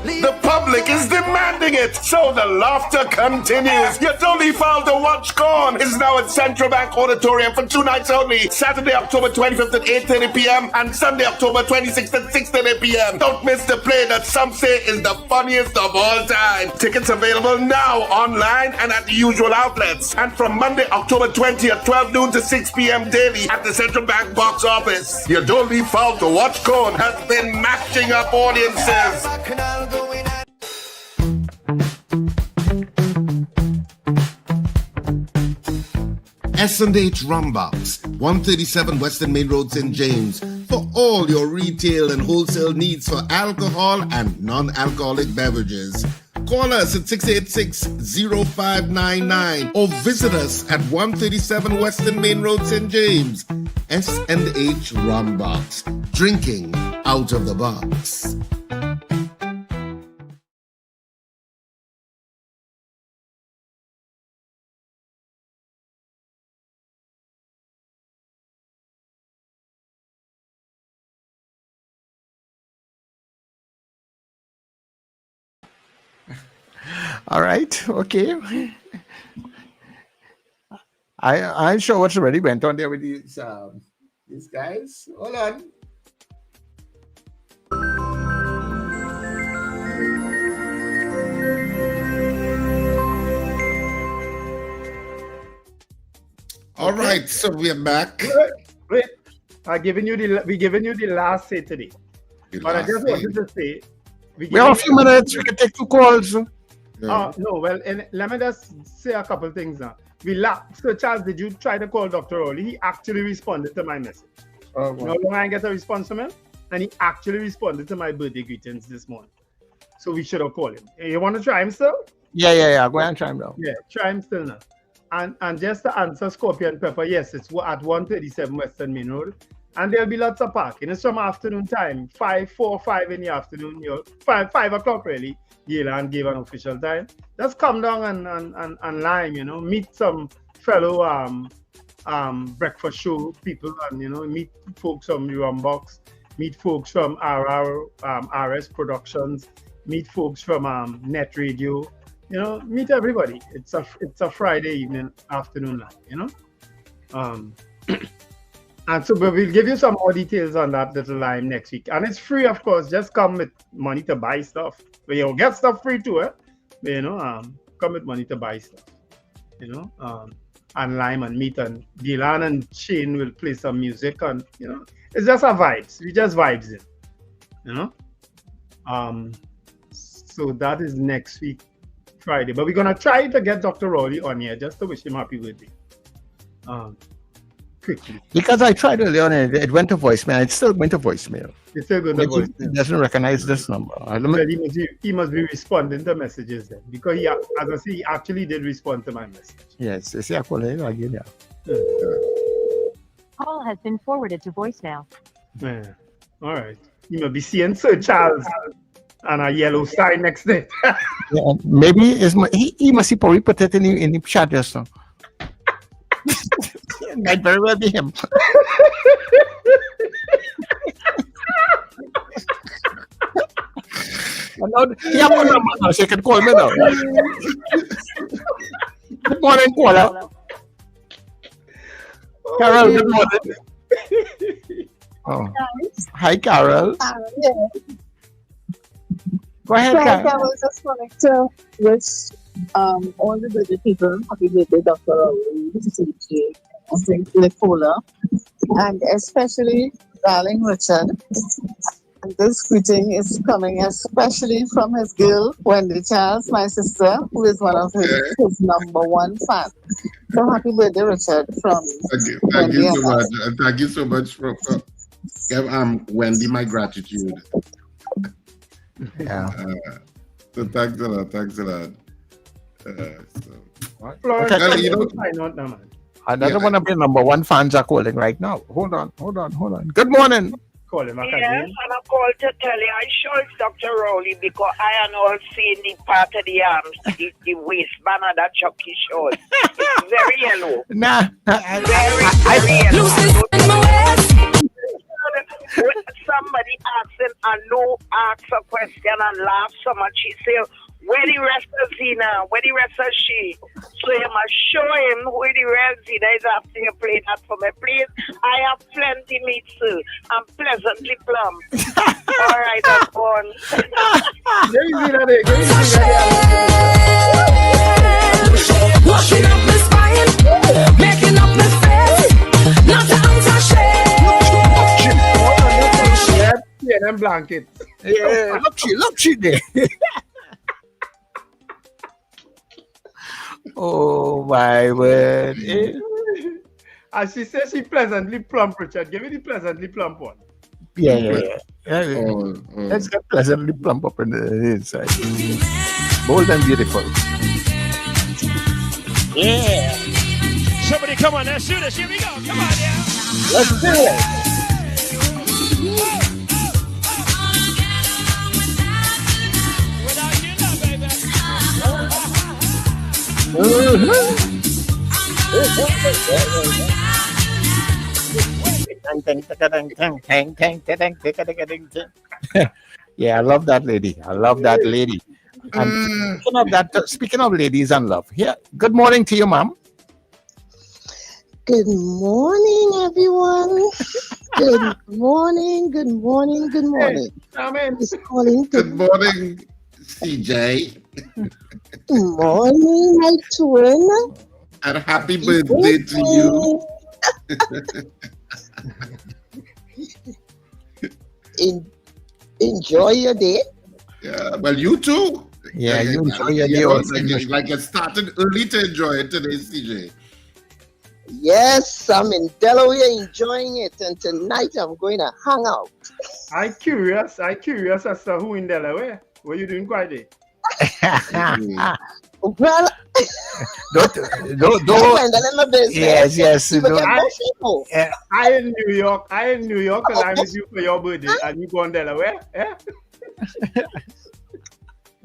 The public is demanding it, so the laughter continues. Your Dolly Fowl to watch Corn is now at Central Bank Auditorium for 2 nights only. Saturday, October 25th at 8:30 p.m. and Sunday, October 26th at 6:30 p.m. Don't miss the play that some say is the funniest of all time. Tickets available now online and at the usual outlets. And from Monday, October 20th, 12 noon to 6 p.m. daily at the Central Bank box office. Your Dolly Fowl to watch Corn has been matching up audiences. S&H Rumbox, 137 Western Main Road, St. James, for all your retail and wholesale needs for alcohol and non-alcoholic beverages. Call us at 686-0599 or visit us at 137 Western Main Road, St. James. S&H Rumbox, drinking out of the box. All right, okay. I'm sure what's already went on there with these guys. Hold on. All right, so we're back. Wait. we're giving you the last say today. But I just wanted to say we have a few minutes. We can take 2 calls. No, well, and let me just say a couple things now. So Charles, did you try to call Dr. Rowley? He actually responded to my message. Oh, wow. No longer I get a response from him, and he actually responded to my birthday greetings this morning. So we should have called him. You want to try him still? Yeah. Go ahead and try him now. Yeah, try him still now. And just to answer Scorpion Pepper, yes, it's at 137 Western Main Road. And there'll be lots of parking. It's from afternoon time, 5 in the afternoon, 5 o'clock really. Galen gave an official time. Just come down and line, meet some fellow breakfast show people, and meet folks from Rumbox, meet folks from RS Productions, meet folks from Net Radio, meet everybody. It's a Friday afternoon line, And so we'll give you some more details on that little line next week. And it's free, of course. Just come with money to buy stuff. But you'll get stuff free too, But, come with money to buy stuff. And Lime and Meat and Dylan and Shane will play some music, and it's just a vibes. We just vibes in. So that is next week, Friday. But we're gonna try to get Dr. Rowley on here just to wish him happy birthday. Quickly. Because I tried earlier on and it went to voicemail. It still went to voicemail. It's still going to voicemail. It doesn't recognize this number. He must be responding to messages then, because he, as I say, he actually did respond to my message. Yes, it's again. Call has been forwarded to voicemail. Yeah. All right. You must be seeing Sir Charles and a yellow sign next to it. Yeah, maybe he must have probably put it in the chat just now. Might very well be him. Yeah, one number now, so you can call me now. Good morning, caller. Carol, good morning. Oh. Hi, Carol. Go ahead, Frank, Karen. I was just wanting to wish all the birthday people happy birthday, Dr. CJ, and Nicola, and especially darling Richard. And this greeting is coming especially from his girl, Wendy Charles, my sister, who is one of his number one fans. So happy birthday, Richard, from Thank you so much. Thank you so much for give Wendy my gratitude. Yeah. So thanks a lot. Thanks a lot. Florence, Well, you know, find out now, man. Another one of your number one fans are calling right now. Hold on. Good morning. Call him back Yes, again. and I called to tell you, I sure it's Dr. Rowley because I am all seeing the part of the arms, the waistband of that Chucky shows. It's very yellow. Nah. Very yellow. Somebody asking a no ask a question and laugh so much. She say, where the rest of Zina? Where the rest of she? So you must show him where the rest Zina is after you play that for me. Please, I have plenty meat, sir. I'm pleasantly plump. All right, I'm gone. Washing up my spine, making up my face, not to answer shame. Yeah, them blankets. Yeah, look she there. Oh my word. And she says she pleasantly plump, Richard. Give me the pleasantly plump one. Yeah. Let's get pleasantly plump up in the inside. Bold and beautiful. Yeah. Somebody come on now, shoot us. Here we go. Come on now. Let's do it. Yeah, I love that lady. And speaking of ladies and love, here. Good morning to you, ma'am. Good morning, everyone. Good morning. Good morning, CJ. Good morning, my twin. And happy birthday to you. Enjoy your day. Yeah, well, you too. Yeah, you enjoy your day. Like it started early to enjoy it today, CJ. Yes, I'm in Delaware enjoying it, and tonight I'm going to hang out. I curious as to who in Delaware. What are you doing Friday? Well, don't. Yes. I in New York, and I'm with you for your birthday, and you go on Delaware. Yeah?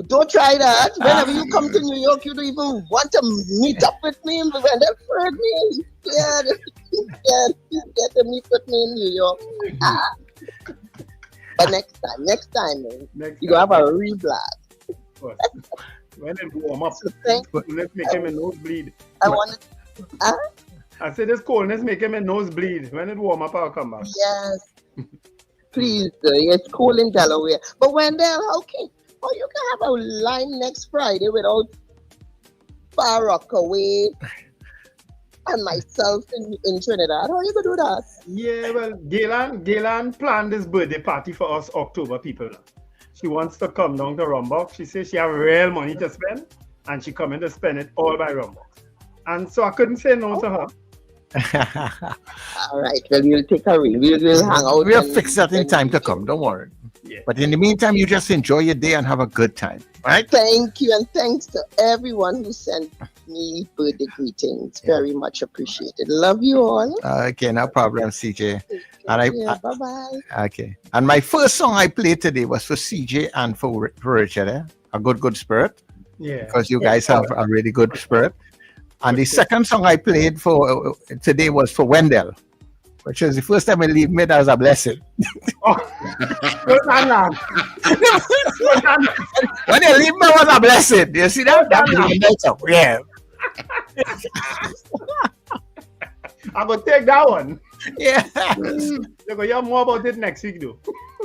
Don't try that. Whenever you come to New York, you don't even want to meet up with me. When they heard me, you get to meet with me in New York. But next time, you have a real blast. When it warm up, let's make him a nosebleed. I said this coldness make him a nosebleed. When it warm up, I'll come back. Yes. Please, it's cold in Delaware. But Wendell, okay. Oh, you can have a line next Friday without Far Rockaway and myself in Trinidad. How are you going to do that? Yeah, well, Gaylan planned this birthday party for us October people. She wants to come down to Rumbox. She says she have real money to spend, and she coming to spend it all by Rumbox. And so I couldn't say no to her. All right, well, we'll take a ring. We'll hang out. We'll fix that in time to come. Don't worry. Yeah. But in the meantime, you just enjoy your day and have a good time, right? Thank you, and thanks to everyone who sent me birthday greetings. Very much appreciated. Love you all. Okay, no problem, CJ. And bye-bye. Okay. And my first song I played today was for CJ and for Richard. A good spirit. Yeah. Because you guys have a really good spirit. And the second song I played for today was for Wendell, which is the first time I leave me, that was a blessing. When you leave me, was a blessing. You see that? Yeah. I'm going to take that one. Yeah. You're going to hear more about it next week, though.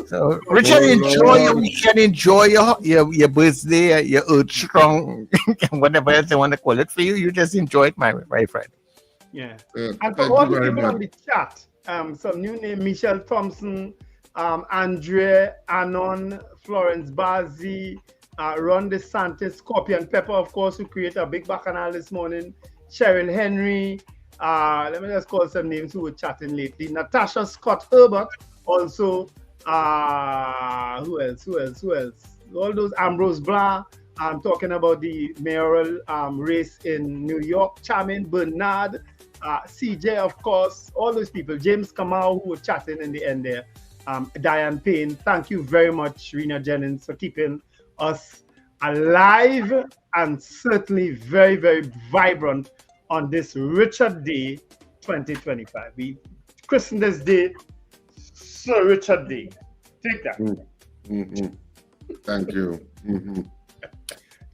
So, Richard, enjoy your weekend, enjoy your birthday, your Earth Strong, whatever else they want to call it for you. You just enjoy it, my friend. Yeah. And for all the people on the chat, some new name, Michelle Thompson, Andre, Anon, Florence Bazi, Ron DeSantis, Scorpion Pepper, of course, who created a big bacchanal this morning, Cheryl Henry, let me just call some names who were chatting lately, Natasha Scott Herbert, also, who else? All those, Ambrose Blah, I'm talking about the mayoral race in New York, Charmin Bernard, CJ, of course, all those people, James Kamau, who were chatting in the end there, Diane Payne. Thank you very much, Rena Jennings, for keeping us alive and certainly very, very vibrant on this Richard Day 2025. We christened this day Sir Richard Day. Take that. Thank you.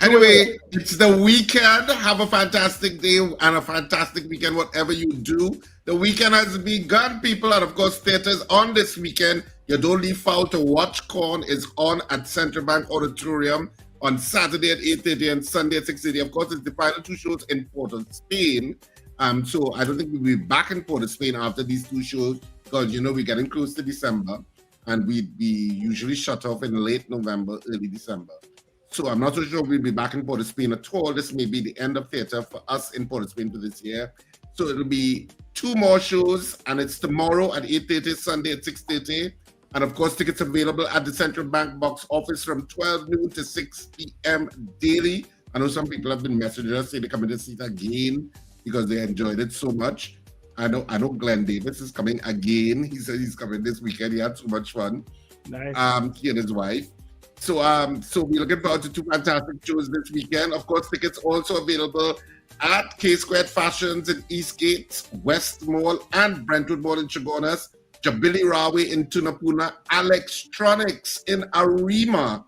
Anyway, it's the weekend. Have a fantastic day and a fantastic weekend, whatever you do. The weekend has begun, people, and of course, theaters on this weekend. You don't leave foul to watch. Corn is on at Central Bank Auditorium on Saturday at 8:30 and Sunday at 6:30. Of course, it's the final two shows in Port of Spain. So I don't think we'll be back in Port of Spain after these two shows because, you know, we're getting close to December and we usually shut off in late November, early December. So I'm not so sure we'll be back in Port of Spain at all. This may be the end of theater for us in Port of Spain for this year. So it'll be two more shows, and it's tomorrow at 8:30, Sunday at 6:30. And of course, tickets available at the Central Bank box office from 12 noon to 6 p.m. daily. I know some people have been messaging us saying they're coming to see it again because they enjoyed it so much. I know Glenn Davis is coming again. He said he's coming this weekend. He had so much fun. Nice. He and his wife. So we're looking forward to two fantastic shows this weekend. Of course, tickets also available at K-Squared Fashions in Eastgate, West Mall, and Brentwood Mall in Chagonas, Jabili Rawe in Tunapuna, Alextronics in Arima,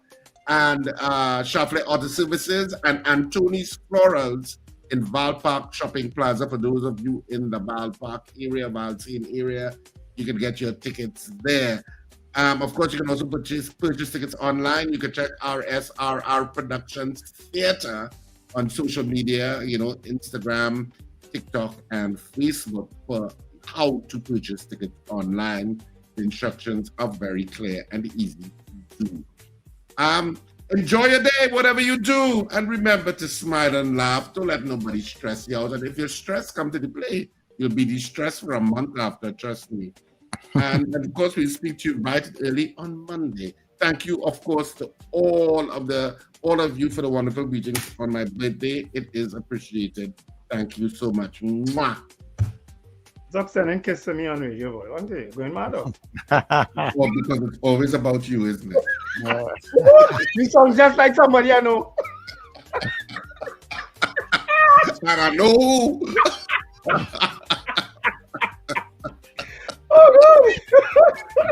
and Shafle Auto Services, and Antoni's Florals in Val Park Shopping Plaza. For those of you in the Val Park area, Valsine area, you can get your tickets there. Of course, you can also purchase tickets online. You can check RSRR Productions Theater on social media, you know, Instagram, TikTok, and Facebook for how to purchase tickets online. The instructions are very clear and easy to do. Enjoy your day, whatever you do. And remember to smile and laugh. Don't let nobody stress you out. And if you're stressed, come to the play. You'll be distressed for a month after, trust me. And of course, we'll speak to you right early on Monday. Thank you, of course, to all of you for the wonderful greetings on my birthday. It is appreciated. Thank you so much. Mwah. Stop sending kisses to me on radio, boy. One day, going mad up. Well, because it's always about you, isn't it? You sound just like somebody I know. And I know.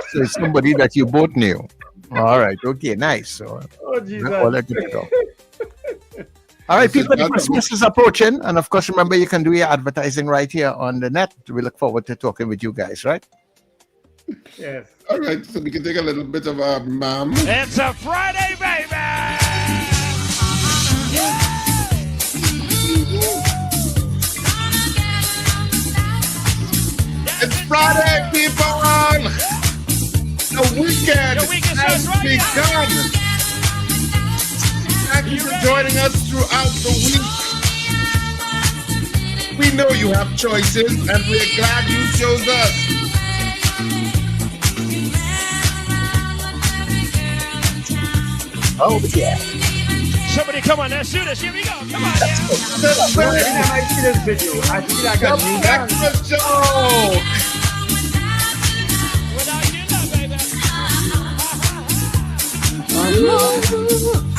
So it's somebody that you both knew. All right. Okay. Nice. So, all that good stuff. All right, people, the Christmas is approaching. And of course, remember, you can do your advertising right here on the net. We look forward to talking with you guys, right? Yes. All right. So we can take a little bit of a ma'am. It's a Friday, baby. It's Friday, people. The weekend has begun. Thank you for joining us throughout the week. We know you have choices, and we're glad you chose us. Oh, yeah. Somebody come on, let's do this. Here we go. Come on. Every time I see this video, I feel like a new breakfast show. Without you, love, baby.